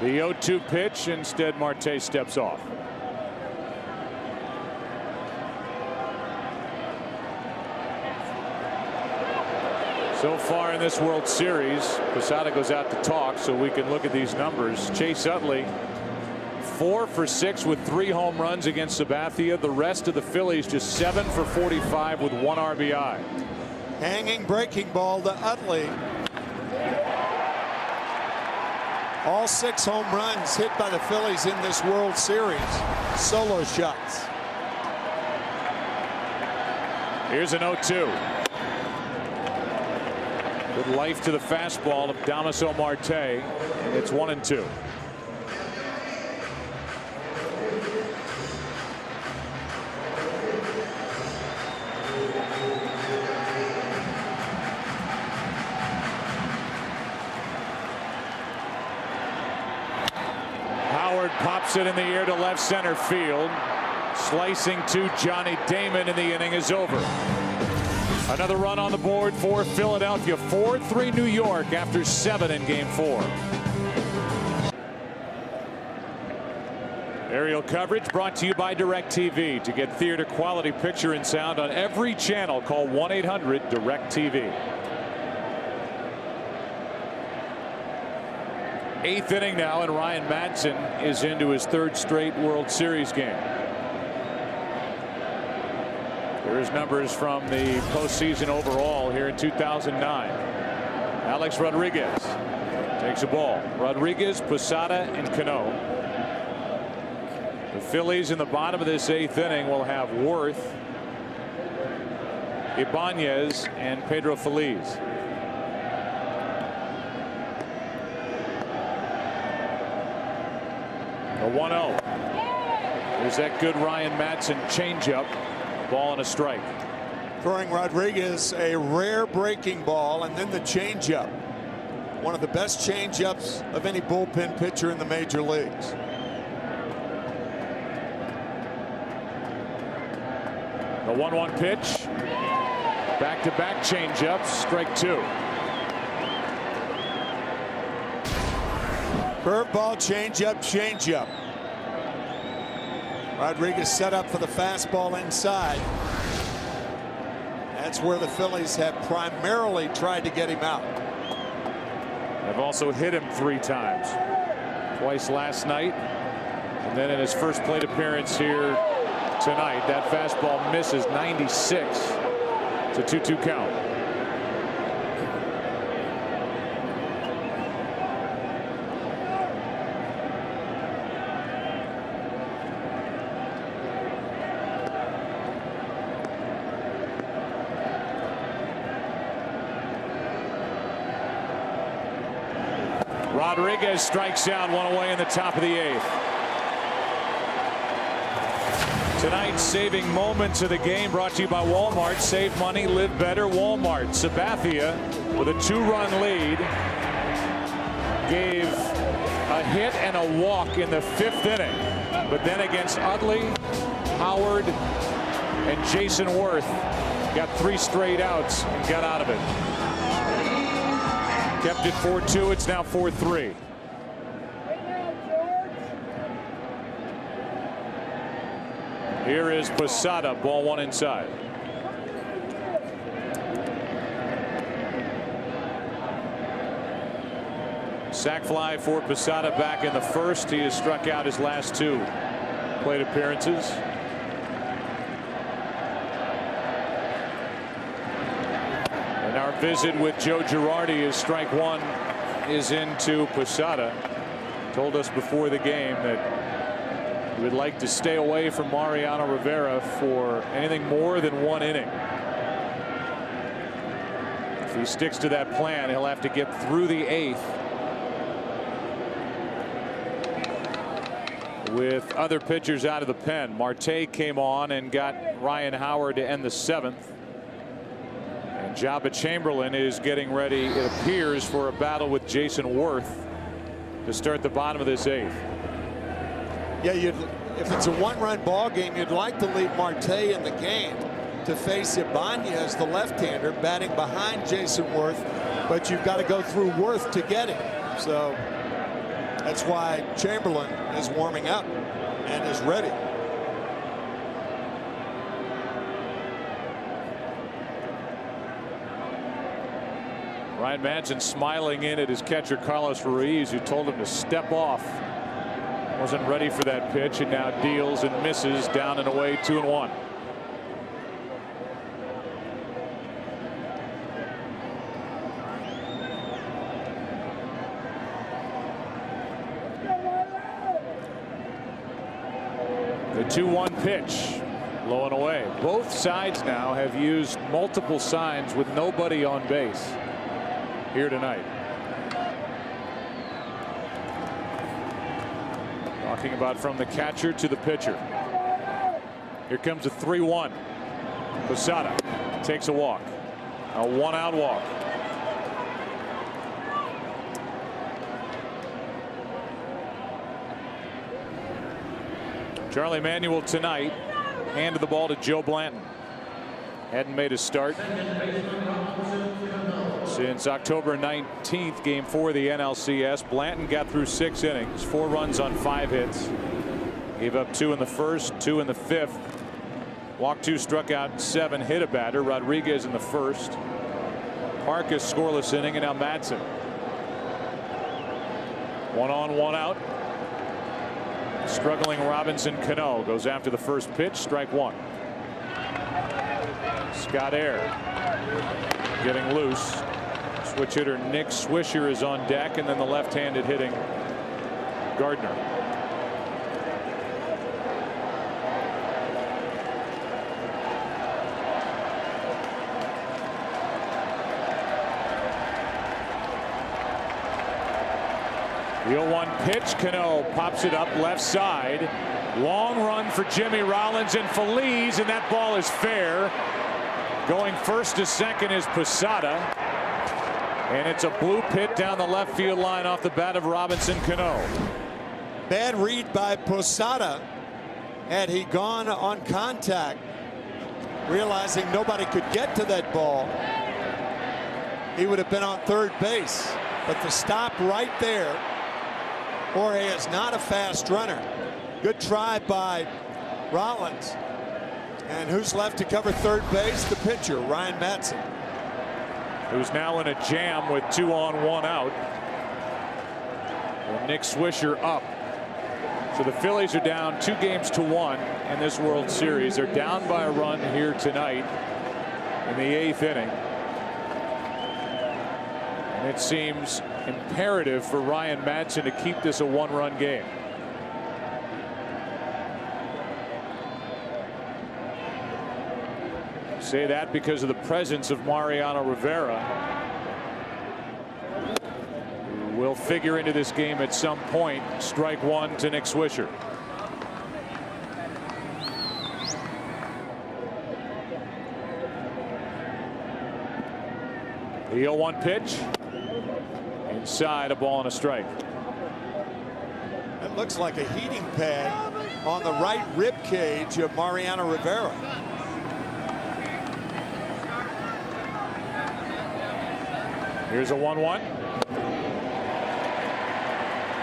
The 0-2 pitch, instead Marte steps off. So far in this World Series, Posada goes out to talk so we can look at these numbers. Chase Utley 4 for 6 with 3 home runs against Sabathia. The rest of the Phillies just 7 for 45 with 1 RBI. Hanging breaking ball to Utley. All 6 home runs hit by the Phillies in this World Series. Solo shots. Here's an 0-2. Good life to the fastball of Damaso Marte. It's 1-2. Howard pops it in the air to left center field. Slicing to Johnny Damon, and the inning is over. Another run on the board for Philadelphia. 4-3 New York after 7 in Game 4. Aerial coverage brought to you by DirecTV. To get theater quality picture and sound on every channel, call 1-800-DirecTV. 8th inning now, and Ryan Madson is into his 3rd straight World Series game. Here's numbers from the postseason overall here in 2009. Alex Rodriguez takes a ball. Rodriguez, Posada, and Cano. The Phillies in the bottom of this 8th inning will have Worth, Ibanez, and Pedro Feliz. A 1-0. There's that good Ryan Madson changeup. Ball and a strike. Throwing Rodriguez a rare breaking ball, and then the changeup. One of the best changeups of any bullpen pitcher in the major leagues. The 1-1 pitch. Back-to-back changeups. Strike 2. Curveball, changeup. Rodriguez set up for the fastball inside. That's where the Phillies have primarily tried to get him out. They've also hit him 3 times. Twice last night, and then in his first plate appearance here tonight. That fastball misses. 96. It's a 2-2 count. Rodriguez strikes out, 1 away in the top of the 8th. Tonight's saving moments of the game brought to you by Walmart. Save money, live better. Walmart. Sabathia with a 2-run lead gave a hit and a walk in the 5th inning. But then against Utley, Howard, and Jason Worth got 3 straight outs and got out of it. Kept it 4-2. It's now 4-3. Here is Posada. Ball 1 inside. Sac fly for Posada back in the 1st. He has struck out his last 2 plate appearances. Our visit with Joe Girardi is strike 1 is into Posada. Told us before the game that he would like to stay away from Mariano Rivera for anything more than 1 inning. If he sticks to that plan, he'll have to get through the 8th with other pitchers out of the pen. Marte came on and got Ryan Howard to end the 7th. Jabba Chamberlain is getting ready, it appears, for a battle with Jason Worth to start the bottom of this 8th. Yeah, if it's a 1-run ball game, you'd like to leave Marte in the game to face Ibanez, the left-hander, batting behind Jason Worth, but you've got to go through Worth to get him. So that's why Chamberlain is warming up and is ready. Ryan Madson smiling in at his catcher Carlos Ruiz, who told him to step off. Wasn't ready for that pitch, and now deals and misses. Down and away, 2-1. The 2-1 pitch. Low and away. Both sides now have used multiple signs with nobody on base here tonight. Talking about from the catcher to the pitcher. Here comes a 3-1. Posada takes a walk. A 1-out walk. Charlie Manuel tonight handed the ball to Joe Blanton. Hadn't made a start since October 19th, game 4 of the NLCS. Blanton got through 6 innings, 4 runs on 5 hits. Gave up 2 in the first, 2 in the 5th. Walked 2, struck out 7, hit a batter. Rodriguez in the first. Parkas scoreless inning, and now Madsen. 1 on, 1 out. Struggling Robinson Cano goes after the first pitch, strike 1. Scott Air getting loose. Switch hitter Nick Swisher is on deck, and then the left-handed hitting Gardner. The 0-1 pitch. Cano pops it up left side. Long run for Jimmy Rollins and Phillies, and that ball is fair. Going first to second is Posada. And it's a blue pit down the left field line off the bat of Robinson Cano. Bad read by Posada. Had he gone on contact, realizing nobody could get to that ball, he would have been on third base. But the stop right there. Jorge is not a fast runner. Good try by Rollins. And who's left to cover third base? The pitcher, Ryan Madsen. Who's now in a jam with 2 on, 1 out. And Nick Swisher up. So the Phillies are down 2-1 in this World Series. They're down by a run here tonight in the 8th inning. And it seems imperative for Ryan Madsen to keep this a 1-run game. Say that because of the presence of Mariano Rivera, who will figure into this game at some point. Strike 1 to Nick Swisher. The 0-1 pitch. Inside, a ball and a strike. That looks like a heating pad on the right rib cage of Mariano Rivera. Here's a 1-1.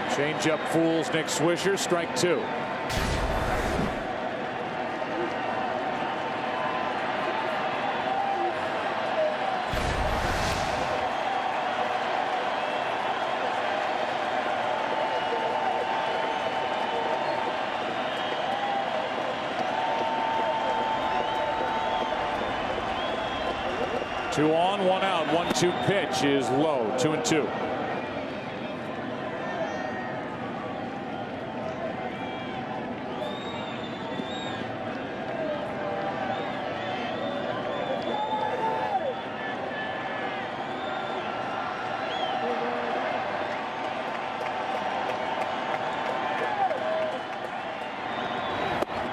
Changeup fools Nick Swisher. Strike 2. Two on, 1 out. 1-2 pitch is low. 2-2.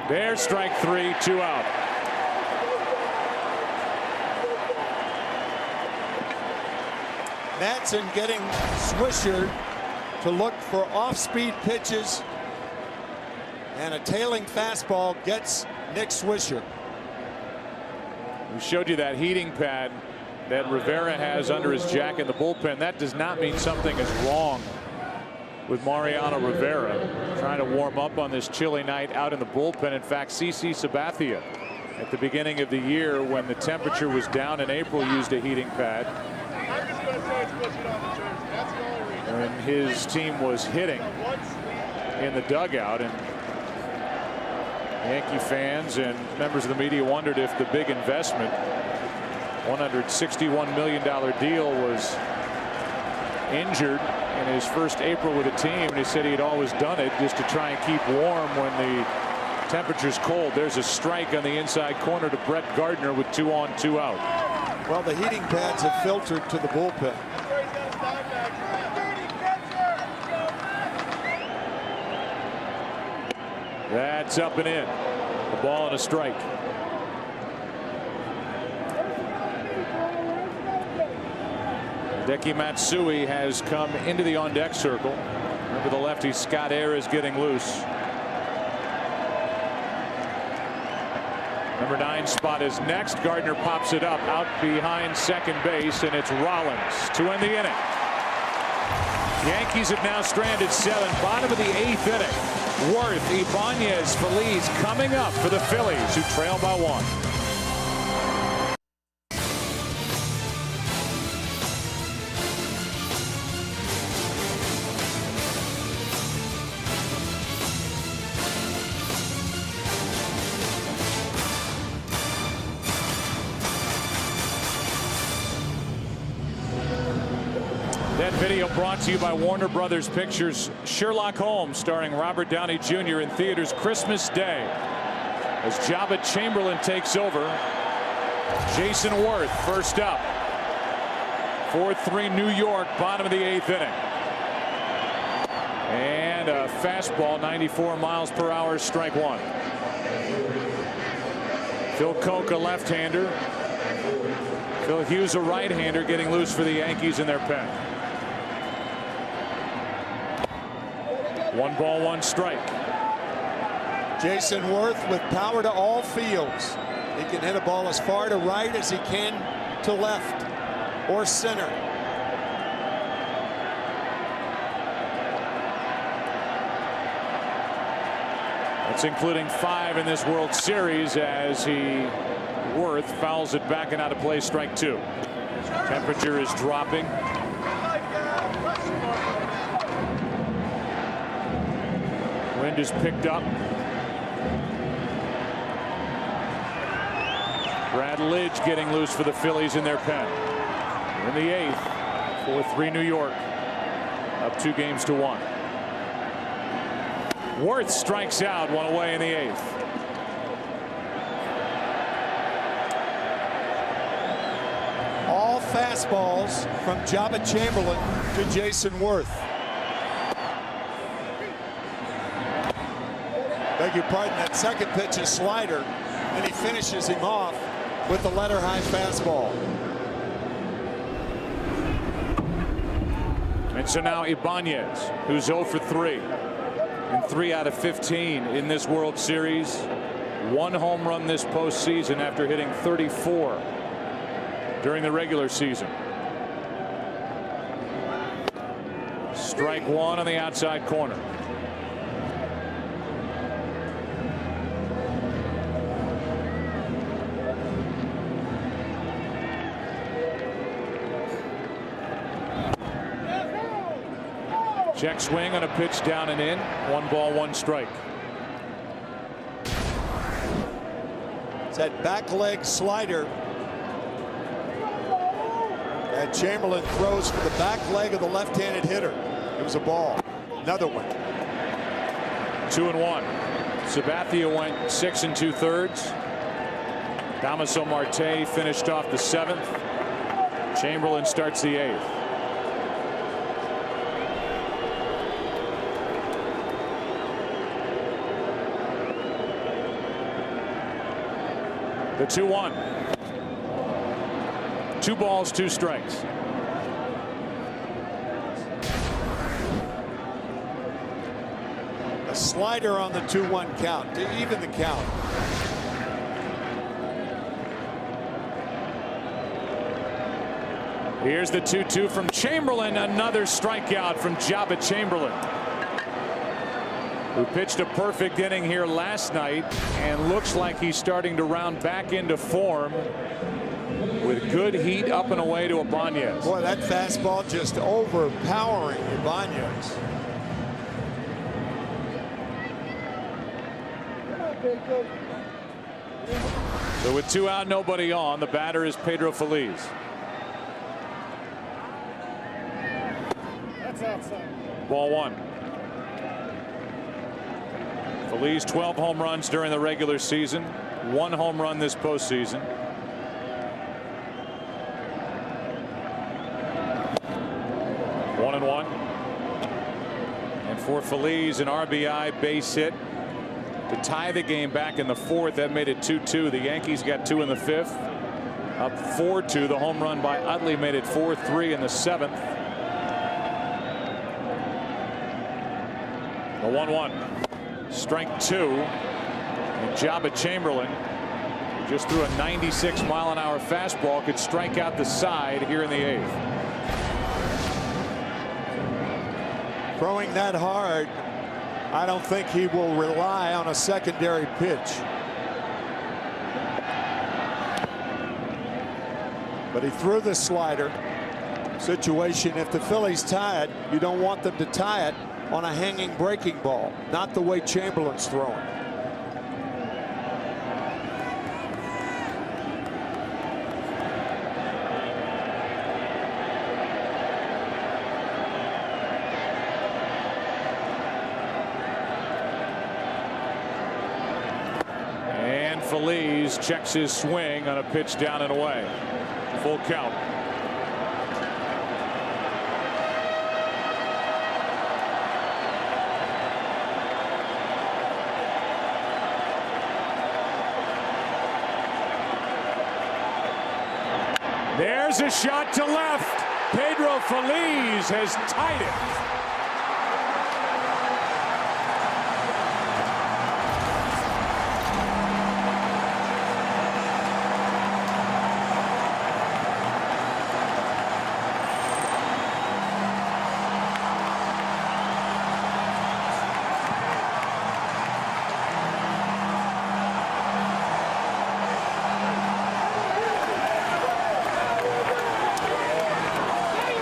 There's strike 3, 2 out. Madsen getting Swisher to look for off-speed pitches, and a tailing fastball gets Nick Swisher. We showed you that heating pad that Rivera has under his jacket in the bullpen. That does not mean something is wrong with Mariano Rivera trying to warm up on this chilly night out in the bullpen. In fact, CC Sabathia at the beginning of the year, when the temperature was down in April, used a heating pad. And his team was hitting in the dugout, and Yankee fans and members of the media wondered if the big investment, $161 million deal, was injured in his first April with the team. And he said he had always done it just to try and keep warm when the Temperature's cold. There's a strike on the inside corner to Brett Gardner with 2 on, 2 out. Well, the heating pads have filtered to the bullpen. That's up and in. A ball and a strike. Hideki Matsui has come into the on-deck circle. Remember, the lefty Scott Air is getting loose. Number 9 spot is next. Gardner pops it up out behind second base, and it's Rollins to end the inning. Yankees have now stranded 7, bottom of the 8th inning. Worth, Ibanez, Phillies coming up for the Phillies, who trail by 1. That video brought to you by Warner Brothers Pictures' Sherlock Holmes, starring Robert Downey Jr. in theaters Christmas Day. As Jabba Chamberlain takes over, Jason Worth first up. 4-3 New York, bottom of the 8th inning. And a fastball, 94 miles per hour, strike 1. Phil Koch, a left-hander. Phil Hughes, a right-hander, getting loose for the Yankees in their pen. 1 ball, 1 strike. Jason Worth with power to all fields. He can hit a ball as far to right as he can to left or center. That's including 5 in this World Series, as Worth fouls it back and out of play, strike 2. Temperature is dropping. Wind is picked up. Brad Lidge getting loose for the Phillies in their pen. In the 8th, 4-3 New York, up 2 games to 1. Worth strikes out, 1 away in the 8th. All fastballs from Jabba Chamberlain to Jason Worth. Beg your pardon, that second pitch is slider, and he finishes him off with the letter high fastball. And so now Ibanez, who's 0 for 3 in 3 out of 15 in this World Series. 1 home run this postseason after hitting 34 during the regular season. Strike 1 on the outside corner. Check swing on a pitch down and in. 1 ball, 1 strike. It's that back leg slider that Chamberlain throws for the back leg of the left-handed hitter. It was a ball. Another one. 2-1. Sabathia went 6 2/3. Damaso Marte finished off the 7th. Chamberlain starts the 8th. The 2-1. 2 balls, 2 strikes. A slider on the 2-1 count to even the count. Here's the 2-2 from Chamberlain. Another strikeout from Jabba Chamberlain, who pitched a perfect inning here last night and looks like he's starting to round back into form with good heat up and away to Ibanez. Boy, that fastball just overpowering Ibanez. So with 2 out, nobody on, the batter is Pedro Feliz. That's outside. Ball 1. Phillies 12 home runs during the regular season, 1 home run this postseason. One and one. And for Phillies, an RBI base hit to tie the game back in the 4th. That made it 2-2. The Yankees got 2 in the 5th. Up 4-2. The home run by Utley made it 4-3 in the 7th. The 1-1. Strike 2. And Jabba Chamberlain, who just threw a 96-mile-an-hour fastball, could strike out the side here in the 8th. Throwing that hard, I don't think he will rely on a secondary pitch. But he threw the slider. Situation, if the Phillies tie it, you don't want them to tie it on a hanging breaking ball, not the way Chamberlain's throwing. And Phillies checks his swing on a pitch down and away. Full count. There's a shot to left. Pedro Phillies has tied it.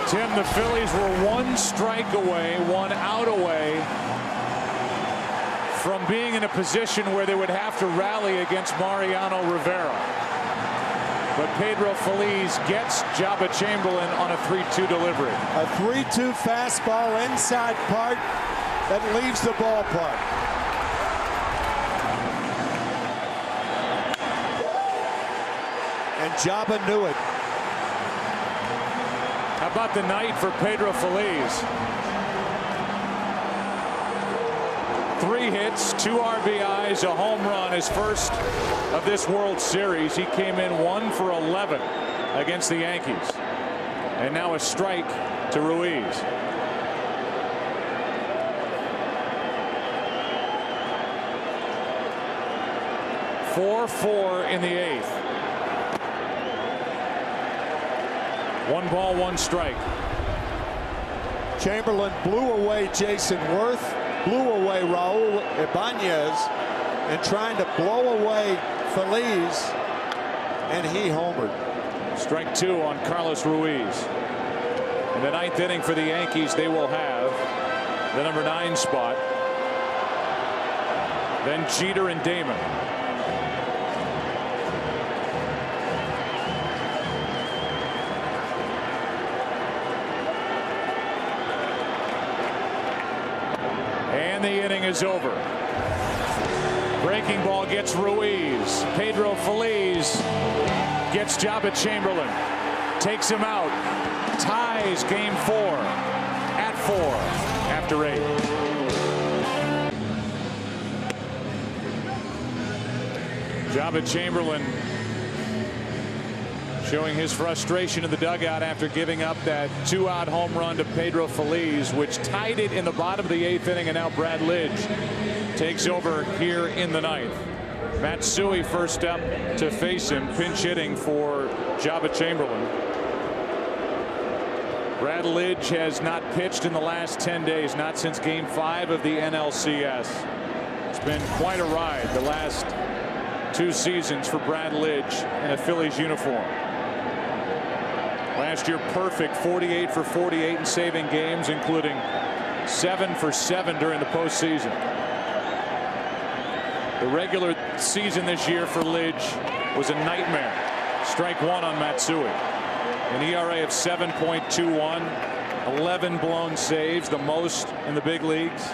Tim, the Phillies were 1 strike away, 1 out away from being in a position where they would have to rally against Mariano Rivera. But Pedro Phillies gets Jabba Chamberlain on a 3-2 delivery. A 3-2 fastball inside part that leaves the ballpark. And Jabba knew it. How about the night for Pedro Phillies? 3 hits, 2 RBIs, a home run, his first of this World Series. He came in 1 for 11 against the Yankees. And now a strike to Ruiz. Four in the 8th. 1 ball, 1 strike. Chamberlain blew away Jason Worth, blew away Raul Ibanez, and trying to blow away Phillies, and he homered. Strike 2 on Carlos Ruiz. In the 9th inning for the Yankees, they will have the number 9 spot. Then Jeter and Damon. And the inning is over. Breaking ball gets Ruiz. Pedro Phillies gets Jabba Chamberlain. Takes him out. Ties game 4 at 4 after 8. Jabba Chamberlain showing his frustration in the dugout after giving up that 2-out home run to Pedro Phillies, which tied it in the bottom of the 8th inning, and now Brad Lidge takes over here in the 9th. Matsui first up to face him, pinch hitting for Jabba Chamberlain. Brad Lidge has not pitched in the last 10 days, not since Game 5 of the NLCS. It's been quite a ride the last 2 seasons for Brad Lidge in a Phillies uniform. Last year, perfect 48 for 48 in saving games, including 7 for 7 during the postseason. The regular season this year for Lidge was a nightmare. Strike 1 on Matsui. An ERA of 7.21, 11 blown saves, the most in the big leagues.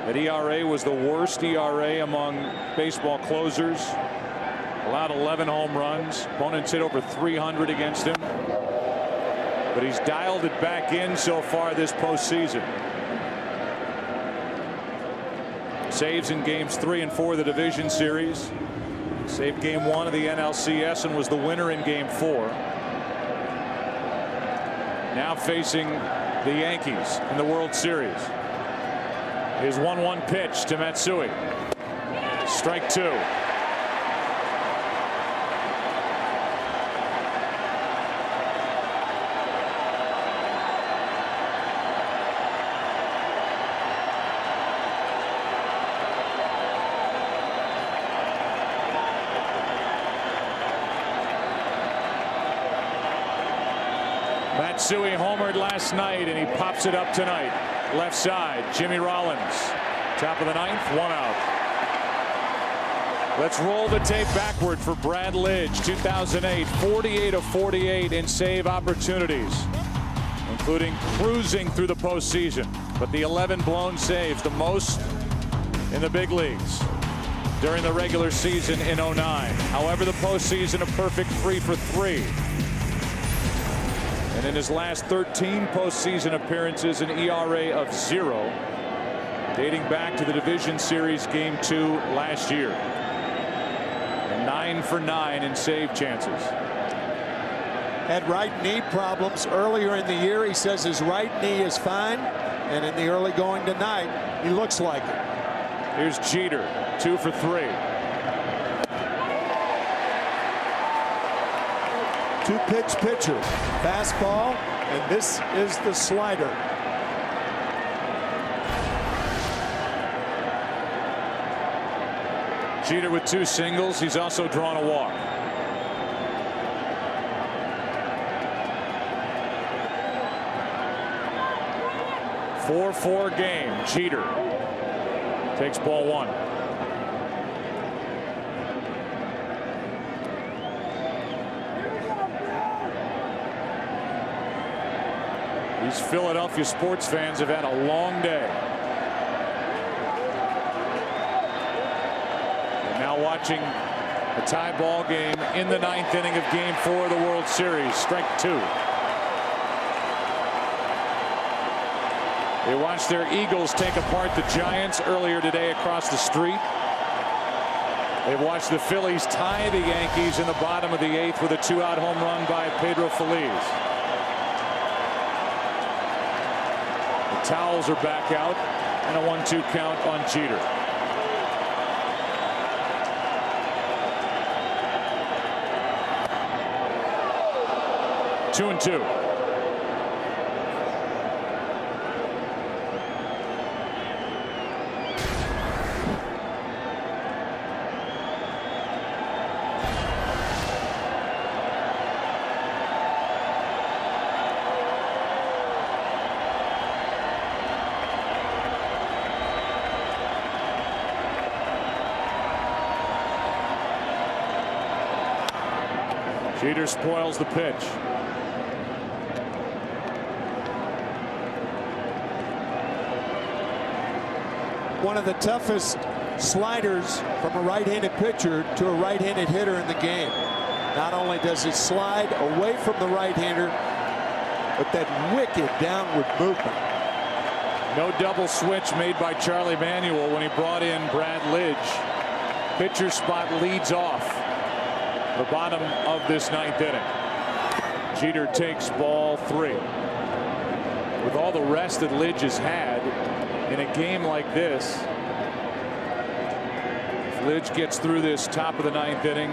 That ERA was the worst ERA among baseball closers. Allowed 11 home runs. Opponents hit over 300 against him. But he's dialed it back in so far this postseason. Saves in games 3 and 4 of the division series. Saved game 1 of the NLCS and was the winner in game 4. Now facing the Yankees in the World Series. His 1-1 pitch to Matsui. Strike 2. Matsui homered last night, and he pops it up tonight. Left side, Jimmy Rollins. Top of the 9th, 1 out. Let's roll the tape backward for Brad Lidge. 2008, 48 of 48 in save opportunities, including cruising through the postseason. But the 11 blown saves, the most in the big leagues during the regular season in 09. However, the postseason, a perfect 3 for 3. And in his last 13 postseason appearances, an ERA of 0, dating back to the division series game 2 last year. And 9 for 9 in save chances. Had right knee problems earlier in the year. He says his right knee is fine, and in the early going tonight, he looks like it. Here's Jeter, 2 for 3. 2-pitch pitcher, fastball, and this is the slider. Jeter with 2 singles. He's also drawn a walk. A 4-4 game. Jeter takes ball 1. These Philadelphia sports fans have had a long day. And now watching a tie ball game in the 9th inning of game 4 of the World Series. Strike 2. They watched their Eagles take apart the Giants earlier today across the street. They've watched the Phillies tie the Yankees in the bottom of the 8th with a 2-out home run by Pedro Feliz. Towels are back out, and a 1-2 count on Jeter. Two and 2. Jeter spoils the pitch. One of the toughest sliders from a right-handed pitcher to a right-handed hitter in the game. Not only does it slide away from the right-hander, but that wicked downward movement. No double switch made by Charlie Manuel when he brought in Brad Lidge. Pitcher spot leads off the bottom of this 9th inning. Jeter takes ball 3. With all the rest that Lidge has had in a game like this, if Lidge gets through this top of the 9th inning,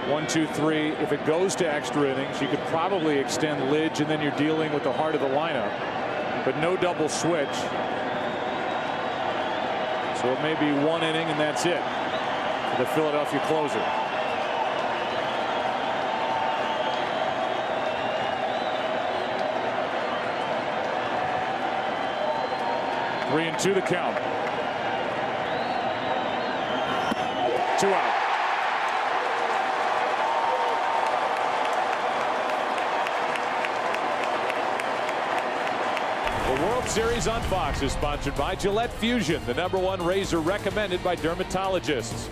1, 2, 3, if it goes to extra innings, you could probably extend Lidge, and then you're dealing with the heart of the lineup. But no double switch. So it may be 1 inning, and that's it for the Philadelphia closer. Three and 2 the count. 2 out. The World Series on Fox is sponsored by Gillette Fusion, the #1 razor recommended by dermatologists.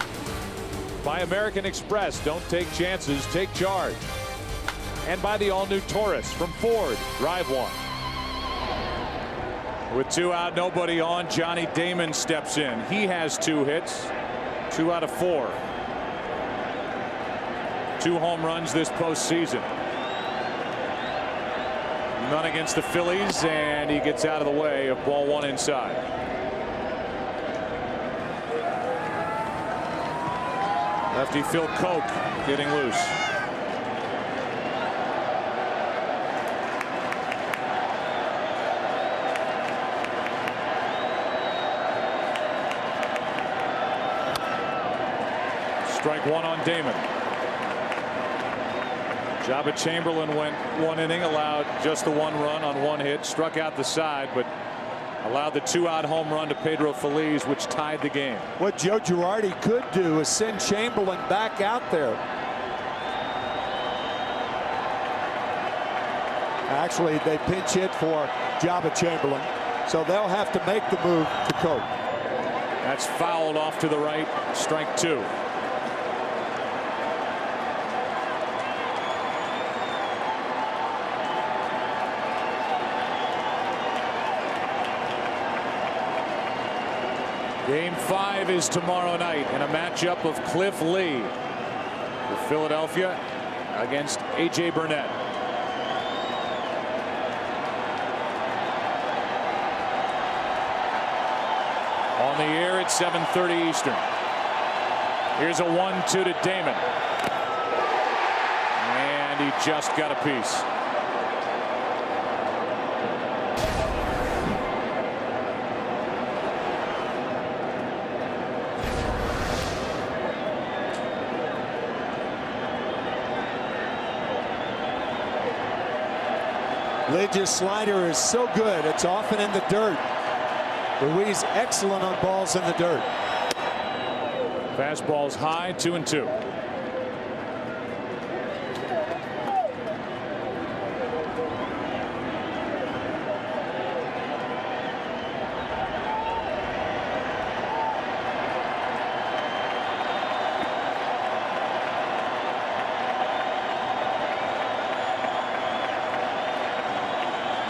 By American Express, don't take chances, take charge. And by the all-new Taurus from Ford, drive one. With 2 out, nobody on, Johnny Damon steps in. He has 2 hits, 2 out of 4. 2 home runs this postseason. None against the Phillies, and he gets out of the way of ball 1 inside. Lefty Phil Koch getting loose. Strike 1 on Damon. Jabba Chamberlain went 1 inning, allowed just the 1 run on 1 hit, struck out the side, but allowed the 2-out home run to Pedro Feliz, which tied the game. What Joe Girardi could do is send Chamberlain back out there. Actually, they pinch hit for Jabba Chamberlain, so they'll have to make the move to Koch. That's fouled off to the right, strike 2. Game 5 is tomorrow night in a matchup of Cliff Lee with Philadelphia against A.J. Burnett. On the air at 7:30 Eastern. Here's a 1-2 to Damon. And he just got a piece. Lidge's slider is so good, it's often in the dirt. Ruiz excellent on balls in the dirt. Fastball's high, 2-2.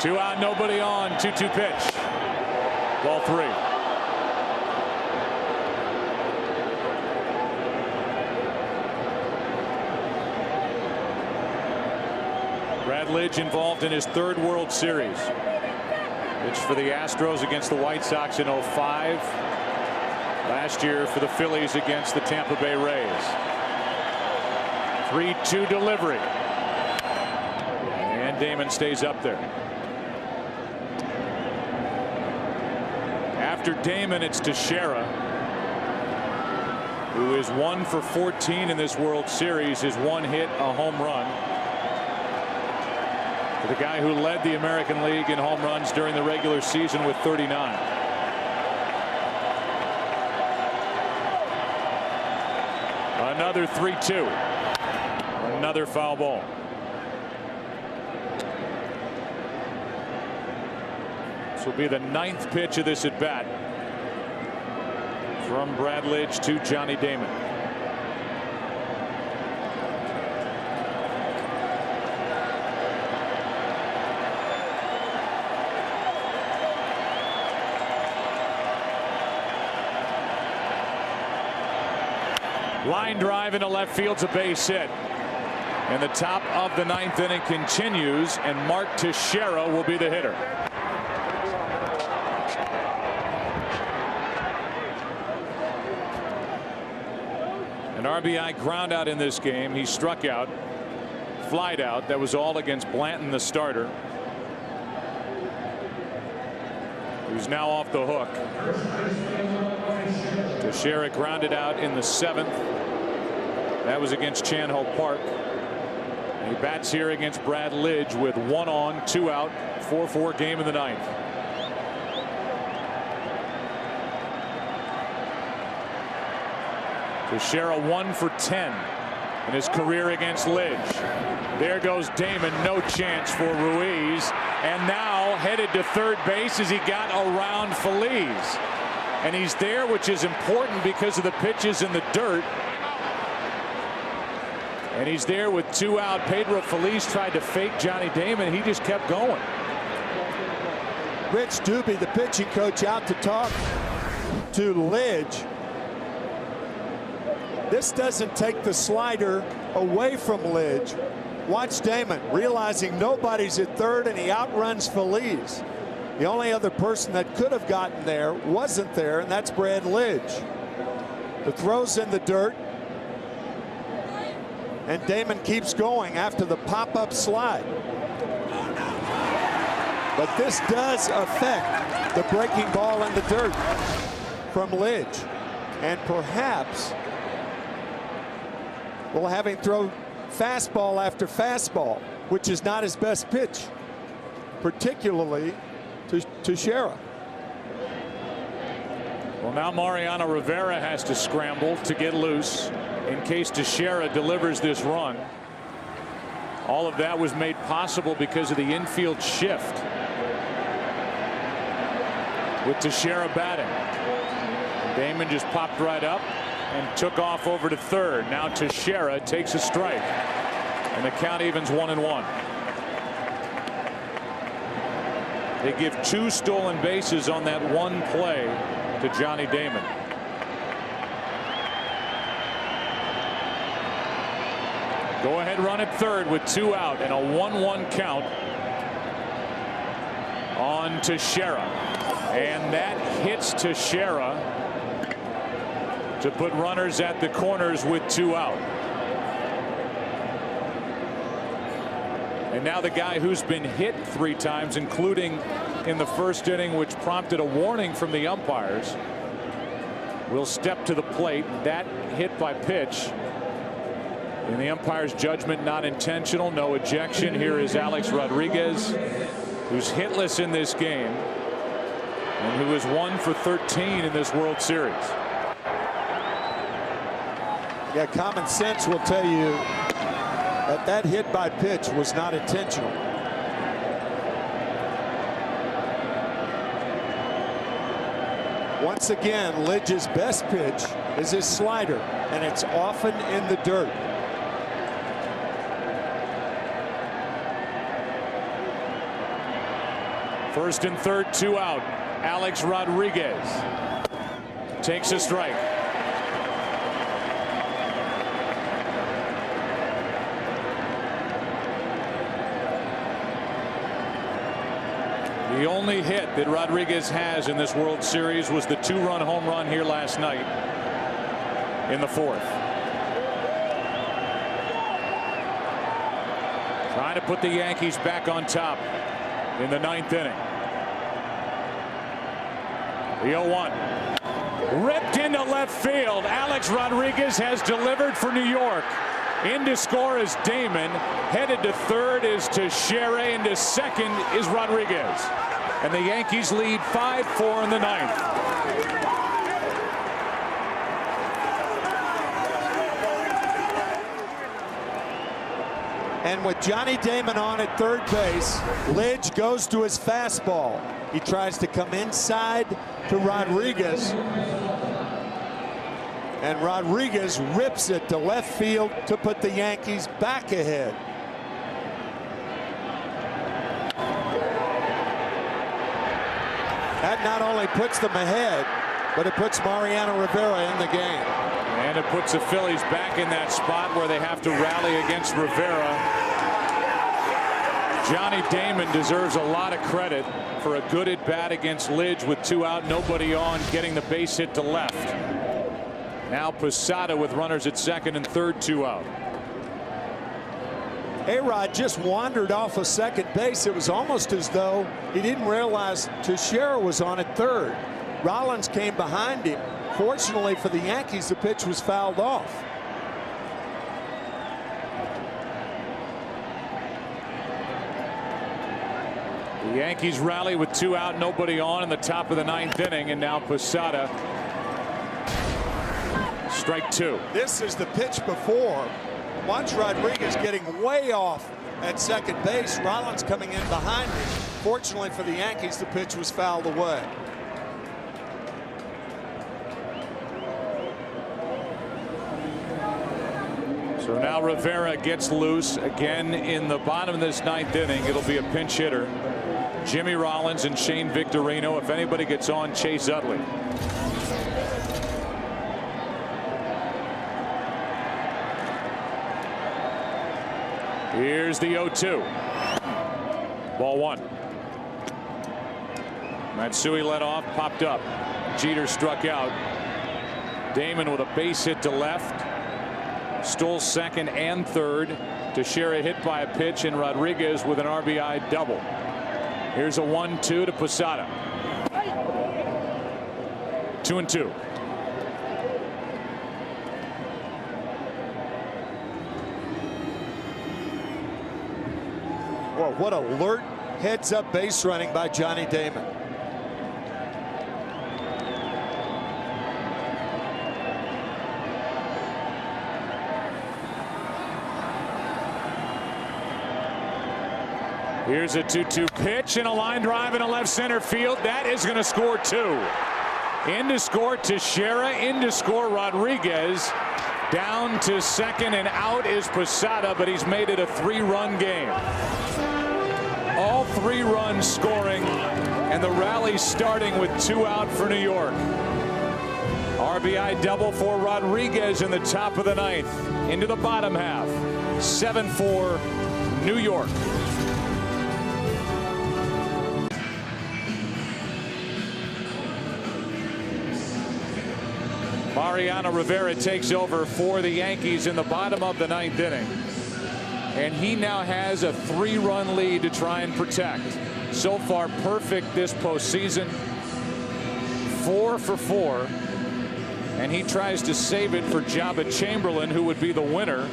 Two out, nobody on, 2-2 pitch. Ball 3. Brad Lidge involved in his 3rd World Series. Pitched for the Astros against the White Sox in 05. Last year for the Phillies against the Tampa Bay Rays. 3-2 delivery. And Damon stays up there. After Damon, it's Teixeira, who is 1 for 14 in this World Series. His 1 hit, a home run. The guy who led the American League in home runs during the regular season with 39. Another 3-2. Another foul ball. This will be the 9th pitch of this at bat from Brad Lidge to Johnny Damon. Line drive into left field's a base hit. And the top of the 9th inning continues, and Mark Teixeira will be the hitter. An RBI ground out in this game. He struck out, flied out. That was all against Blanton, the starter, who's now off the hook. Teixeira grounded out in the 7th. That was against Chan Ho Park. And he bats here against Brad Lidge with 1 on, 2 out, 4-4 game in the 9th. Teixeira 1 for 10 in his career against Lidge. There goes Damon, no chance for Ruiz, and now headed to third base as he got around Phillies. And he's there, which is important because of the pitches in the dirt. And he's there with 2 out. Pedro Feliz tried to fake Johnny Damon. He just kept going. Rich Doobie, the pitching coach, out to talk to Lidge. This doesn't take the slider away from Lidge. Watch Damon, realizing nobody's at third, and he outruns Feliz. The only other person that could have gotten there wasn't there, and that's Brad Lidge. The throw's in the dirt, and Damon keeps going after the pop-up slide. But this does affect the breaking ball in the dirt from Lidge, and perhaps we'll have him throw fastball after fastball, which is not his best pitch, particularly to Teixeira. Well, now Mariano Rivera has to scramble to get loose in case Teixeira delivers this run. All of that was made possible because of the infield shift with Teixeira batting. Damon just popped right up and took off over to third. Now Teixeira takes a strike, and the count evens 1-1. They give 2 stolen bases on that one play to Johnny Damon. Go ahead run at third with 2 out and a 1-1 count on Teixeira. And that hits Teixeira to put runners at the corners with 2 out. And now the guy who's been hit 3 times, including in the first inning, which prompted a warning from the umpires, will step to the plate. That hit by pitch, in the umpire's judgment, not intentional, no ejection. Here is Alex Rodriguez, who's hitless in this game and who is 1 for 13 in this World Series. Yeah, common sense will tell you that that hit by pitch was not intentional. Once again, Lidge's best pitch is his slider, and it's often in the dirt. First and third, 2 out. Alex Rodriguez takes a strike. The only hit that Rodriguez has in this World Series was the 2-run home run here last night in the 4th. Trying to put the Yankees back on top in the 9th inning. The 0-1. Ripped into left field. Alex Rodriguez has delivered for New York. In to score is Damon. Headed to third is Teixeira. Into second is Rodriguez. And the Yankees lead 5-4 in the 9th. And with Johnny Damon on at third base, Lidge goes to his fastball. He tries to come inside to Rodriguez, and Rodriguez rips it to left field to put the Yankees back ahead. That not only puts them ahead, but it puts Mariano Rivera in the game. And it puts the Phillies back in that spot where they have to rally against Rivera. Johnny Damon deserves a lot of credit for a good at bat against Lidge with 2 out, nobody on, getting the base hit to left. Now Posada with runners at second and third, 2 out. A-Rod just wandered off of second base. It was almost as though he didn't realize Teixeira was on at third. Rollins came behind him. Fortunately for the Yankees, the pitch was fouled off. The Yankees rally with 2 out, nobody on in the top of the 9th inning, and now Posada, strike 2. This is the pitch before Watch Rodriguez getting way off at second base. Rollins coming in behind him. Fortunately for the Yankees, the pitch was fouled away. So now Rivera gets loose again in the bottom of this ninth inning. It'll be a pinch hitter. Jimmy Rollins and Shane Victorino. If anybody gets on, Chase Utley. Here's the 0-2. Ball one. Matsui led off, popped up. Jeter struck out. Damon with a base hit to left. Stole second and third. Teixeira hit by a pitch, and Rodriguez with an RBI double. Here's a 1-2 to Posada. 2-2. Well, what alert heads-up base running by Johnny Damon. Here's a 2-2 pitch and a line drive in a left center field. That is going to score two. In to score Teixeira, in to score Rodriguez. Down to second and out is Posada, but he's made it a three-run game. All 3 runs scoring, and the rally starting with 2 out for New York. RBI double for Rodriguez in the top of the ninth. Into the bottom half. 7-4 New York. Mariano Rivera takes over for the Yankees in the bottom of the ninth inning. And he now has a 3-run lead to try and protect. So far, perfect this postseason. 4 for 4. And he tries to save it for Jabba Chamberlain, who would be the winner.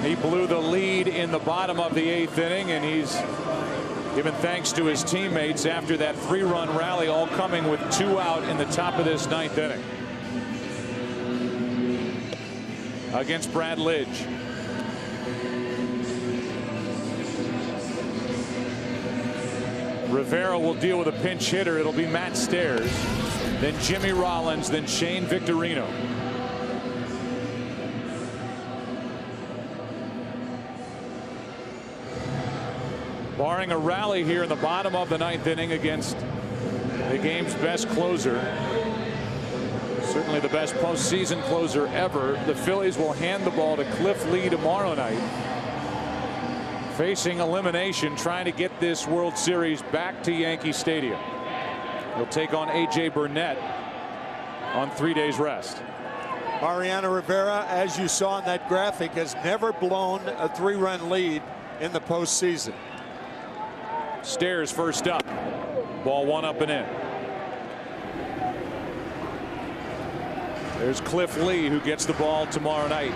He blew the lead in the bottom of the 8th inning, and he's given thanks to his teammates after that 3-run rally, all coming with 2 out in the top of this 9th inning. Against Brad Lidge. Rivera will deal with a pinch hitter. It'll be Matt Stairs, then Jimmy Rollins, then Shane Victorino. Barring a rally here in the bottom of the 9th inning against the game's best closer, certainly the best postseason closer ever, the Phillies will hand the ball to Cliff Lee tomorrow night, facing elimination, trying to get this World Series back to Yankee Stadium. He'll take on A.J. Burnett on 3 days rest. Mariano Rivera, as you saw in that graphic, has never blown a 3-run lead in the postseason. Stairs first up. Ball 1 up and in. There's Cliff Lee, who gets the ball tomorrow night.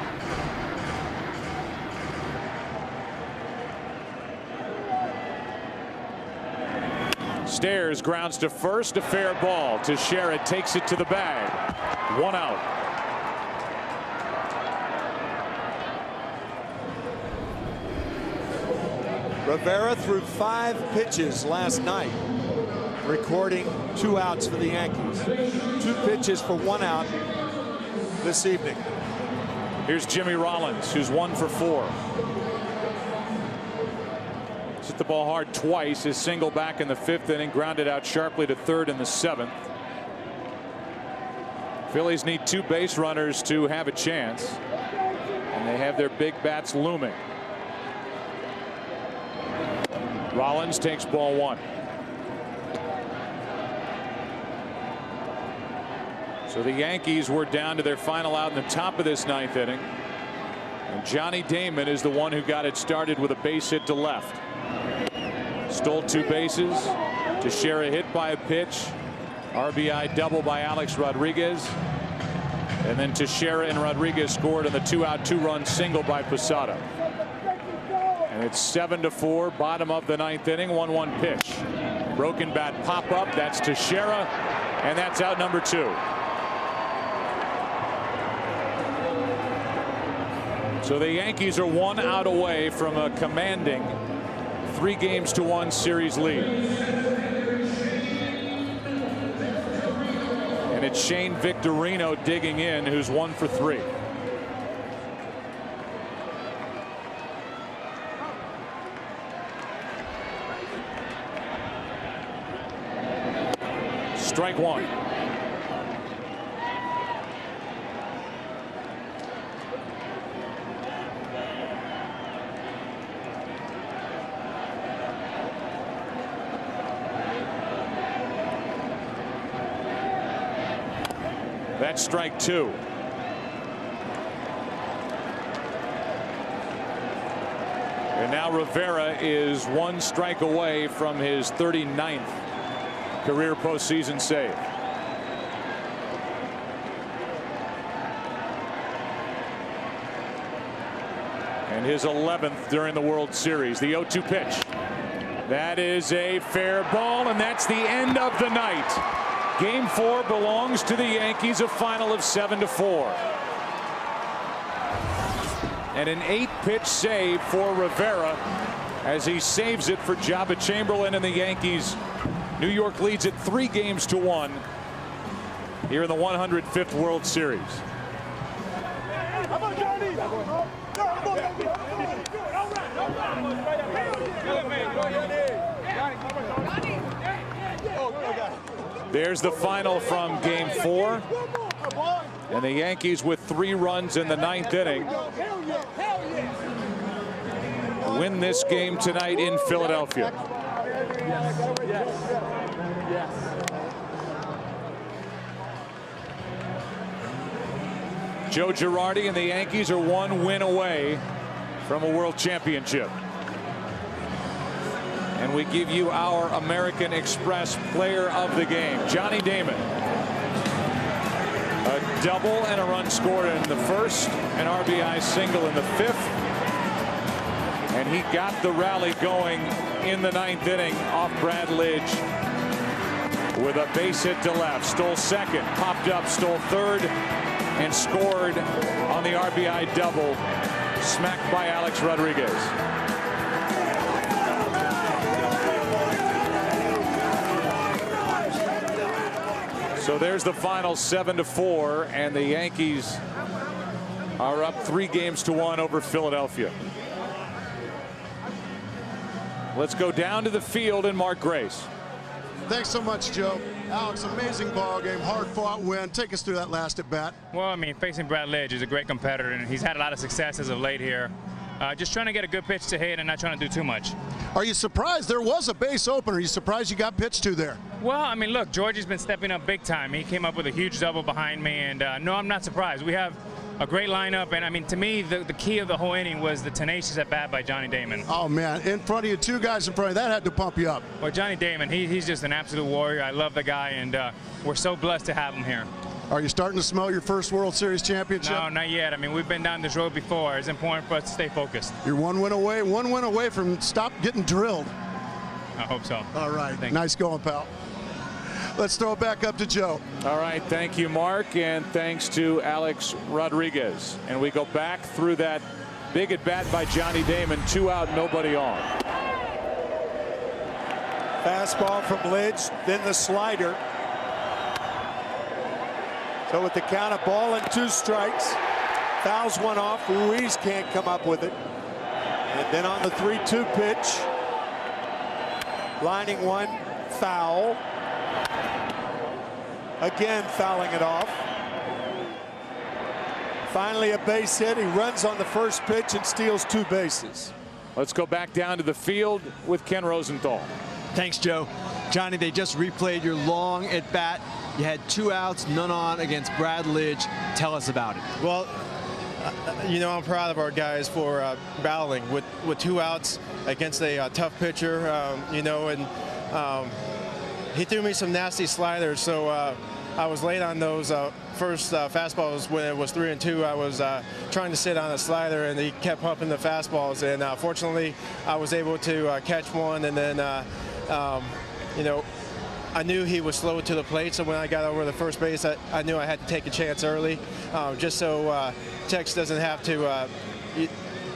Stairs grounds to first, a fair ball. Teixeira takes it to the bag. 1 out. Rivera threw 5 pitches last night, recording 2 outs for the Yankees. 2 pitches for 1 out this evening. Here's Jimmy Rollins, who's 1 for 4. Hit the ball hard twice. His single back in the 5th inning, grounded out sharply to third in the 7th. Phillies need 2 base runners to have a chance, and they have their big bats looming. Rollins takes ball 1. So the Yankees were down to their final out in the top of this 9th inning. And Johnny Damon is the one who got it started with a base hit to left. Stole 2 bases. Teixeira hit by a pitch. RBI double by Alex Rodriguez. And then Teixeira and Rodriguez scored on the 2-out 2-run single by Posada. And it's 7-4, bottom of the 9th inning, 1-1 pitch. Broken bat pop up. That's Teixeira, and that's out number 2. So the Yankees are 1 out away from a commanding 3-1 series lead. And it's Shane Victorino digging in, who's 1 for 3. Strike 1. That's strike 2. And now Rivera is 1 strike away from his 39th career postseason save. And his 11th during the World Series. The 0-2 pitch. That is a fair ball, and that's the end of the night. Game 4 belongs to the Yankees, a final of 7-4. And an 8-pitch save for Rivera as he saves it for Jabba Chamberlain, and the Yankees. New York leads it 3-1 here in the 105th World Series. There's the final from Game 4. And the Yankees with 3 runs in the 9th inning win this game tonight in Philadelphia. Joe Girardi and the Yankees are 1 win away from a world championship. And we give you our American Express player of the game, Johnny Damon. A double and a run scored in the 1st, an RBI single in the 5th. And he got the rally going in the 9th inning off Brad Lidge with a base hit to left. Stole 2nd, popped up, stole 3rd, and scored on the RBI double, smacked by Alex Rodriguez. So there's the final 7-4, and the Yankees are up 3-1 over Philadelphia. Let's go down to the field and Mark Grace. Thanks so much, Joe. Alex, amazing ball game, hard-fought win. Take us through that last at bat. Well, I mean, facing Brad Lidge is a great competitor, and he's had a lot of success as of late here. Just trying to get a good pitch to hit and not trying to do too much. Are you surprised there was a base opener? Are you surprised you got pitched to there? Well, I mean, look, Georgie's been stepping up big time. He came up with a huge double behind me, and no, I'm not surprised. We have a great lineup, and I mean, to me, the key of the whole inning was the tenacious at bat by Johnny Damon. Oh man, in front of you, 2 guys in front of you, that had to pump you up. Well, Johnny Damon, he's just an absolute warrior. I love the guy, and we're so blessed to have him here. Are you starting to smell your first World Series championship? No, not yet. I mean, we've been down this road before. It's important for us to stay focused. You're 1 win away from stop getting drilled. I hope so. All right, nice going, pal. Let's throw it back up to Joe. All right, thank you, Mark, and thanks to Alex Rodriguez. And we go back through that big at bat by Johnny Damon, 2 out, nobody on. Fastball from Lidge, then the slider. So with the count of ball and 2 strikes, fouls one off. Ruiz can't come up with it. And then on the 3-2 pitch, lining one, foul. Again, fouling it off. Finally, a base hit. He runs on the first pitch and steals 2 bases. Let's go back down to the field with Ken Rosenthal. Thanks, Joe. Johnny, they just replayed your long at bat. You had 2 outs, none on against Brad Lidge. Tell us about it. Well, you know, I'm proud of our guys for battling with 2 outs against a tough pitcher, you know, and he threw me some nasty sliders, so I was late on those first fastballs when it was 3-2. I was trying to sit on a slider, and he kept pumping the fastballs, and fortunately I was able to catch one, and then you know, I knew he was slow to the plate, so when I got over the first base, I knew I had to take a chance early, just so Tex doesn't have to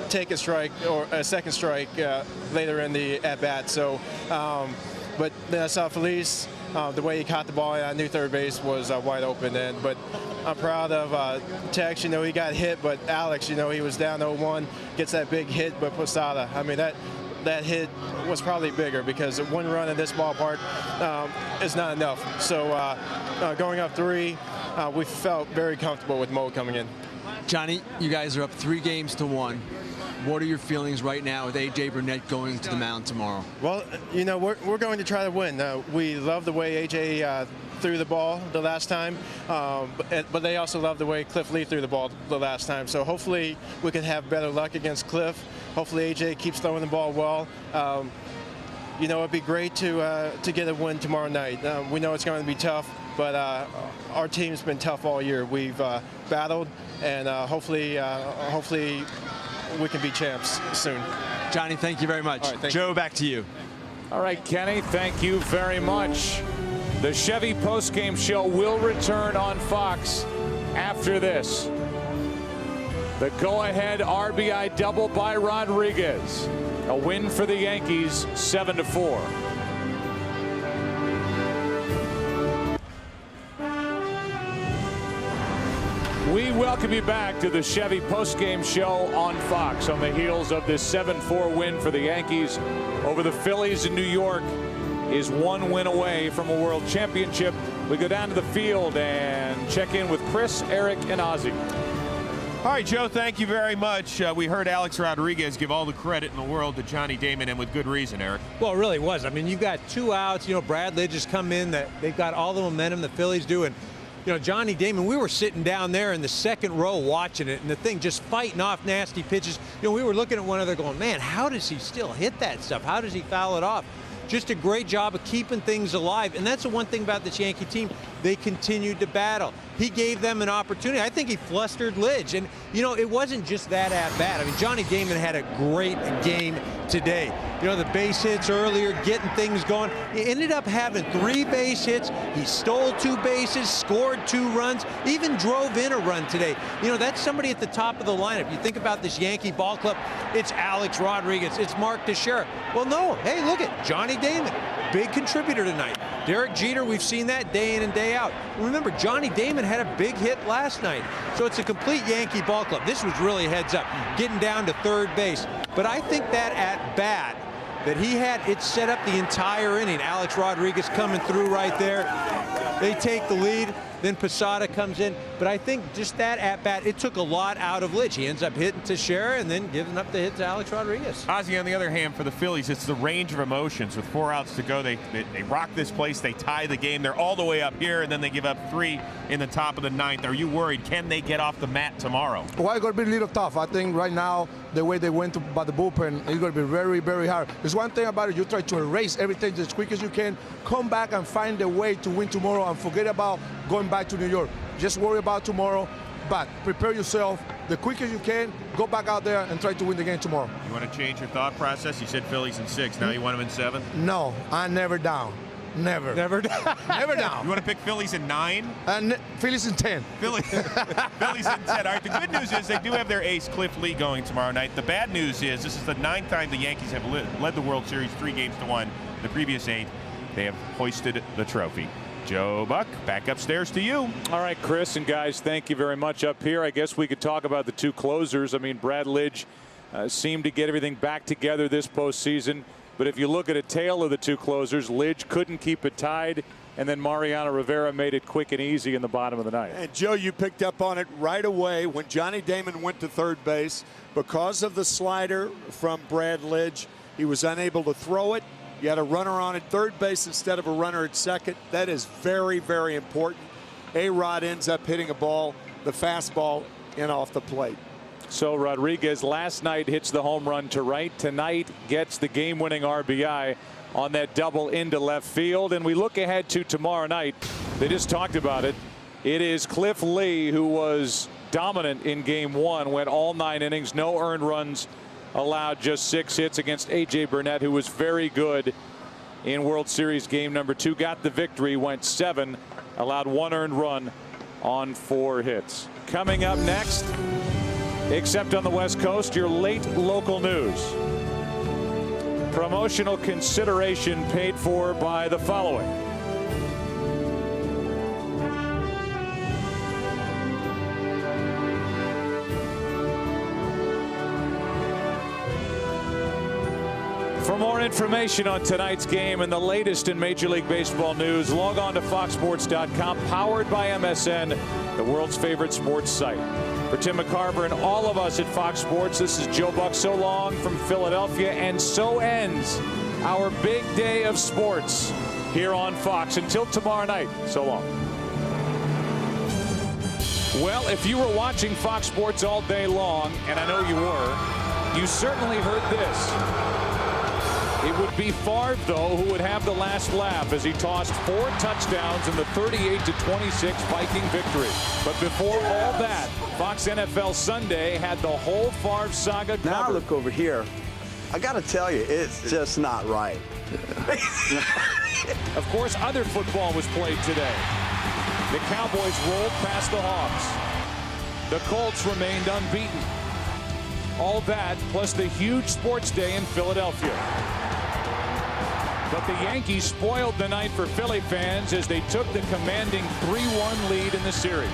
take a strike or a second strike later in the at-bat. So, but then I saw Phillies, the way he caught the ball. I knew third base was wide open then. But I'm proud of Tex. You know, he got hit, but Alex, you know, he was down 0-1, gets that big hit, but Posada, I mean, that hit was probably bigger because 1 run in this ballpark is not enough. So going up 3, we felt very comfortable with Mo coming in. Johnny, you guys are up 3-1. What are your feelings right now with A.J. Burnett going to the mound tomorrow? Well, you know, we're going to try to win. We love the way A.J. threw the ball the last time, but they also love the way Cliff Lee threw the ball the last time. So hopefully we can have better luck against Cliff. Hopefully A.J. keeps throwing the ball well. You know, it'd be great to get a win tomorrow night. We know it's going to be tough, but our team's been tough all year. We've battled, and hopefully we can be champs soon. Johnny, thank you very much. All right, Joe, back to you. All right, Kenny, thank you very much. The Chevy postgame show will return on Fox after this. The go-ahead RBI double by Rodriguez. A win for the Yankees, 7-4. We welcome you back to the Chevy postgame show on Fox on the heels of this 7-4 win for the Yankees over the Phillies in New York. Is 1 win away from a world championship. We go down to the field and check in with Chris, Eric, and Ozzie. All right, Joe, thank you very much. We heard Alex Rodriguez give all the credit in the world to Johnny Damon, and with good reason, Eric. Well, it really was. I mean, you got 2 outs. You know, Brad Lidge has come in. They've got all the momentum the Phillies do. And, you know, Johnny Damon, we were sitting down there in the second row watching it, and the thing just fighting off nasty pitches. You know, we were looking at one another going, man, how does he still hit that stuff? How does he foul it off? Just a great job of keeping things alive. And that's the one thing about this Yankee team. They continued to battle. He gave them an opportunity. I think he flustered Lidge. And, you know, it wasn't just that at-bat. I mean, Johnny Damon had a great game today. You know, the base hits earlier, getting things going. He ended up having 3 base hits. He stole 2 bases, scored 2 runs, even drove in a run today. You know, that's somebody at the top of the lineup. You think about this Yankee ball club, it's Alex Rodriguez, it's Mark Teixeira. Well, no, hey, look at Johnny Damon, big contributor tonight. Derek Jeter, we've seen that day in and day out. Remember, Johnny Damon had a big hit last night. So it's a complete Yankee ball club. This was really heads up, getting down to third base. But I think that at bat that he had, it set up the entire inning. Alex Rodriguez coming through right there. They take the lead. Then Posada comes in. But I think just that at-bat, it took a lot out of Lidge. He ends up hitting Teixeira and then giving up the hit to Alex Rodriguez. Ozzie, on the other hand, for the Phillies, it's the range of emotions. With 4 outs to go, they rock this place. They tie the game. They're all the way up here, and then they give up 3 in the top of the 9th. Are you worried? Can they get off the mat tomorrow? Well, it's going to be a little tough. I think right now, the way they went by the bullpen, it's going to be very, very hard. There's one thing about it. You try to erase everything as quick as you can, come back and find a way to win tomorrow and forget about going back to New York. Just worry about tomorrow, but prepare yourself the quicker you can. Go back out there and try to win the game tomorrow. You want to change your thought process? You said Phillies in 6. Now you want them in 7? No, I'm never down. Never. Never down. Never down. You want to pick Phillies in 9? And Phillies in 10. Phillies in 10. All right, the good news is they do have their ace, Cliff Lee, going tomorrow night. The bad news is this is the 9th time the Yankees have led the World Series 3-1. The previous 8, they have hoisted the trophy. Joe Buck, back upstairs to you. All right, Chris and guys, thank you very much up here. I guess we could talk about the 2 closers. I mean, Brad Lidge seemed to get everything back together this postseason. But if you look at a tale of the 2 closers, Lidge couldn't keep it tied, and then Mariano Rivera made it quick and easy in the bottom of the 9th. And Joe, you picked up on it right away when Johnny Damon went to third base. Because of the slider from Brad Lidge, he was unable to throw it. You had a runner on at third base instead of a runner at second. That is very, very important. A-Rod ends up hitting a ball, the fastball, in off the plate. So Rodriguez last night hits the home run to right. Tonight gets the game-winning RBI on that double into left field. And we look ahead to tomorrow night. They just talked about it. It is Cliff Lee who was dominant in game 1, went all 9 innings, no earned runs allowed, just 6 hits against A.J. Burnett, who was very good in World Series game number 2. Got the victory, went 7, allowed 1 earned run on 4 hits. Coming up next, Except on the West Coast, your late local news. Promotional consideration paid for by the following. For more information on tonight's game and the latest in Major League Baseball news, log on to foxsports.com, powered by MSN, the world's favorite sports site. For Tim McCarver and all of us at Fox Sports, this is Joe Buck so long from Philadelphia, and so ends our big day of sports here on Fox. Until tomorrow night, so long. Well, if you were watching Fox Sports all day long, and I know you were, you certainly heard this. It would be Favre, though, who would have the last laugh as he tossed 4 touchdowns in the 38-26 Viking victory. But before all that, Fox NFL Sunday had the whole Favre saga covered. Now look over here. I got to tell you, it's just not right. Of course, other football was played today. The Cowboys rolled past the Hawks. The Colts remained unbeaten. All that, plus the huge sports day in Philadelphia. But the Yankees spoiled the night for Philly fans as they took the commanding 3-1 lead in the series.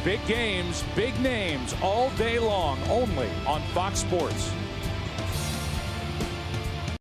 Big games, big names all day long, only on Fox Sports.